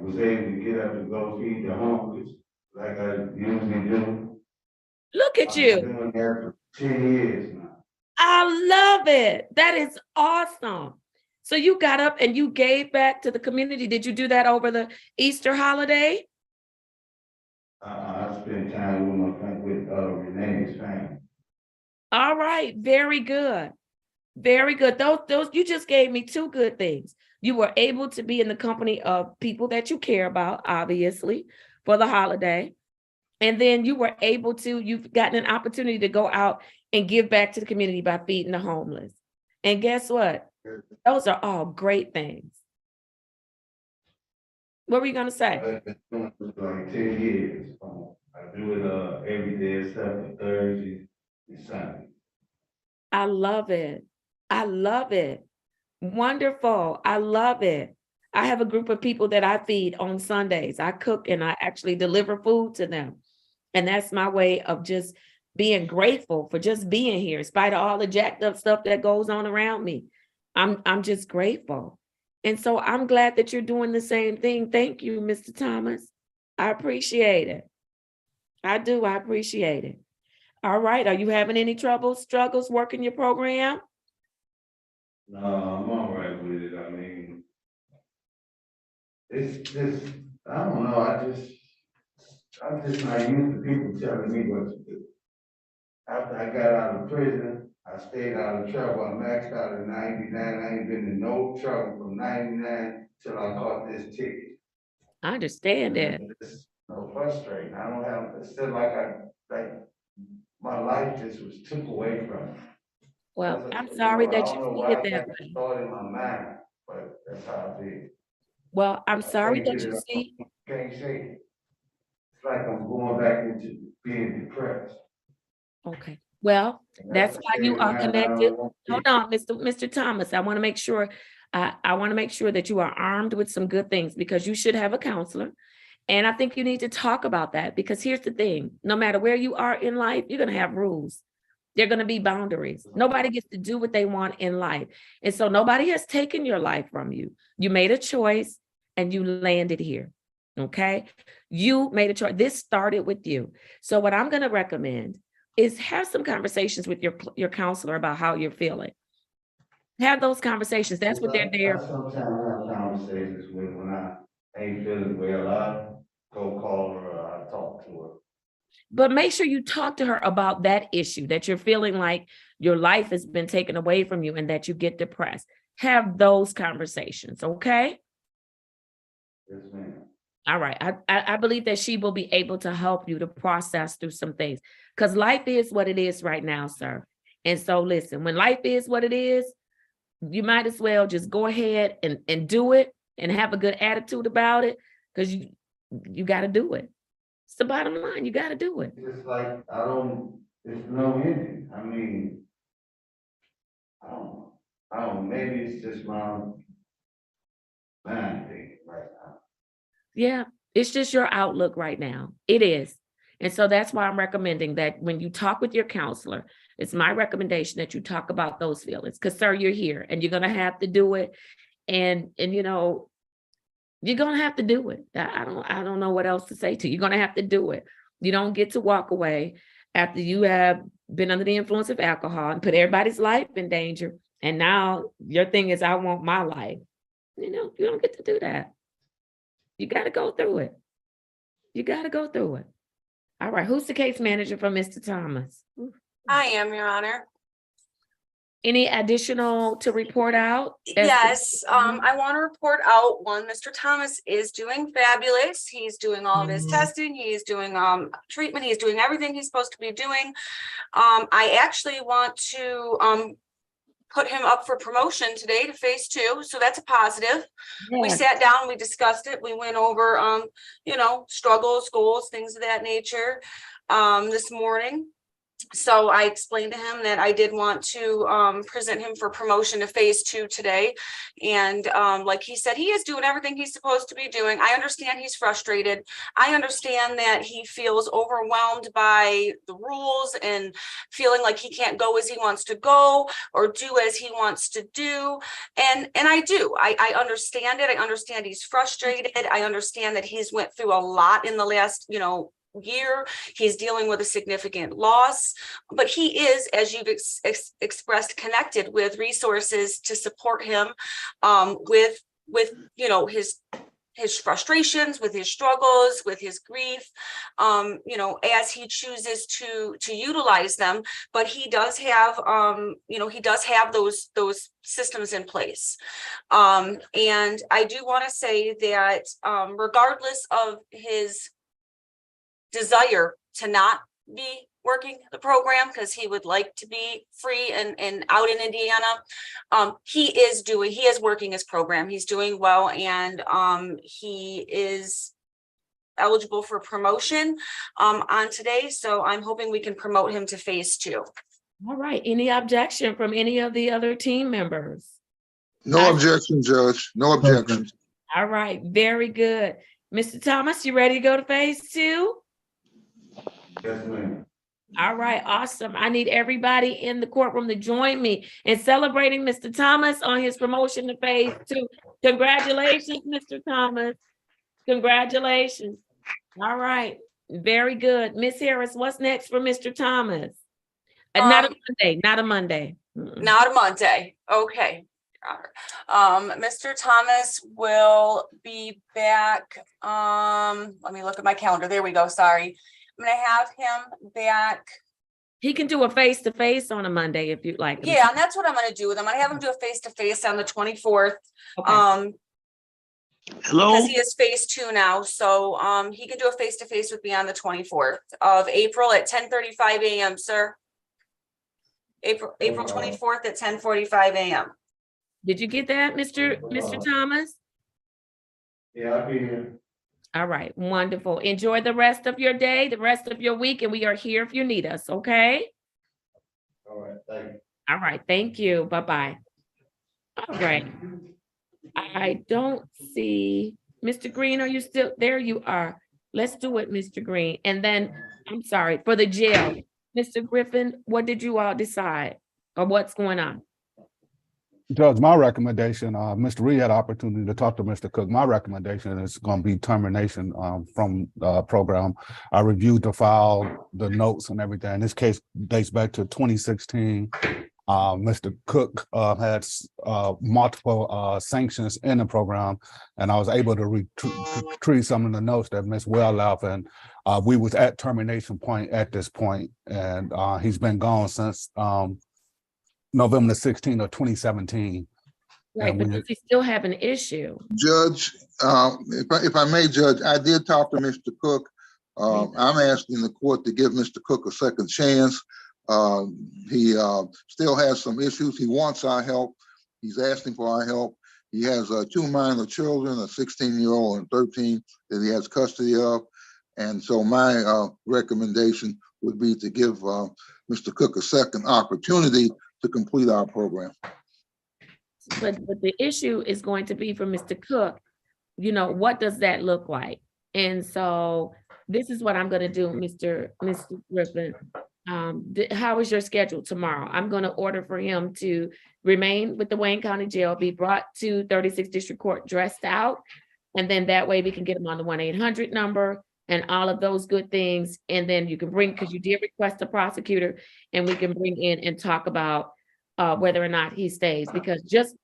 was able to get up and go feed the homeless like I usually do. Look at I've you. been doing that for 10 years now. I love it. That is awesome. So you got up and you gave back to the community. Did you do that over the Easter holiday? I spent time with Renee's family. All right, very good. Very good. Those you just gave me two good things. You were able to be in the company of people that you care about, obviously, for the holiday. And then you've gotten an opportunity to go out and give back to the community by feeding the homeless. And guess what? Those are all great things. What were you gonna say? I've been doing it for like 10 years. I do it every day except for Thursday and Sunday. I love it. I love it. Wonderful. I love it. I have a group of people that I feed on Sundays. I cook and I actually deliver food to them. And that's my way of just being grateful for just being here, in spite of all the jacked up stuff that goes on around me. I'm just grateful. And so I'm glad that you're doing the same thing. Thank you, Mr. Thomas. I appreciate it. I do. I appreciate it. All right. Are you having any struggles working your program? No, I'm all right with it. I mean, it's just, I don't know. I'm just not used to people telling me what to do. After I got out of prison, I stayed out of trouble. I maxed out in 99. I ain't been in no trouble from 99 till I caught this ticket. I understand that. It's so frustrating. I don't have, it's still like my life just was took away from me. Well, I'm sorry that I you don't know see why it I that got way. thought in my mind, but that's how I feel. Well, I'm sorry Can't that get you it see. off. Can't shake it. It's like I'm going back into being depressed. Okay, well, And that's that's why the you state of are mind I connected. don't want to Hold be. on, Mr. Thomas, I want to make sure, I want to make sure that you are armed with some good things because you should have a counselor. And I think you need to talk about that because here's the thing, no matter where you are in life, you're going to have rules. There are going to be boundaries. Nobody gets to do what they want in life. And so nobody has taken your life from you. You made a choice and you landed here. Okay. You made a choice. This started with you. So what I'm going to recommend is have some conversations with your counselor about how you're feeling. Have those conversations. That's what they're there. I sometimes have conversations with when I ain't feeling well. I go call her or I talk to her. But make sure you talk to her about that issue, that you're feeling like your life has been taken away from you and that you get depressed. Have those conversations, okay? Yes, ma'am. All right. I believe that she will be able to help you to process through some things because life is what it is right now, sir. And so listen, when life is what it is, you might as well just go ahead and do it and have a good attitude about it because you got to do it. It's the bottom line. You got to do it. It's like, it's no ending. I mean, I don't, maybe it's just my mind thing right now. Yeah, it's just your outlook right now. It is. And so that's why I'm recommending that when you talk with your counselor, it's my recommendation that you talk about those feelings. Because, sir, you're here and you're going to have to do it. And you know, you're going to have to do it. I don't know what else to say to you. You're going to have to do it. You don't get to walk away after you have been under the influence of alcohol and put everybody's life in danger. And now your thing is, I want my life. You know, you don't get to do that. You got to go through it. You got to go through it. All right. Who's the case manager for Mr. Thomas? I am, Your Honor. Any additional to report out? Yes, I want to report out one, Mr. Thomas is doing fabulous. He's doing all of his testing. He's doing treatment. He's doing everything he's supposed to be doing. I actually want to put him up for promotion today to phase 2. So that's a positive. We Yeah. sat down, we discussed it. We went over, you know, struggles, goals, things of that nature this morning. So I explained to him that I did want to present him for promotion to phase 2 today. And like he said, he is doing everything he's supposed to be doing. I understand he's frustrated. I understand that he feels overwhelmed by the rules and feeling like he can't go as he wants to go or do as he wants to do. And I do. I understand it. I understand he's frustrated. I understand that he's went through a lot in the last, you know, year. He's dealing with a significant loss, but he is, as you've expressed, connected with resources to support him with you know, his frustrations, with his struggles, with his grief, you know, as he chooses to utilize them. But he does have you know, he does have those systems in place. And I do want to say that regardless of his desire to not be working the program because he would like to be free and out in Indiana, he is working his program. He's doing well, and he is eligible for promotion on today. So I'm hoping we can promote him to phase 2. All right. Any objection from any of the other team members? No objection, Judge. No objections. All right. Very good. Mr. Thomas, you ready to go to phase 2? Yes, ma'am. All right, awesome. I need everybody in the courtroom to join me in celebrating Mr. Thomas on his promotion to phase 2. Congratulations, Mr. Thomas. Congratulations. All right, very good. Miss Harris, what's next for Mr. Thomas? Not a Monday, not a Monday. Not a Monday. Okay. Mr. Thomas will be back. Let me look at my calendar. There we go. Sorry. I'm going to have him back. He can do a face-to-face on a Monday if you'd like. Yeah, and that's what I'm going to do with him. I'm going to have him do a face-to-face on the 24th. Okay. Hello? Because he is phase 2 now. So he can do a face-to-face with me on the 24th of April at 10:35 a.m., sir. April 24th at 10:45 a.m. Did you get that, Mr. Thomas? Yeah, I'll be here. All right, wonderful. Enjoy the rest of your day, the rest of your week, and we are here if you need us, okay? All right, thank you. All right, thank you. Bye-bye. All right. I don't see, Mr. Green, are you still, there you are. Let's do it, Mr. Green. And then, I'm sorry, for the jail, Mr. Griffin, what did you all decide? Or what's going on? Judge, my recommendation, Mr. Reed had an opportunity to talk to Mr. Cook. My recommendation is going to be termination from the program. I reviewed the file, the notes and everything. This case dates back to 2016. Mr. Cook had multiple sanctions in the program, and I was able to retrieve some of the notes that Ms. Well left, and we was at termination point at this point, and he's been gone since November the 16th of 2017. Right, but does he still have an issue? Judge, if I may, Judge, I did talk to Mr. Cook. I'm asking the court to give Mr. Cook a second chance. He still has some issues. He wants our help. He's asking for our help. He has two minor children, a 16-year-old and 13 that he has custody of. And so my recommendation would be to give Mr. Cook a second opportunity to complete our program. But the issue is going to be for Mr. Cook, you know, what does that look like? And so this is what I'm going to do, Mr. Griffin. How is your schedule tomorrow? I'm going to order for him to remain with the Wayne County Jail, be brought to 36th District Court dressed out, and then that way we can get him on the 1-800 number and all of those good things. And then you can bring, because you did request a prosecutor, and we can bring in and talk about whether or not he stays, because just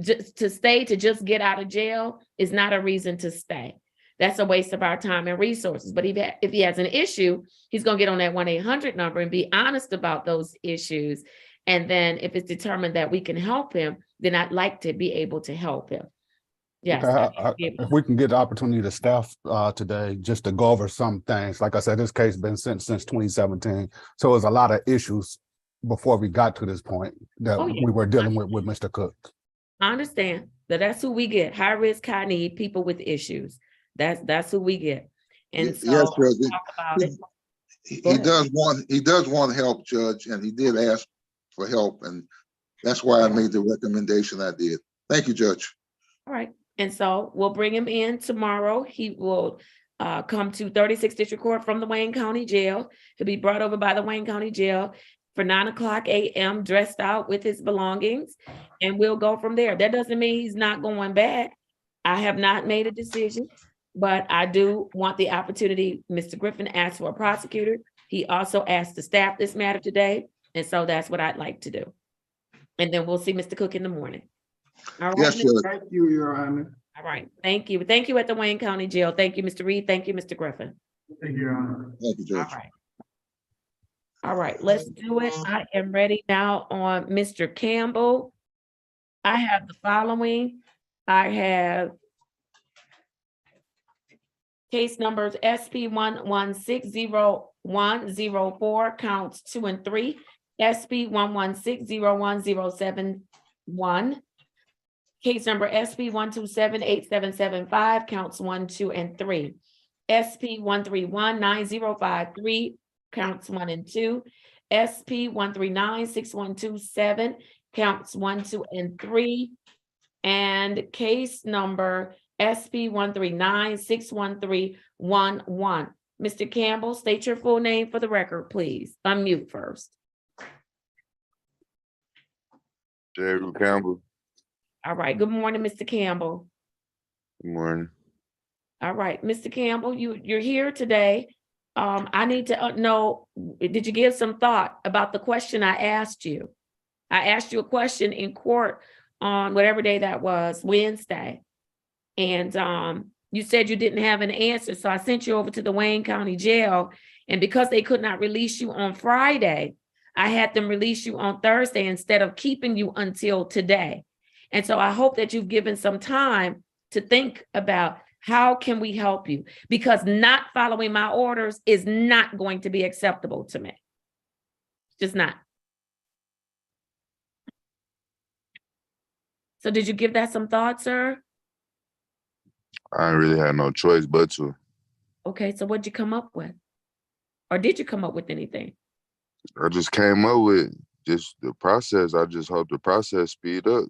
to stay, to just get out of jail is not a reason to stay. That's a waste of our time and resources. But if he has an issue, he's going to get on that 1-800 number and be honest about those issues. And then if it's determined that we can help him, then I'd like to be able to help him. Yes. Okay, if we can get the opportunity to staff today, just to go over some things. Like I said, this case has been since 2017. So there's a lot of issues before we got to this point that we were dealing with Mr. Cook. I understand that's who we get. High risk, high need people with issues. That's who we get. And so yes, Judge, talk about it. He does want help, Judge, and he did ask for help, and that's why I made the recommendation I did. Thank you, Judge. All right. And so we'll bring him in tomorrow. He will come to 36th District Court from the Wayne County Jail. He'll be brought over by the Wayne County Jail for 9:00 a.m. dressed out with his belongings, and we'll go from there. That doesn't mean he's not going back. I have not made a decision, but I do want the opportunity. Mr. Griffin asked for a prosecutor. He also asked to staff this matter today, and so that's what I'd like to do. And then we'll see Mr. Cook in the morning. All right. Yes, Judge. Thank you, Your Honor. All right. Thank you. Thank you at the Wayne County Jail. Thank you, Mr. Reed. Thank you, Mr. Griffin. Thank you, Your Honor. Thank you, Judge. All right. All right, let's do it. I am ready now on Mr. Campbell. I have the following. I have case numbers SP 1160-104, counts 2 and 3, SP 1160-107-1, case number SP 127-8775, counts 1, 2, and 3, SP 131-9053, counts 1 and 2, SP 139-6127, counts 1, 2, and 3, and case number SP 139-61311. Mr. Campbell, state your full name for the record, please. Unmute first. Jerry Campbell. All right. Good morning, Mr. Campbell. Good morning. All right, Mr. Campbell, you're here today. I need to know, did you give some thought about the question I asked you? I asked you a question in court on whatever day that was, Wednesday. And you said you didn't have an answer. So I sent you over to the Wayne County Jail. And because they could not release you on Friday, I had them release you on Thursday instead of keeping you until today. And so I hope that you've given some time to think about how can we help you? Because not following my orders is not going to be acceptable to me. Just not. So did you give that some thought, sir? I ain't really had no choice but to. Okay, so what'd you come up with? Or did you come up with anything? I just came up with just the process. I just hope the process speed up.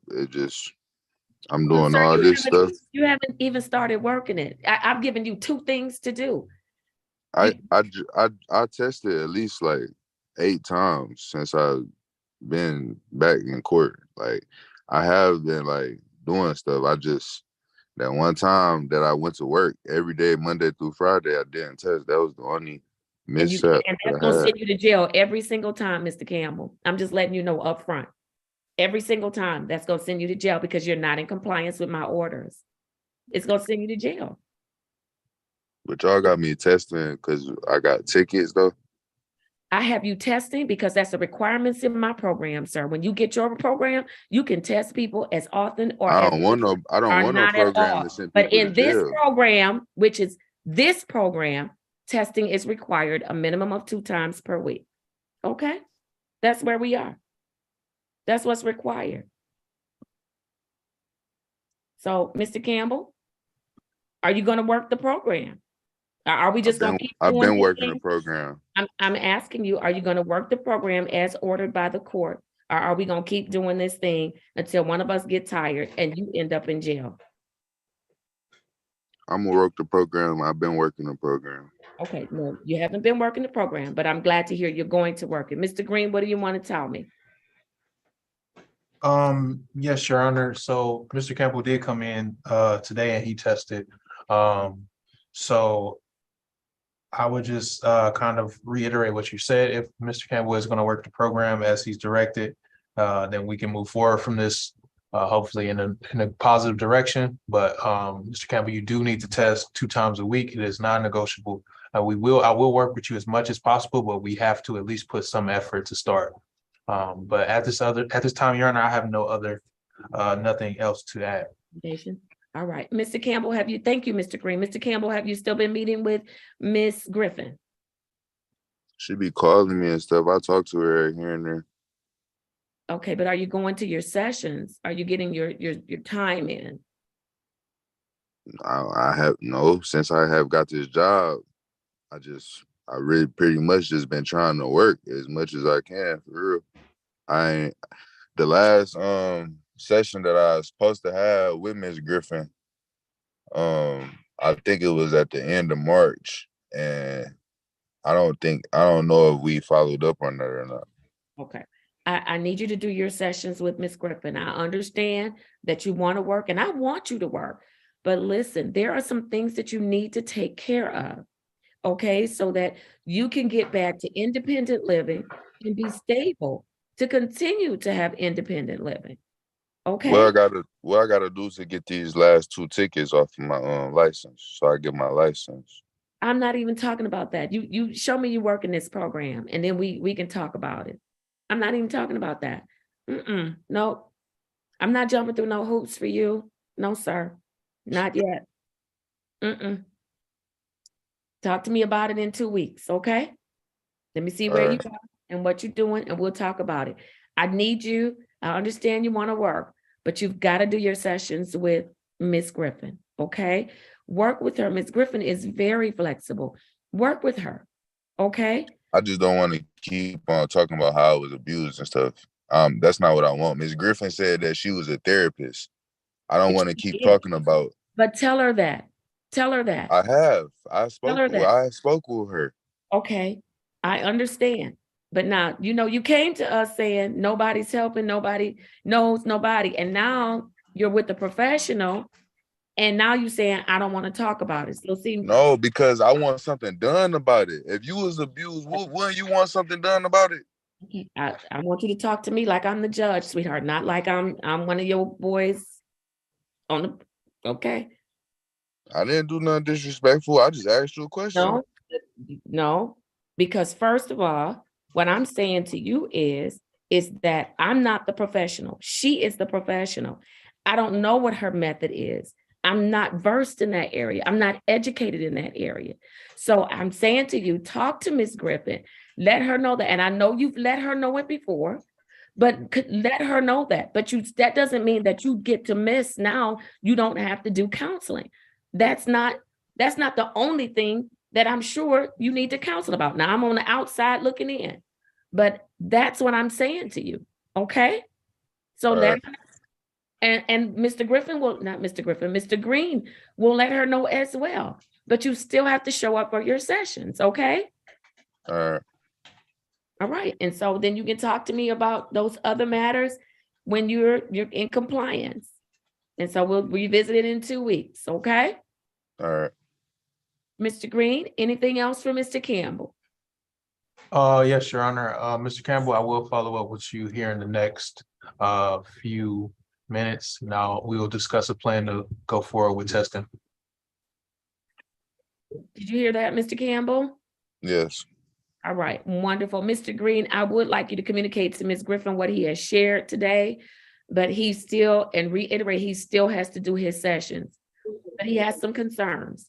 I'm Well, doing sir, all this stuff. you haven't even started working it. I've given you 2 things to do. I tested at least like 8 times since I've been back in court. Like I have been like doing stuff. That one time that I went to work every day, Monday through Friday, I didn't test. That was the only And mishap that's that gonna I had. send you to jail every single time, Mr. Campbell. I'm just letting you know up front. Every single time, that's gonna send you to jail because you're not in compliance with my orders. It's gonna send you to jail. But y'all got me testing because I got tickets though. I have you testing because that's the requirements in my program, sir. When you get your program, you can test people as often or I as don't want no not at program all. to send But people to in this jail. program, which is this program, testing is required a minimum of 2 times per week. Okay? That's where we are. That's what's required. So, Mr. Campbell, are you going to work the program? Or are we just going to keep I've doing been this working the thing? program. I'm asking you, are you going to work the program as ordered by the court? Or are we going to keep doing this thing until one of us get tired and you end up in jail? I'm gonna work the program. I've been working the program. Okay, no, you haven't been working the program, but I'm glad to hear you're going to work it. Mr. Green, what do you want to tell me? Yes, Your Honor. So Mr. Campbell did come in today and he tested. So I would just kind of reiterate what you said. If Mr. Campbell is going to work the program as he's directed, then we can move forward from this, hopefully in a positive direction. But Mr. Campbell, you do need to test 2 times a week. It is non-negotiable. I will work with you as much as possible, but we have to at least put some effort to start. But at this time, Your Honor, I have nothing else to add. All right, Mr. Campbell, thank you, Mr. Green. Mr. Campbell, have you still been meeting with Miss Griffin? She be calling me and stuff. I talk to her here and there. Okay, but are you going to your sessions? Are you getting your time in? I have no, since I have got this job, I really pretty much just been trying to work as much as I can for real. The last session that I was supposed to have with Miss Griffin, I think it was at the end of March, and I don't know if we followed up on that or not. Okay. I need you to do your sessions with Miss Griffin. I understand that you want to work and I want you to work, but listen, there are some things that you need to take care of. Okay, so that you can get back to independent living and be stable to continue to have independent living. Okay. What I gotta do to get these last 2 tickets off of my license, so I get my license. I'm not even talking about that. You show me you work in this program, and then we can talk about it. I'm not even talking about that. No, I'm not jumping through no hoops for you. No, sir, not yet. Talk to me about it in 2 weeks, okay? Let me see where you are and what you're doing, and we'll talk about it. I need you. I understand you want to work, but you've got to do your sessions with Miss Griffin, okay? Work with her. Miss Griffin is very flexible. Work with her, okay? I just don't want to keep on talking about how I was abused and stuff. That's not what I want. Miss Griffin said that she was a therapist. I don't want to keep talking about. But tell her that. Tell her that. I have. I spoke with her. Okay, I understand. But now, you came to us saying nobody's helping, nobody knows nobody. And now you're with the professional. And now you're saying, I don't want to talk about it. No, because I want something done about it. If you was abused, wouldn't you want something done about it? Okay. I want you to talk to me like I'm the judge, sweetheart, not like I'm one of your boys okay. I didn't do nothing disrespectful. I just asked you a question. No, because first of all, what I'm saying to you is that I'm not the professional. She is the professional. I don't know what her method is. I'm not versed in that area. I'm not educated in that area. So I'm saying to you, talk to Miss Griffin, let her know that. And I know you've let her know it before, But let her know that. But that doesn't mean that you get to miss now. You don't have to do counseling. That's not the only thing that I'm sure you need to counsel about. Now I'm on the outside looking in, but that's what I'm saying to you. Okay. So let and Mr. Griffin will not Mr. Griffin, Mr. Green will let her know as well. But you still have to show up for your sessions. Okay. All right, and so then you can talk to me about those other matters when you're in compliance. And so we'll revisit it in 2 weeks, okay? All right. Mr. Green, anything else for Mr. Campbell? Yes, Your Honor. Mr. Campbell, I will follow up with you here in the next few minutes. Now we will discuss a plan to go forward with testing. Did you hear that, Mr. Campbell? Yes. All right, wonderful. Mr. Green, I would like you to communicate to Ms. Griffin what he has shared today, but he still, and reiterate, he still has to do his sessions, but he has some concerns.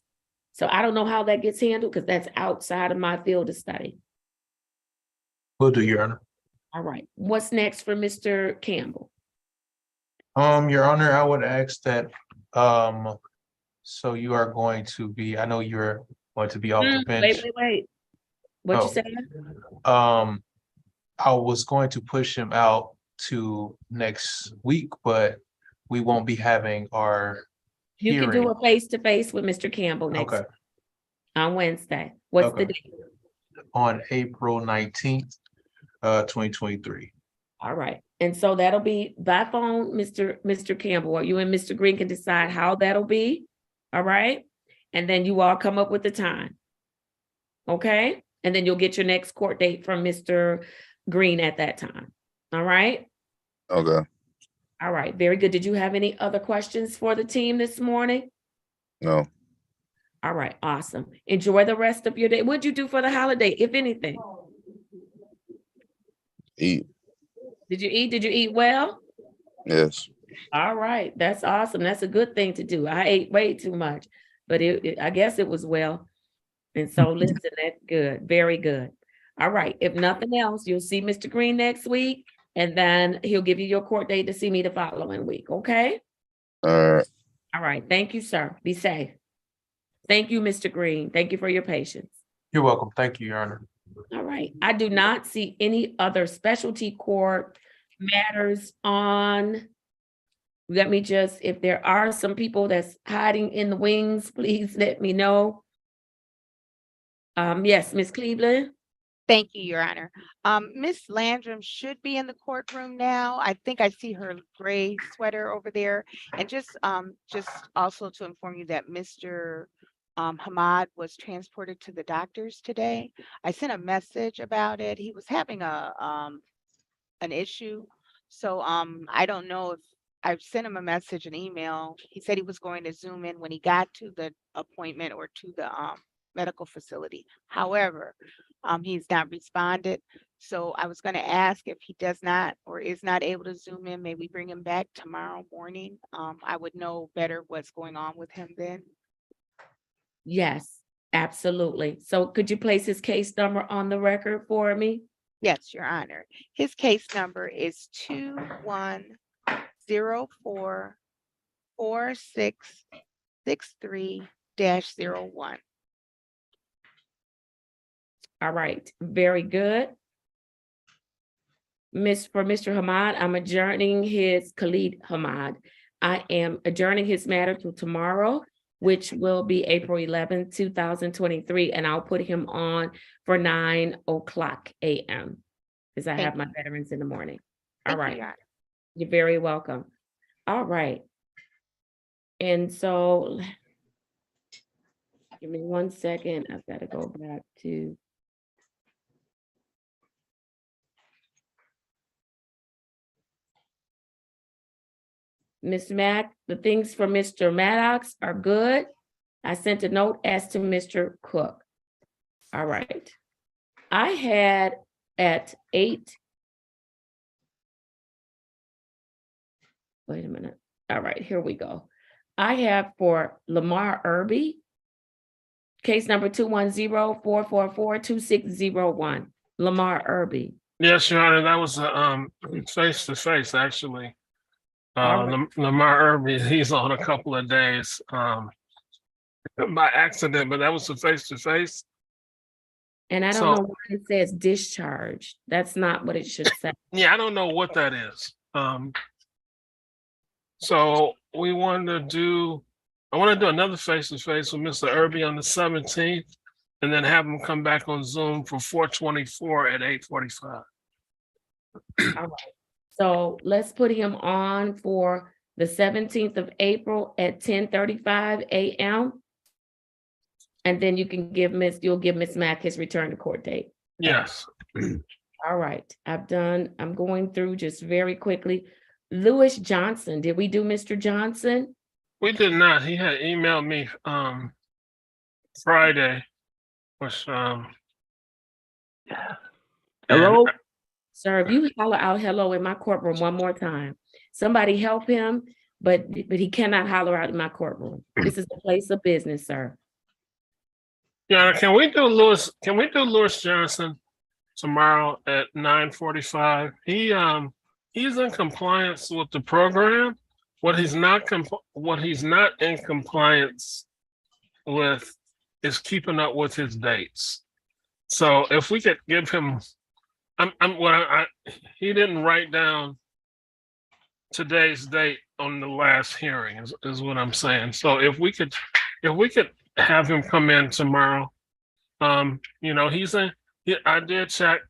So I don't know how that gets handled because that's outside of my field of study. Will do, Your Honor. All right, what's next for Mr. Campbell? Your Honor, I would ask that, so you are going to be, I know you're going to be off the bench. Wait. What you saying? I was going to push him out to next week, but we won't be having our You can do hearing. a face-to-face with Mr. Campbell next Okay. on Wednesday. What's the Okay. date? On April 19th, 2023. All right, and so that'll be by phone, Mr. Campbell, or you and Mr. Green can decide how that'll be. All right, and then you all come up with the time. Okay, and then you'll get your next court date from Mr. Green at that time. All right. Okay. All right, very good. Did you have any other questions for the team this morning? No. All right, awesome. Enjoy the rest of your day. What'd you do for the holiday, if anything? Eat. Did you eat? Did you eat well? Yes. All right, that's awesome. That's a good thing to do. I ate way too much, but I guess it was well. And so listen, that's good, very good. All right, if nothing else, you'll see Mr. Green next week, and then he'll give you your court date to see me the following week, okay? All right. All right, thank you, sir. Be safe. Thank you, Mr. Green. Thank you for your patience. You're welcome. Thank you, Your Honor. All right, I do not see any other specialty court matters on. Let me just, if there are some people that's hiding in the wings, please let me know. Yes, Ms. Cleveland. Thank you, Your Honor. Ms. Landrum should be in the courtroom now. I think I see her gray sweater over there. And just also to inform you that Mr. Hamad was transported to the doctors today. I sent a message about it. He was having an issue. So I don't know if I've sent him a message, an email. He said he was going to Zoom in when he got to the appointment or to the medical facility. However, he's not responded. So I was going to ask if he does not or is not able to Zoom in, may we bring him back tomorrow morning? I would know better what's going on with him then. Yes, absolutely. So could you place his case number on the record for me? Yes, Your Honor. His case number is 21044663-01. All right, very good. For Mr. Hamad, I'm adjourning his Khalid Hamad. I am adjourning his matter to tomorrow, which will be April 11th, 2023, and I'll put him on for 9:00 a.m. because I have my veterans in the morning. All right. You're very welcome. All right. And so give me 1 second. I've got to go back to Ms. Mack. The things for Mr. Maddox are good. I sent a note as to Mr. Cook. All right. I had at 8. Wait a minute. All right, here we go. I have for Lamar Irby, case number 210-444-2601. Lamar Irby. Yes, Your Honor, that was a face to face actually. All right. Lamar Irby, he's on a couple of days by accident, but that was a face to face. And I don't So know why it says discharge. That's not what it should say. yeah, I don't know what that is. So we wanted to do, I want to do another face to face with Mr. Irby on the 17th, and then have him come back on Zoom for 4/24 at 8:45. All right. So let's put him on for the 17th of April at 10:35 a.m. And then you'll give Miss Mack his return to court date. Yes. All right, I'm going through just very quickly. Lewis Johnson, did we do Mr. Johnson? We did not. He had emailed me Friday, which Hello? Sir, if you holler out hello in my courtroom one more time, somebody help him, but he cannot holler out in my courtroom. This is a place of business, sir. yeah, can we do Lewis Johnson tomorrow at 9:45? He's in compliance with the program. What he's not in compliance with is keeping up with his dates. So if we could give him, he didn't write down today's date on the last hearing is what I'm saying. So if we could have him come in tomorrow, I did check,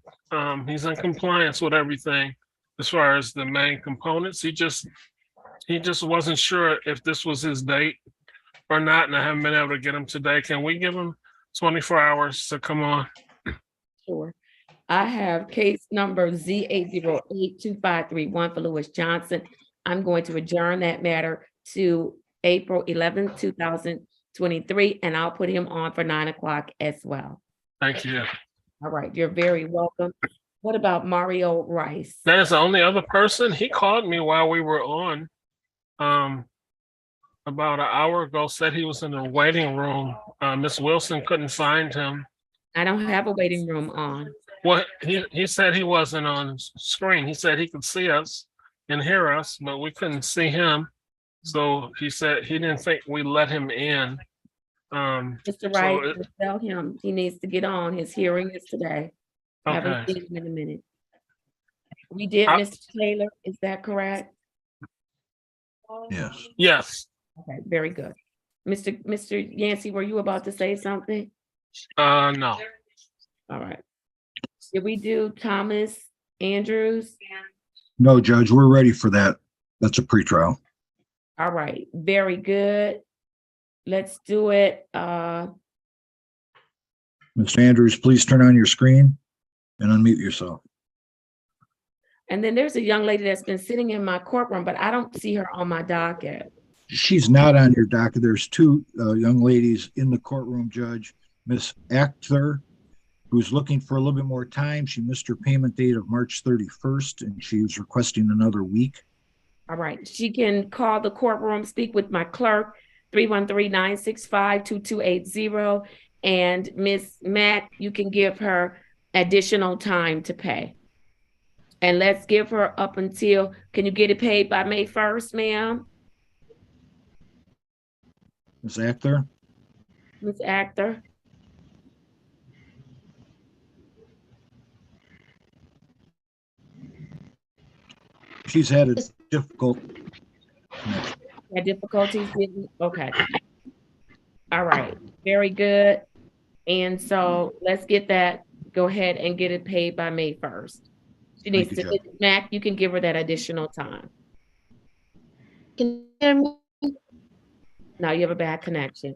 he's in compliance with everything as far as the main components. He just wasn't sure if this was his date or not, and I haven't been able to get him today. Can we give him 24 hours to come on? Sure. I have case number Z8082531 for Lewis Johnson. I'm going to adjourn that matter to April 11th, 2023, and I'll put him on for 9 o'clock as well. Thank you. All right, you're very welcome. What about Mario Rice? That is the only other person. He called me while we were on about an hour ago, said he was in the waiting room. Miss Wilson couldn't find him. I don't have a waiting room on. Well, he said he wasn't on screen. He said he could see us and hear us, but we couldn't see him. So he said he didn't think we let him in. Mr. Rice, tell him he needs to get on. His hearing is today. Haven't Okay. seen him in a minute. We did, Mr. Taylor, is that correct? Yes. Yes. Okay, very good. Mr. Yancey, were you about to say something? No. All right. Did we do Thomas Andrews? No, Judge, we're ready for that. That's a pretrial. All right, very good. Let's do it. Mr. Andrews, please turn on your screen and unmute yourself. And then there's a young lady that's been sitting in my courtroom, but I don't see her on my docket. She's not on your docket. There's two young ladies in the courtroom, Judge. Miss Akhtar, who's looking for a little bit more time. She missed her payment date of March 31st, and she's requesting another week. All right, she can call the courtroom, speak with my clerk, 313-965-2280. And Miss Matt, you can give her additional time to pay. And let's give her up until, can you get it paid by May 1st, ma'am? Miss Akhtar? Miss Akhtar? She's had a difficult connection. Had difficulties getting, okay. All right, very good. And so let's get that, go ahead and get it paid by May 1st. She needs Thank you, to, Mac, you can give her that additional time. Can you hear me? Now you have a bad connection.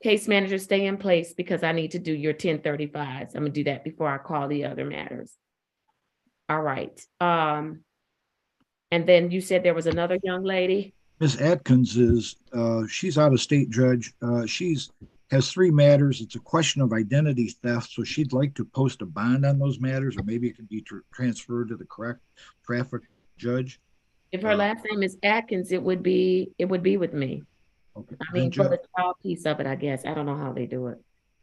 Case manager, stay in place because I need to do your 1035s. I'm gonna do that before I call the other matters. All right. And then you said there was another young lady? Ms. Atkins is, she's out of state, Judge. Has 3 matters. It's a question of identity theft. So she'd like to post a bond on those matters, or maybe it can be transferred to the correct traffic judge. If her last name is Atkins, it would be with me. Okay. I mean, for the trial piece of it, I guess. I don't know how they do it.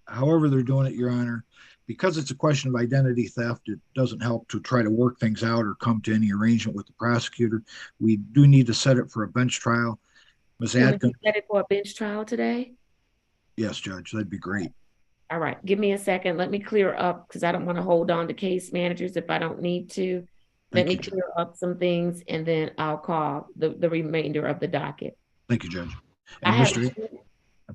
however they're doing it, Your Honor, because it's a question of identity theft, it doesn't help to try to work things out or come to any arrangement with the prosecutor. We do need to set it for a bench trial. Ms. Can we Atkins, set it for a bench trial today? yes, Judge, that'd be great. All right, give me a second. Let me clear up because I don't want to hold on to case managers if I don't need to. Let me clear up some things and then I'll call the remainder of the docket. Thank you, Judge. I And have, Mr.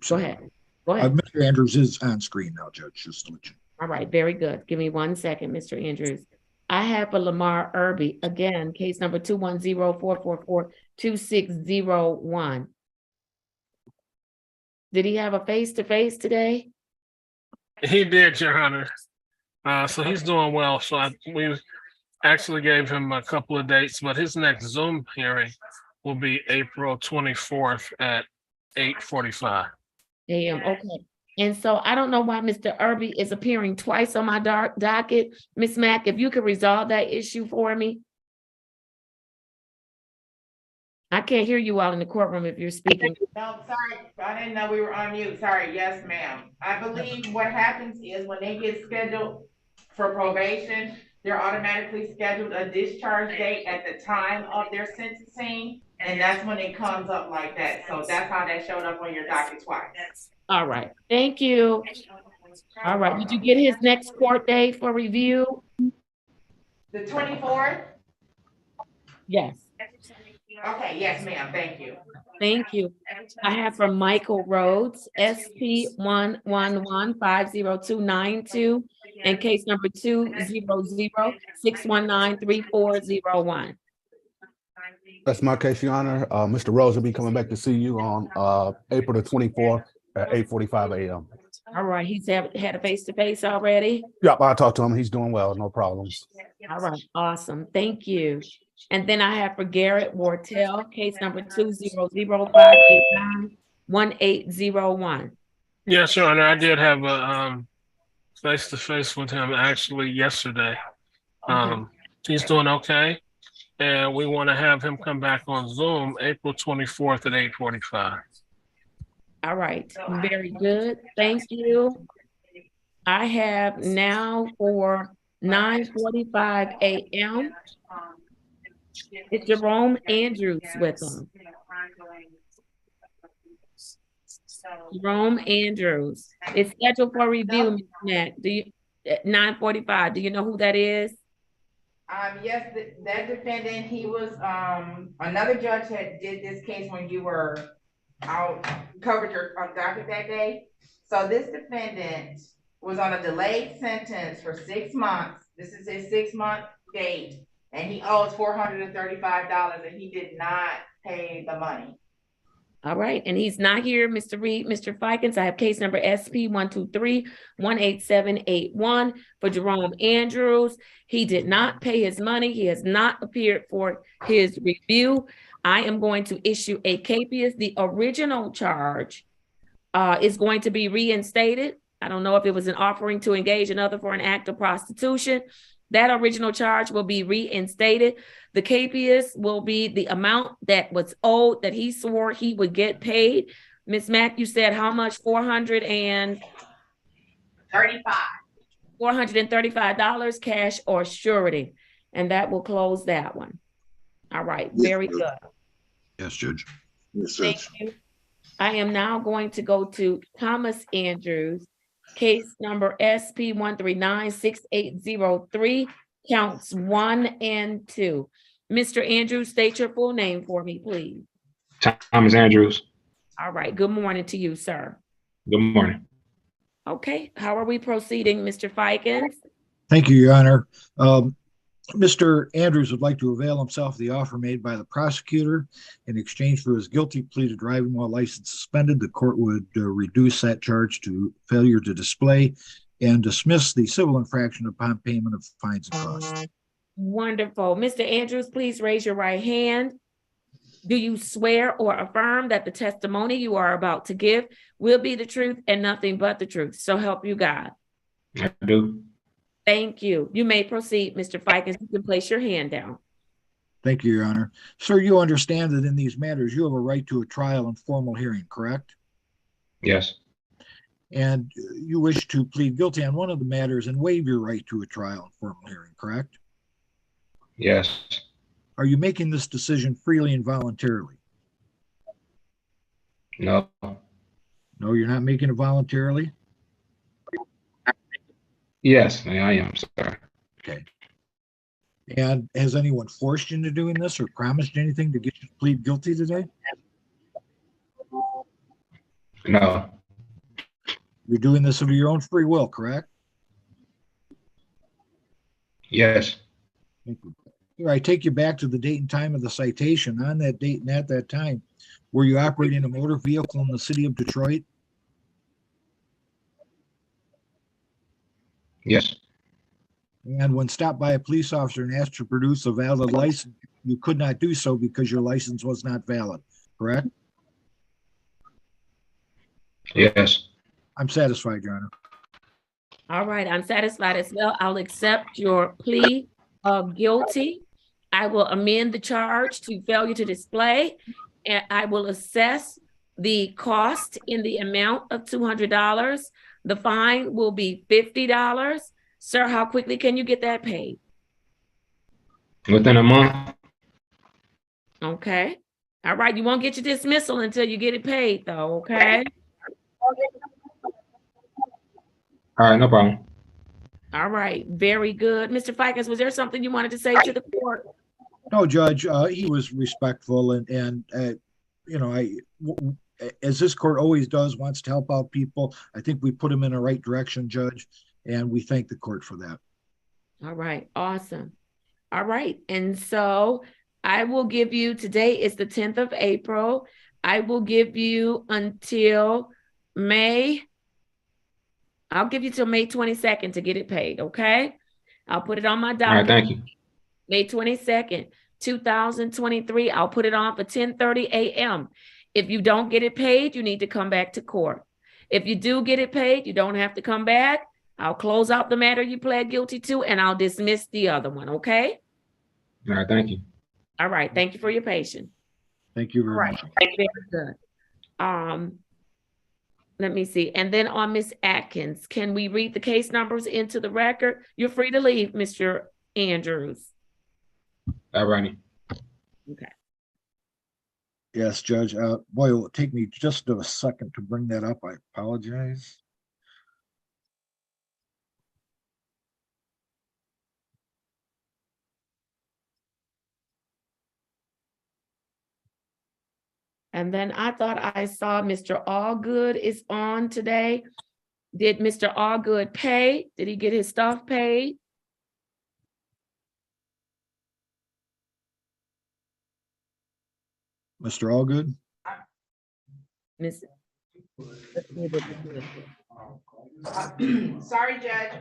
go ahead. Go ahead. Mr. Andrews is on screen now, Judge, just to let you. All right, very good. Give me 1 second, Mr. Andrews. I have for Lamar Irby, again, case number 210-444-2601. Did he have a face-to-face today? He did, Your Honor. So he's doing well. So we actually gave him a couple of dates, but his next Zoom hearing will be April 24th at 8:45 AM, okay. And so I don't know why Mr. Irby is appearing twice on my docket. Ms. Mack, if you could resolve that issue for me. I can't hear you all in the courtroom if you're speaking. No, sorry, I didn't know we were on mute. Sorry, yes, ma'am. I believe what happens is when they get scheduled for probation, they're automatically scheduled a discharge date at the time of their sentencing, and that's when it comes up like that. So that's how that showed up on your docket twice. All right, thank you. All right, did you get his next court date for review? The 24th? Yes. Okay, yes, ma'am, thank you. Thank you. I have from Michael Rhodes, SP 111-50292, and case number 200-619-3401. That's my case, Your Honor. Mr. Rose will be coming back to see you on April the 24th at 8:45 a.m. All right, he's had a face-to-face already? Yep, I talked to him. He's doing well, no problems. All right, awesome. Thank you. And then I have for Garrett Wartell, case number 200-589-1801. Yes, Your Honor, I did have a face-to-face with him actually yesterday. He's doing okay. And we want to have him come back on Zoom April 24th at 8:45. All right, very good. Thank you. I have now for 9:45 a.m. It's Jerome Andrews with them. Jerome Andrews. It's scheduled for review, Ms. Matt. Do you, at 9:45, do you know who that is? Yes, that defendant, he was, another judge did this case when you were out, covered your docket that day. So this defendant was on a delayed sentence for 6 months. This is his 6-month date, and he owes $435, and he did not pay the money. All right, and he's not here, Mr. Reed, Mr. Fikens. I have case number SP 123-18781 for Jerome Andrews. He did not pay his money. He has not appeared for his review. I am going to issue a capias. The original charge is going to be reinstated. I don't know if it was an offering to engage another for an act of prostitution. That original charge will be reinstated. The capias will be the amount that was owed that he swore he would get paid. Ms. Mack, you said how much? $435 cash or surety. And that will close that one. All right, very good. Yes, Judge. Yes, Thank Judge. you. I am now going to go to Thomas Andrews, case number SP 139-6803, counts 1 and 2. Mr. Andrews, state your full name for me, please. Thomas Andrews. All right, good morning to you, sir. Good morning. Okay, how are we proceeding, Mr. Fikens? Thank you, Your Honor. Mr. Andrews would like to avail himself of the offer made by the prosecutor. In exchange for his guilty plea to driving while license suspended, the court would reduce that charge to failure to display and dismiss the civil infraction upon payment of fines and costs. Wonderful. Mr. Andrews, please raise your right hand. Do you swear or affirm that the testimony you are about to give will be the truth and nothing but the truth? So help you God. I do. Thank you. You may proceed, Mr. Fikens. You can place your hand down. Thank you, Your Honor. Sir, you understand that in these matters, you have a right to a trial and formal hearing, correct? Yes. and you wish to plead guilty on one of the matters and waive your right to a trial and formal hearing, correct? Yes. Are you making this decision freely and voluntarily? No. No, you're not making it voluntarily? Yes, I am, sir. Okay. And has anyone forced you into doing this or promised anything to get you to plead guilty today? No. You're doing this of your own free will, correct? Yes. Here, I take you back to the date and time of the citation. On that date and at that time, were you operating a motor vehicle in the city of Detroit? Yes. And when stopped by a police officer and asked to produce a valid license, you could not do so because your license was not valid, correct? Yes. I'm satisfied, Your Honor. All right, I'm satisfied as well. I'll accept your plea of guilty. I will amend the charge to failure to display, and I will assess the cost in the amount of $200. The fine will be $50. Sir, how quickly can you get that paid? Within a month? Okay. All right, you won't get your dismissal until you get it paid though, okay? All right, no problem. All right, very good. Mr. Ficus, was there something you wanted to say to the court? No, Judge, he was respectful and you know, as this court always does, wants to help out people. I think we put him in the right direction, Judge, and we thank the court for that. All right, awesome. All right, and so I will give you, today is the 10th of April. I will give you until May. I'll give you till May 22nd to get it paid, okay? I'll put it on my docket. All right, thank you. May 22nd, 2023. I'll put it on for 10:30 a.m. If you don't get it paid, you need to come back to court. If you do get it paid, you don't have to come back. I'll close out the matter you pled guilty to, and I'll dismiss the other one, okay? All right, thank you. All right, thank you for your patience. Thank you very much. Very good. Let me see. And then on Miss Atkins, can we read the case numbers into the record? You're free to leave, Mr. Andrews. All righty. Okay. Yes, Judge. Boy, it will take me just a second to bring that up. I apologize. And then I thought I saw Mr. Allgood is on today. Did Mr. Allgood pay? Did he get his stuff paid? Mr. Allgood? Miss. Sorry, Judge.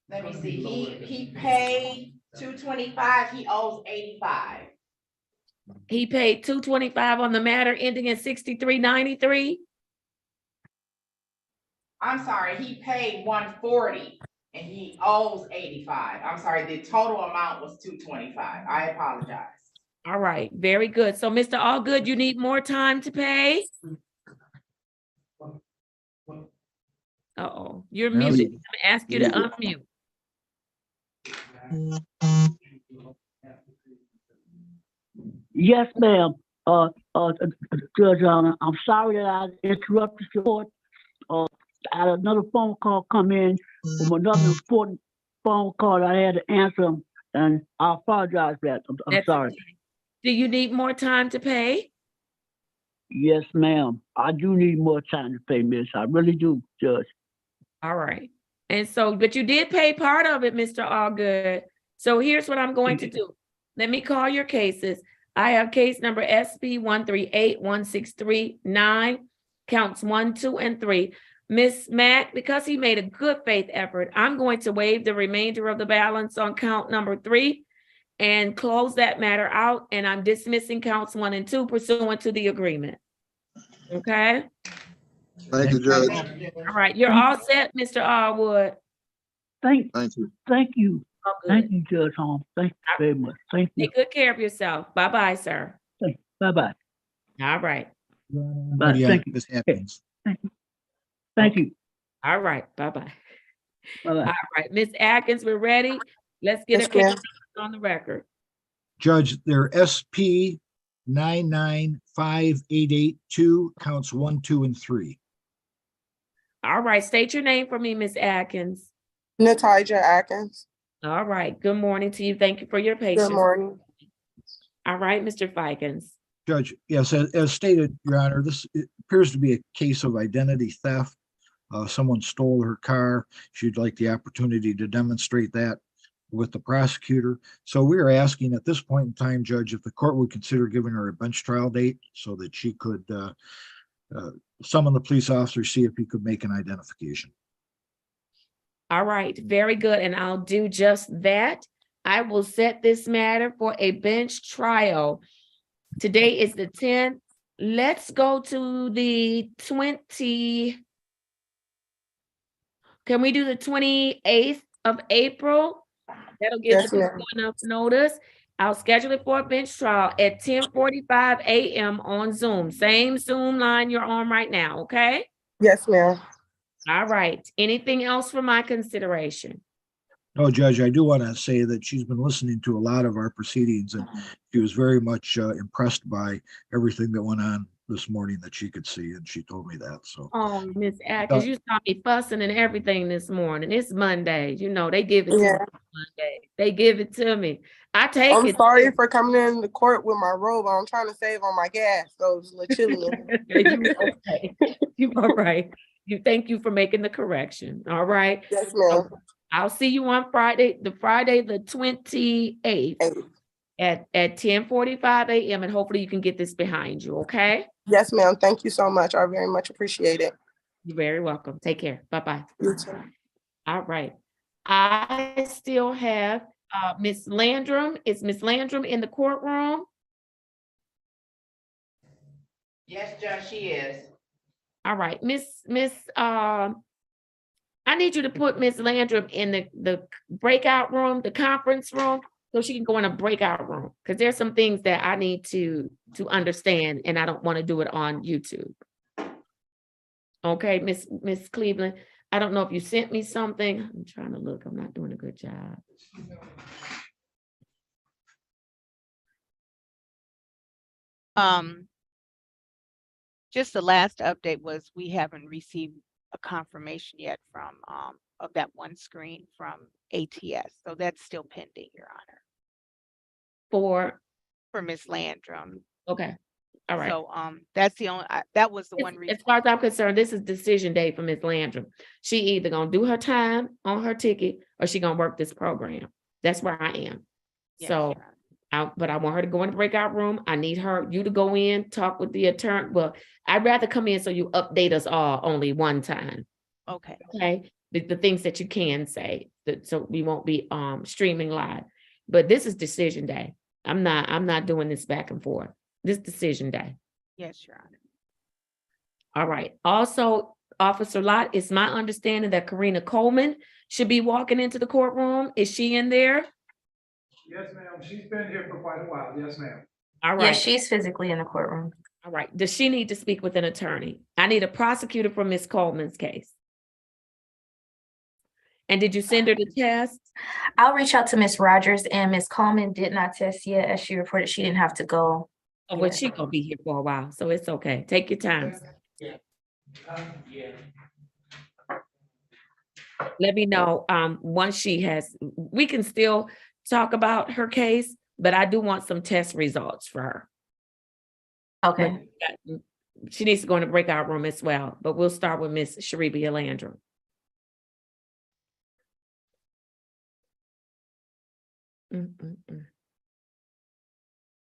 Let me see. He paid $225. He owes $85. He paid $225 on the matter ending in 6393. I'm sorry, he paid $140 and he owes $85. I'm sorry, the total amount was $225. I apologize. All right, very good. So Mr. Allgood, you need more time to pay? Uh-oh, you're Now muted. you- I'm gonna ask you to unmute. Yes, ma'am. Judge, I'm sorry that I interrupted the court. I had another phone call come in from another important phone call I had to answer, and I apologize for that. I'm That's sorry. okay. Do you need more time to pay? Yes, ma'am. I do need more time to pay, miss. I really do, Judge. All right. And so, but you did pay part of it, Mr. Allgood. So here's what I'm going to do. Let me call your cases. I have case number SB 138-163-9, counts 1, 2, and 3. Miss Mack, because he made a good faith effort, I'm going to waive the remainder of the balance on count number 3 and close that matter out. And I'm dismissing counts 1 and 2 pursuant to the agreement. Okay? Thank you, Judge. All right, you're all set, Mr. Allwood. Thank you. Thank you. All good. Thank you, Judge Holmes. Thank you very much. Thank you. Take good care of yourself. Bye-bye, sir. Bye-bye. All right. Bye. Yeah, Thank you. this happens. Thank you. Thank you. All right, bye-bye. Bye-bye. All right, Ms. Atkins, we're ready. Let's get a Yes, ma'am. case on the record. Judge, they're SP 995882, counts 1, 2, and 3. All right, state your name for me, Ms. Atkins. Natalia Atkins. All right, good morning to you. Thank you for your patience. Good morning. All right, Mr. Fikens. Judge, yes, as stated, Your Honor, this appears to be a case of identity theft. Someone stole her car. She'd like the opportunity to demonstrate that with the prosecutor. So we are asking at this point in time, Judge, if the court would consider giving her a bench trial date so that she could summon the police officer, see if he could make an identification. All right, very good. And I'll do just that. I will set this matter for a bench trial. Today is the 10th. Let's go to the 20. Can we do the 28th of April? That'll give Yes, you ma'am. enough notice. I'll schedule it for a bench trial at 10:45 a.m. on Zoom. Same Zoom line you're on right now, okay? Yes, ma'am. All right. Anything else for my consideration? No, Judge, I do want to say that she's been listening to a lot of our proceedings and she was very much impressed by everything that went on this morning that she could see, and she told me that, so. Oh, Miss Atkins, you saw me fussing and everything this morning. It's Monday. You know, they give it to me Yeah. Monday. They give it to me. I take I'm it. sorry for coming in the court with my robe. I'm trying to save on my gas, so it's a little chilly in here. You okay. You all right. You thank you for making the correction. All right. Yes, ma'am. I'll see you on Friday the 28th at 10:45 a.m. and hopefully you can get this behind you, okay? Yes, ma'am. Thank you so much. I very much appreciate it. You're very welcome. Take care. Bye-bye. You too. All right. I still have Miss Landrum. Is Miss Landrum in the courtroom? Yes, Judge, she is. All right, I need you to put Miss Landrum in the breakout room, the conference room, so she can go in a breakout room. Because there's some things that I need to understand, and I don't want to do it on YouTube. Okay, Miss Cleveland, I don't know if you sent me something. I'm trying to look. I'm not doing a good job. Just the last update was we haven't received a confirmation yet from of that one screen from ATS. So that's still pending, Your Honor. For Ms. Landrum. Okay. All right. So that's the only that was the one reason. As far as I'm concerned, this is decision day for Ms. Landrum. She either gonna do her time on her ticket or she gonna work this program. That's where I am. Yes, So but I want her to go in the breakout room. I need you to go in, talk with the attorney. Well, I'd rather come in so you update us all only one time. Okay. Okay. The things that you can say, so we won't be streaming live. But this is decision day. I'm not doing this back and forth. This decision day. Yes, Your Honor. All right. Also, Officer Lott, it's my understanding that Karina Coleman should be walking into the courtroom. Is she in there? Yes, ma'am. She's been here for quite a while. Yes, ma'am. All right. Yes, she's physically in the courtroom. All right. Does she need to speak with an attorney? I need a prosecutor for Miss Coleman's case. And did you send her the test? I'll reach out to Miss Rogers, and Miss Coleman did not test yet, as she reported she didn't have to go. Oh, but she's gonna be here for a while, so it's okay. Take your time. Let me know once she has, we can still talk about her case, but I do want some test results for her. Okay. But she needs to go in the breakout room as well, but we'll start with Miss Sharibia Landrum.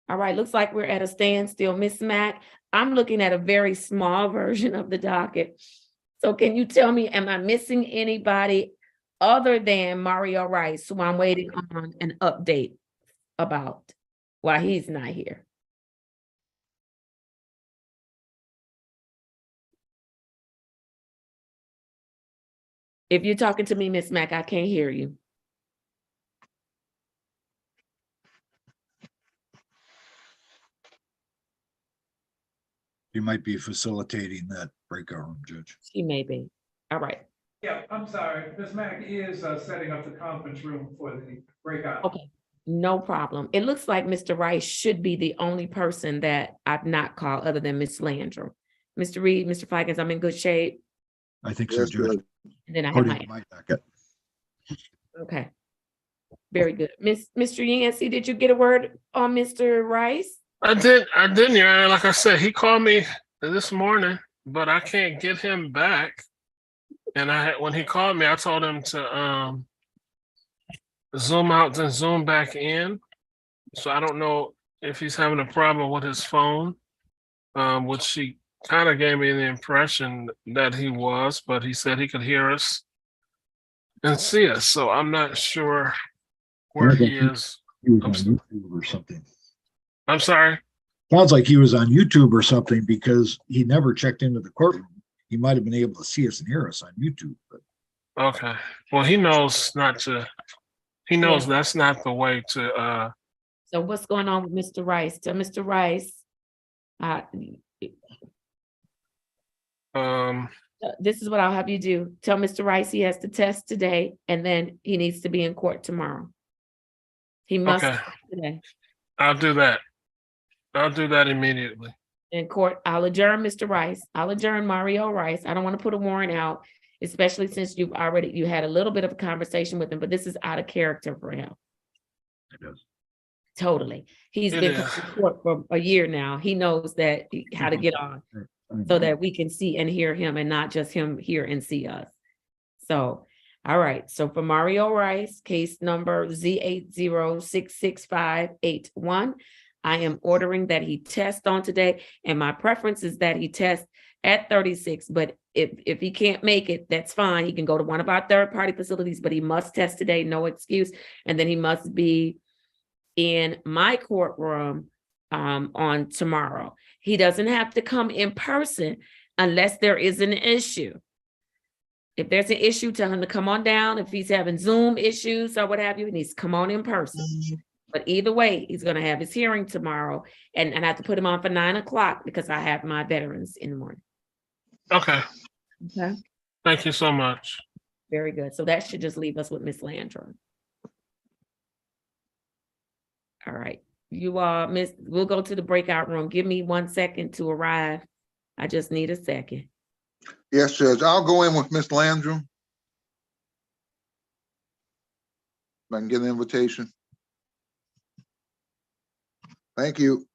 All right, looks like we're at a standstill. Miss Mack, I'm looking at a very small version of the docket. So can you tell me, am I missing anybody other than Mario Rice, who I'm waiting on an update about why he's not here? If you're talking to me, Miss Mack, I can't hear you. You might be facilitating that breakout room, Judge. She may be. All right. Yeah, I'm sorry. Ms. Mack is setting up the conference room for the breakout. Okay. No problem. It looks like Mr. Rice should be the only person that I've not called other than Ms. Landrum. Mr. Reed, Mr. Fikens, I'm in good shape. I think so, Yes, Judge. Judge. And then I have According to my docket. okay. Very good. Mr. Yancey, did you get a word on Mr. Rice? I didn't, Your Honor. Like I said, he called me this morning, but I can't get him back. And when he called me, I told him to zoom out and zoom back in. So I don't know if he's having a problem with his phone, which he kind of gave me the impression that he was, but he said he could hear us and see us. So I'm not sure where he is. He was on YouTube or something. I'm sorry. Sounds like he was on YouTube or something because he never checked into the courtroom. He might have been able to see us and hear us on YouTube, but Okay. Well, he knows not to. He knows that's not the way to. So what's going on with Mr. Rice? Tell Mr. Rice. This is what I'll have you do. Tell Mr. Rice he has to test today, and then he needs to be in court tomorrow. He must Okay. test today. I'll do that. I'll do that immediately. In court, I'll adjourn Mr. Rice. I'll adjourn Mario Rice. I don't want to put a warrant out, especially since you had a little bit of a conversation with him, but this is out of character for him. it does. Totally. He's It been is. coming to court for a year now. He knows that how to get on so that we can see and hear him and not just him hear and see us. So, all right. So for Mario Rice, case number Z80666581, I am ordering that he test on today. And my preference is that he test at 36, but if he can't make it, that's fine. He can go to one of our third-party facilities, but he must test today, no excuse. And then he must be in my courtroom on tomorrow. He doesn't have to come in person unless there is an issue. If there's an issue, tell him to come on down. If he's having Zoom issues or what have you, he needs to come on in person. But either way, he's going to have his hearing tomorrow, and I have to put him on for 9 o'clock because I have my veterans in the morning. Okay. Okay. Thank you so much. Very good. So that should just leave us with Miss Landrum. All right. You Miss, we'll go to the breakout room. Give me 1 second to arrive. I just need a second. Yes, Judge. I'll go in with Miss Landrum. If I can get an invitation. Thank you.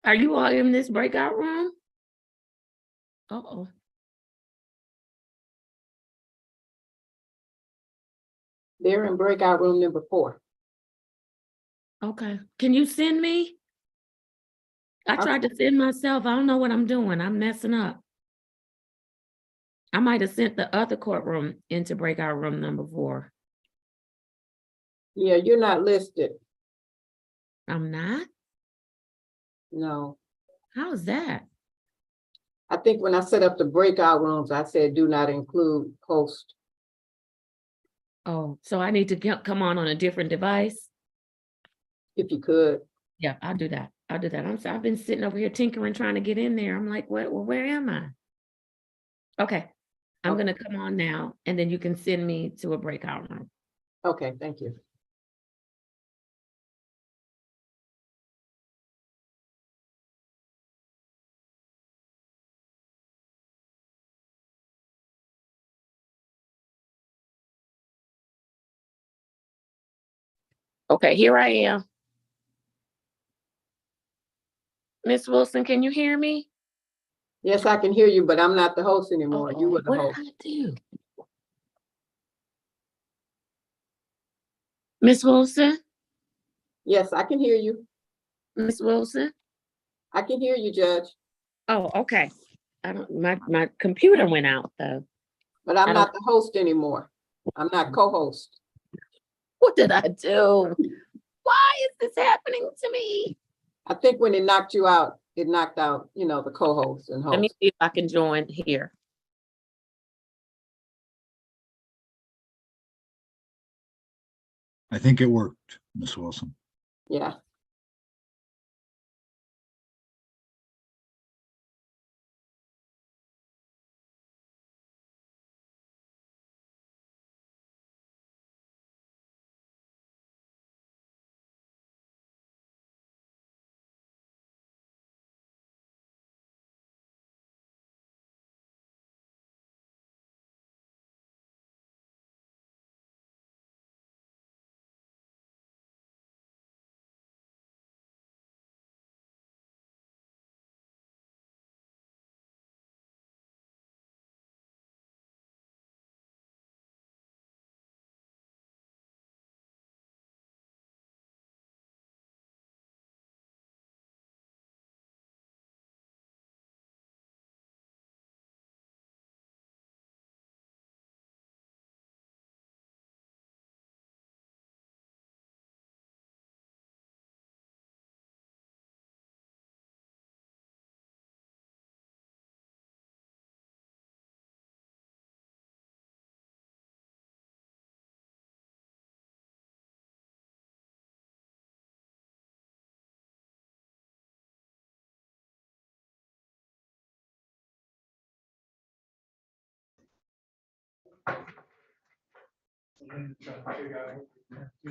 Are you all in this breakout room? Uh-oh. They're in breakout room number 4. Okay. Can you send me? I tried to send myself. I don't know what I'm doing. I'm messing up. I might have sent the other courtroom into breakout room number 4. Yeah, you're not listed. I'm not? No. How's that? I think when I set up the breakout rooms, I said do not include host. Oh, so I need to come on a different device? If you could. Yeah, I'll do that. I'll do that. I've been sitting over here tinkering, trying to get in there. I'm like, what, well, where am I? Okay. I'm gonna come on now, and then you can send me to a breakout room. Okay, thank you. Okay, here I am. Miss Wilson, can you hear me? Yes, I can hear you, but I'm not the host anymore. You were the What host. did I do? Miss Wilson? Yes, I can hear you. Miss Wilson? I can hear you, Judge. Oh, okay. I don't, my computer went out though. But I'm not the host anymore. I'm not co-host. What did I do? Why is this happening to me? I think when it knocked you out, it knocked out, the co-host and Let me host. see if I can join here. I think it worked, Miss Wilson. Yeah.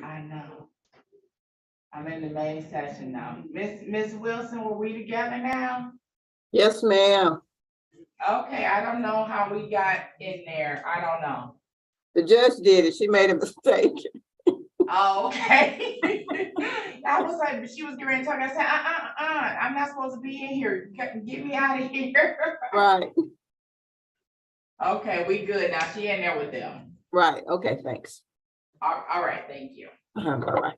I know. I'm in the main session now. Miss Wilson, were we together now? Yes, ma'am. Okay, I don't know how we got in there. I don't know. The judge did it. She made a mistake. Oh, okay. I was like, she was getting ready to talk. I said, I'm not supposed to be in here. Get me out of here. Right. Okay, we good now. She in there with them. Right. Okay, thanks. All right, thank you. Bye-bye.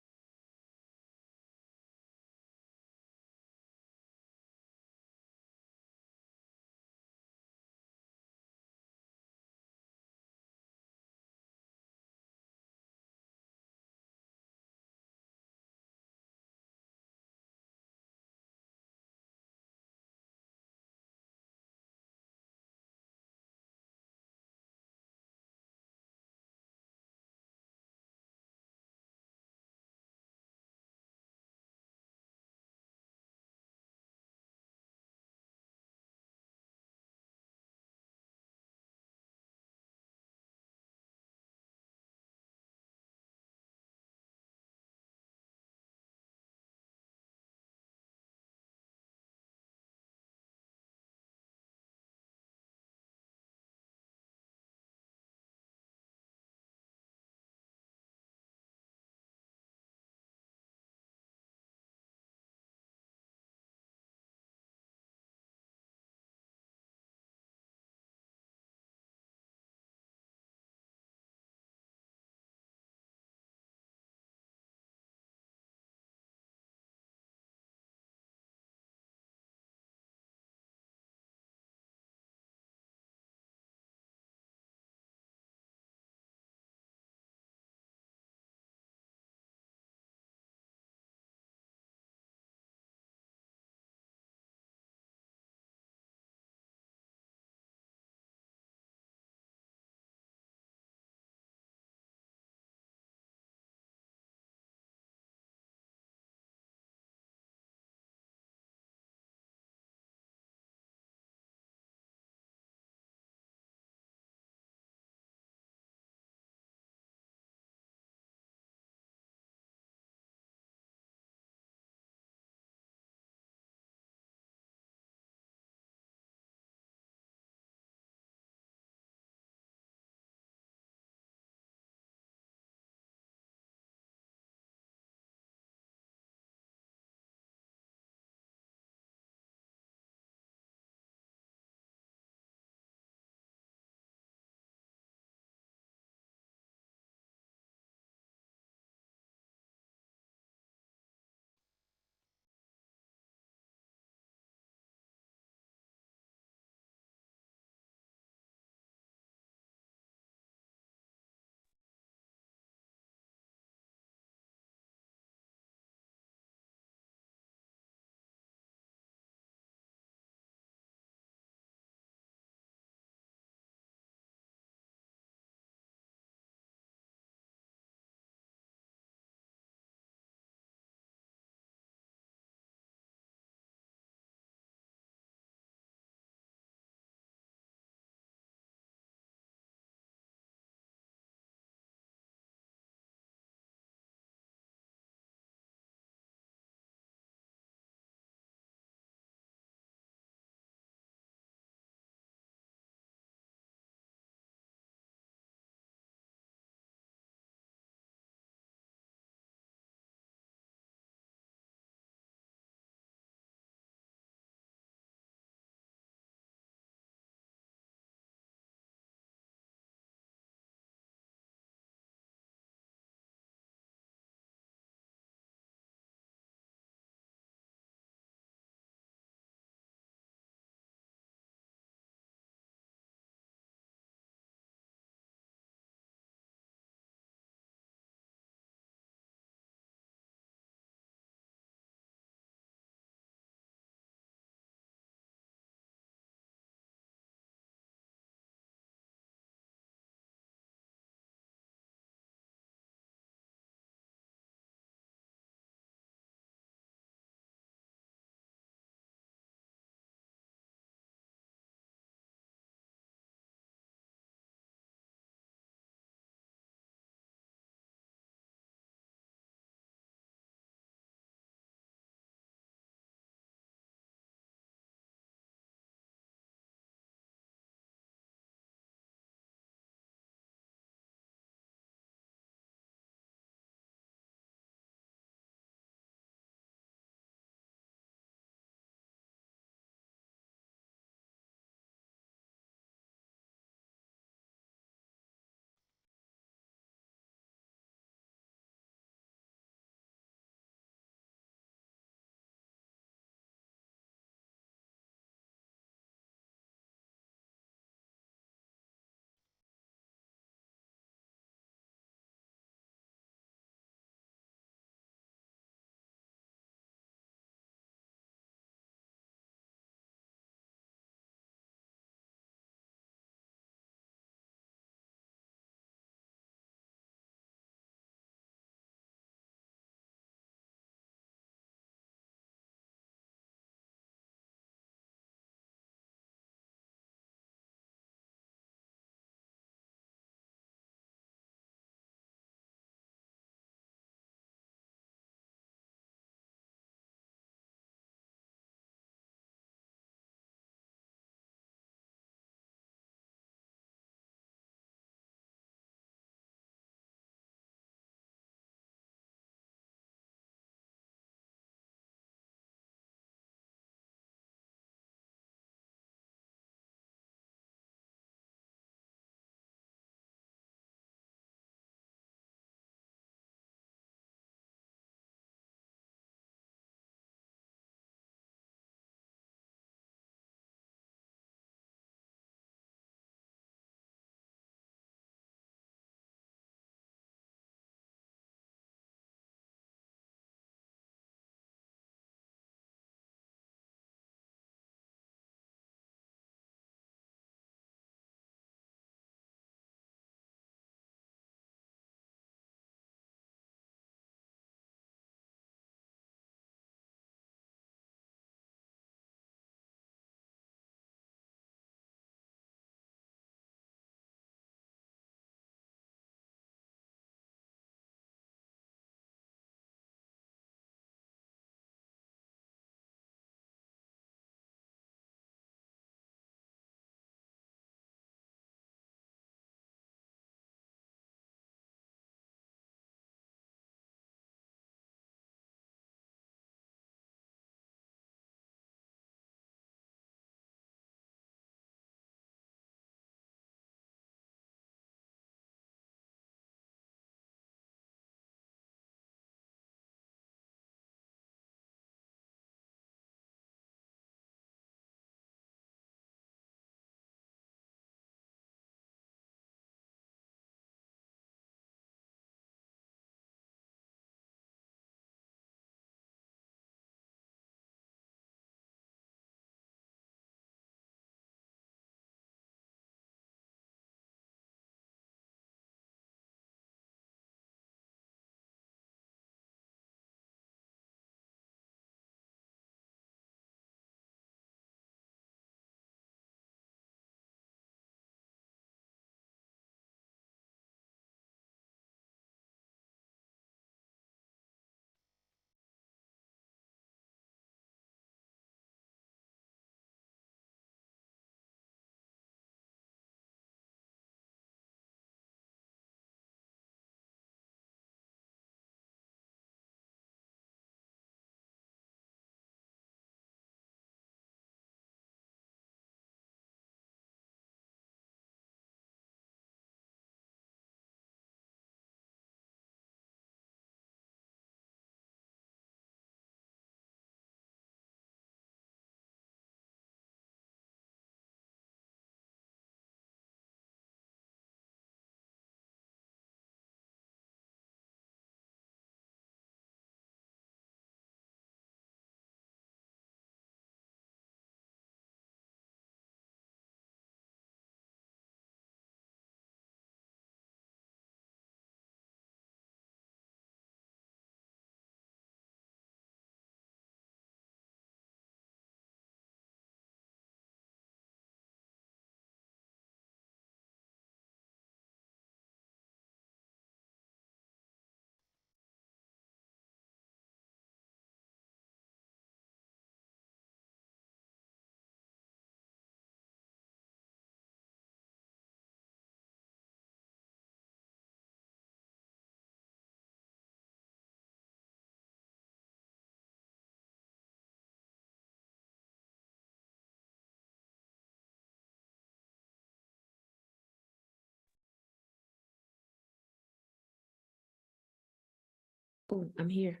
Oh, I'm here.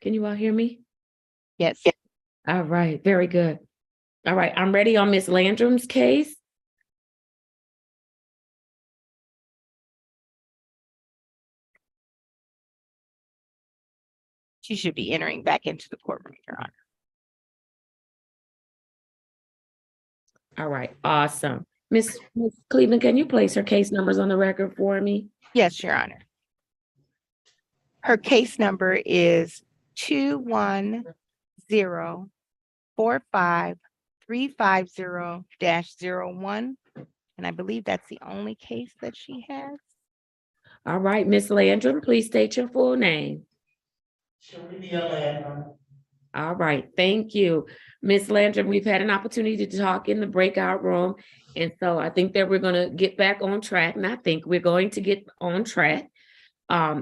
Can you all hear me? Yes. All right, very good. All right, I'm ready on Ms. Landrum's case. She should be entering back into the courtroom, Your Honor. All right, awesome. Ms. Cleveland, can you place her case numbers on the record for me? Yes, Your Honor. Her case number is 210-45350-01. And I believe that's the only case that she has. All right, Ms. Landrum, please state your full name. All right, thank you. Ms. Landrum, we've had an opportunity to talk in the breakout room. And so I think that we're going to get back on track. And I think we're going to get on track.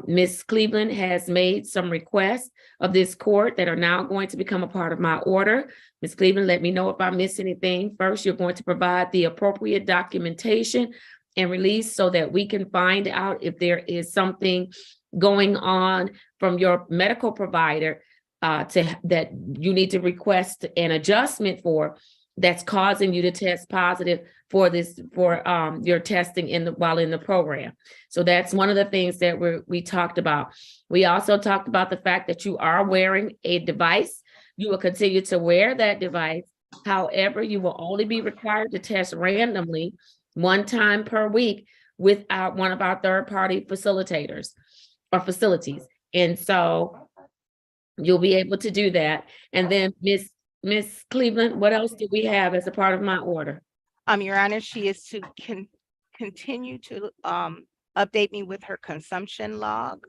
Ms. Cleveland has made some requests of this court that are now going to become a part of my order. Ms. Cleveland, let me know if I miss anything. First, you're going to provide the appropriate documentation and release so that we can find out if there is something going on from your medical provider that you need to request an adjustment for that's causing you to test positive for your testing while in the program. So that's one of the things that we talked about. We also talked about the fact that you are wearing a device. You will continue to wear that device. However, you will only be required to test randomly one time per week with one of our third-party facilitators or facilities. And so you'll be able to do that. And then Miss Cleveland, what else do we have as a part of my order? Your Honor, she is to continue to update me with her consumption log,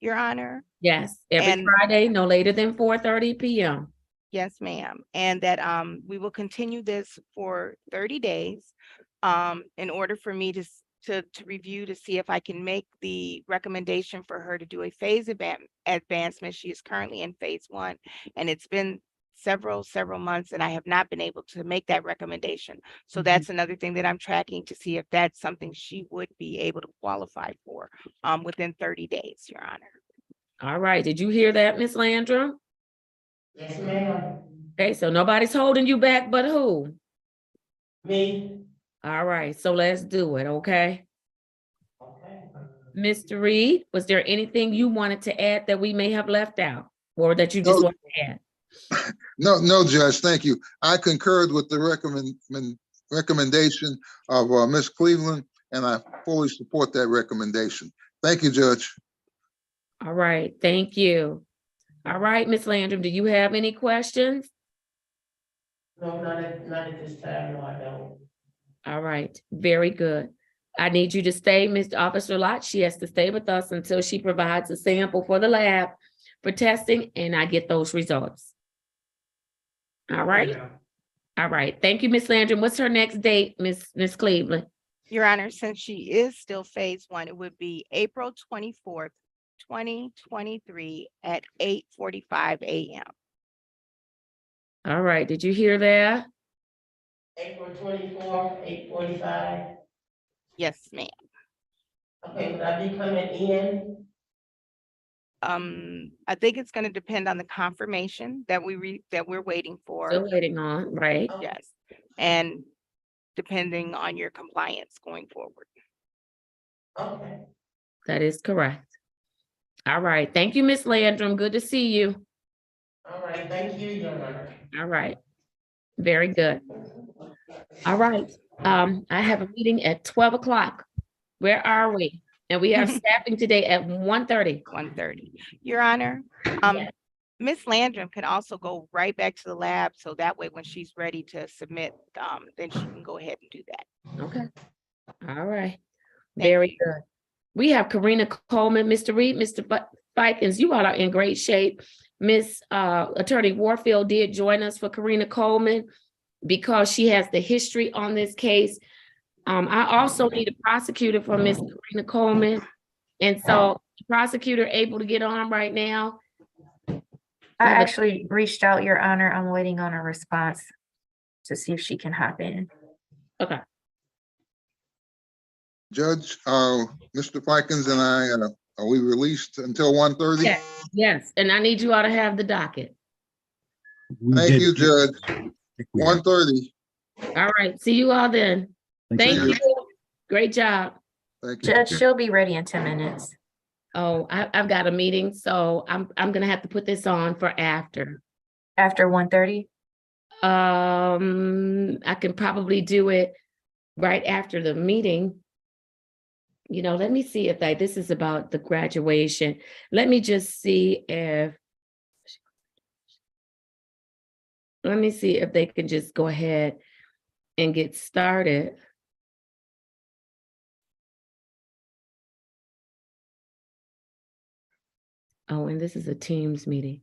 Your Honor. Yes, every Friday, no later than 4:30 p.m. Yes, ma'am. And that we will continue this for 30 days in order for me to review to see if I can make the recommendation for her to do a phase advancement. She is currently in phase 1, and it's been several months, and I have not been able to make that recommendation. So that's another thing that I'm tracking to see if that's something she would be able to qualify for within 30 days, Your Honor. All right. Did you hear that, Ms. Landrum? Yes, ma'am. Okay, so nobody's holding you back but who? Me. All right, so let's do it, okay? Okay. Mr. Reed, was there anything you wanted to add that we may have left out or that you just want to add? No, Judge, thank you. I concurred with the recommendation of Ms. Cleveland, and I fully support that recommendation. Thank you, Judge. All right, thank you. All right, Ms. Landrum, do you have any questions? No, not at this time. No, I don't. All right, very good. I need you to stay, Mr. Officer Lott. She has to stay with us until she provides a sample for the lab for testing, and I get those results. All right. Yeah. All right. Thank you, Ms. Landrum. What's her next date, Miss Cleveland? Your Honor, since she is still phase 1, it would be April 24th, 2023 at 8:45 a.m. All right. Did you hear that? April 24th, 8:45. Yes, ma'am. Okay, would I be coming in? I think it's going to depend on the confirmation that we're waiting for. Still waiting on, right? Yes, and depending on your compliance going forward. Okay. That is correct. All right. Thank you, Ms. Landrum. Good to see you. All right, thank you, Your Honor. All right. Very good. All right. I have a meeting at 12 o'clock. Where are we? And we have staffing today at 1:30. 1:30. Your Honor, Ms. Landrum can also go right back to the lab, so that way when she's ready to submit, then she can go ahead and do that. Okay. All right. Very good. We have Karina Coleman, Mr. Reed, Mr. Fikens. You all are in great shape. Miss Attorney Warfield did join us for Karina Coleman because she has the history on this case. I also need a prosecutor for Miss Karina Coleman. And so the prosecutor able to get on right now. I actually reached out, Your Honor. I'm waiting on a response to see if she can hop in. Okay. Judge, Mr. Fikens and I Are we released until 1:30? Yes, and I need you all to have the docket. We Thank did- you, Judge. I think we have. 1:30. All right, see you all then. Thank Thank you. you. Great job. Thank you. Judge, she'll be ready in 10 minutes. Oh, I've got a meeting, so I'm gonna have to put this on for after. After 1:30? I can probably do it right after the meeting. You know, let me see if this is about the graduation. Let me just see if, let me see if they can just go ahead and get started. Oh, and this is a Teams meeting.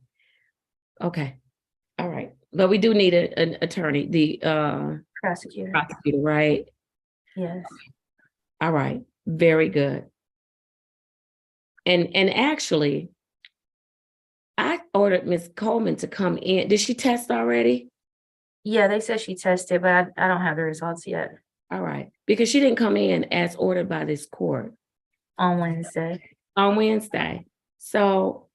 Okay, all right. But we do need an attorney, the Prosecutor. prosecutor, right? Yes. All right, very good. And actually, I ordered Ms. Coleman to come in. Did she test already? Yeah, they said she tested, but I don't have the results yet. All right, because she didn't come in as ordered by this court. On Wednesday. On Wednesday. So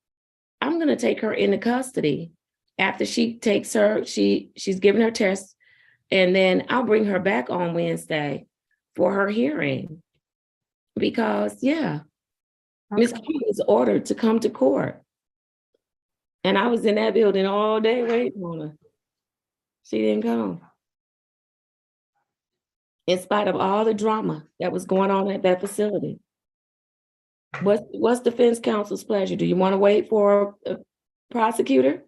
I'm gonna take her into custody. After she takes her, she's given her test, and then I'll bring her back on Wednesday for her hearing. Because, yeah, Ms. Coleman is ordered to come to court. And I was in that building all day waiting on her. She didn't come. In spite of all the drama that was going on at that facility. What's defense counsel's pleasure? Do you want to wait for a prosecutor?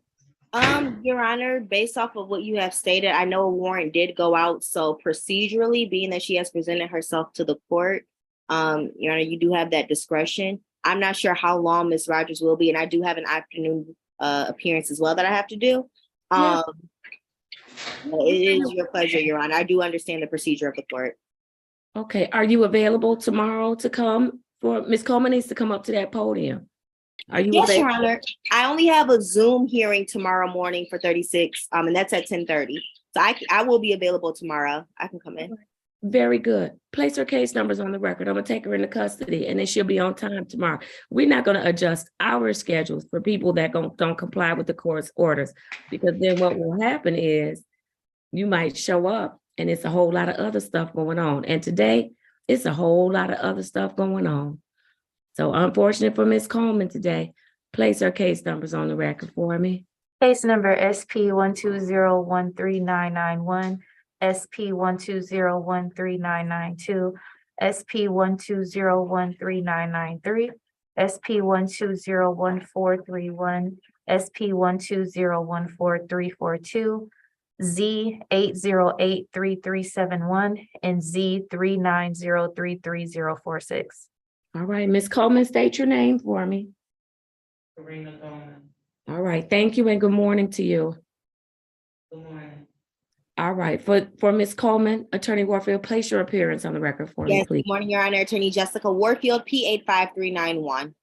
Your Honor, based off of what you have stated, I know a warrant did go out, so procedurally, being that she has presented herself to the court, Your Honor, you do have that discretion. I'm not sure how long Ms. Rogers will be, and I do have an afternoon appearance as well that I have to do. It is your pleasure, Your Honor. I do understand the procedure of the court. Okay, are you available tomorrow to come? For Ms. Coleman needs to come up to that podium. Are you Yes, Your available? Honor. I only have a Zoom hearing tomorrow morning for 36, and that's at 10:30. So I will be available tomorrow. I can come in. Very good. Place her case numbers on the record. I'm gonna take her into custody and then she'll be on time tomorrow. We're not gonna adjust our schedules for people that don't comply with the court's orders, because then what will happen is you might show up and it's a whole lot of other stuff going on. And today it's a whole lot of other stuff going on. So unfortunate for Ms. Coleman today. Place her case numbers on the record for me. Case number SP 120139991, SP 120139992, SP 120139993, SP 1201431, SP 1201442, Z 8083371, and Z 3903346. All right, Ms. Coleman, state your name for me. All right, thank you and good morning to you. Good morning. All right, for Ms. Coleman, Attorney Warfield, place your appearance on the record for me, Yes, please. good morning, Your Honor. Attorney Jessica Warfield, P85391.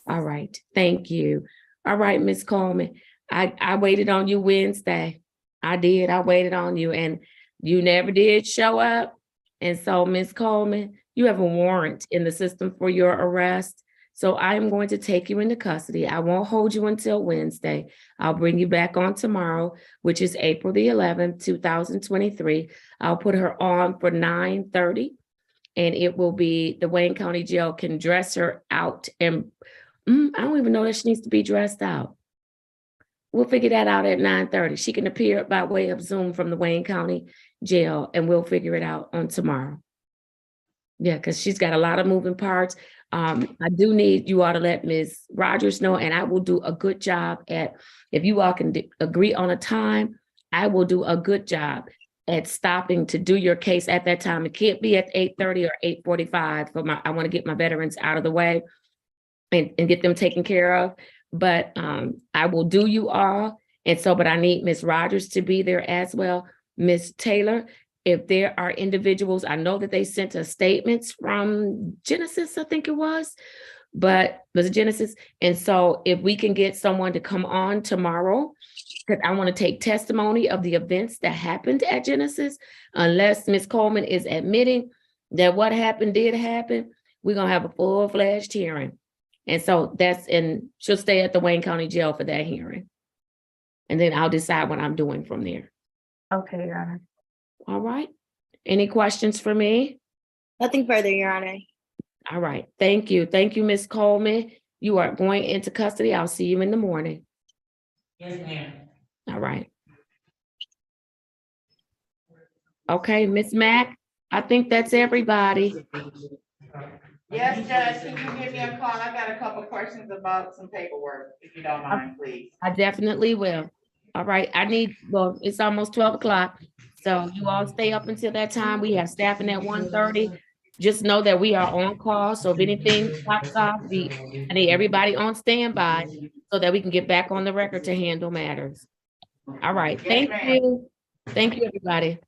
All right, thank you. All right, Ms. Coleman, I waited on you Wednesday. I did, I waited on you and you never did show up. And so, Ms. Coleman, you have a warrant in the system for your arrest. So I am going to take you into custody. I won't hold you until Wednesday. I'll bring you back on tomorrow, which is April the 11th, 2023. I'll put her on for 9:30 and it will be, the Wayne County Jail can dress her out. And I don't even know that she needs to be dressed out. We'll figure that out at 9:30. She can appear by way of Zoom from the Wayne County Jail and we'll figure it out on tomorrow. Yeah, because she's got a lot of moving parts. I do need you all to let Ms. Rogers know, and I will do a good job at, if you all can agree on a time, I will do a good job at stopping to do your case at that time. It can't be at 8:30 or 8:45. I want to get my veterans out of the way and get them taken care of. But I will do you all. And so, but I need Ms. Rogers to be there as well. Ms. Taylor, if there are individuals, I know that they sent us statements from Genesis, I think it was Genesis? And so if we can get someone to come on tomorrow, because I want to take testimony of the events that happened at Genesis, unless Ms. Coleman is admitting that what happened did happen, we're going to have a full-fledged hearing And so she'll stay at the Wayne County Jail for that hearing. And then I'll decide what I'm doing from there. Okay, Your Honor. All right. Any questions for me? Nothing further, Your Honor. All right. Thank you. Thank you, Ms. Coleman. You are going into custody. I'll see you in the morning. Yes, ma'am. All right. Okay, Ms. Mack, I think that's everybody. Yes, Judge, can you give me a call? I got a couple questions about some paperwork, if you don't mind, please. I definitely will. All right, well, it's almost 12 o'clock. So you all stay up until that time. We have staffing at 1:30. Just know that we are on call. So if anything pops off, I need everybody on standby so that we can get back on the record to handle matters. All right, thank you. Thank you, everybody.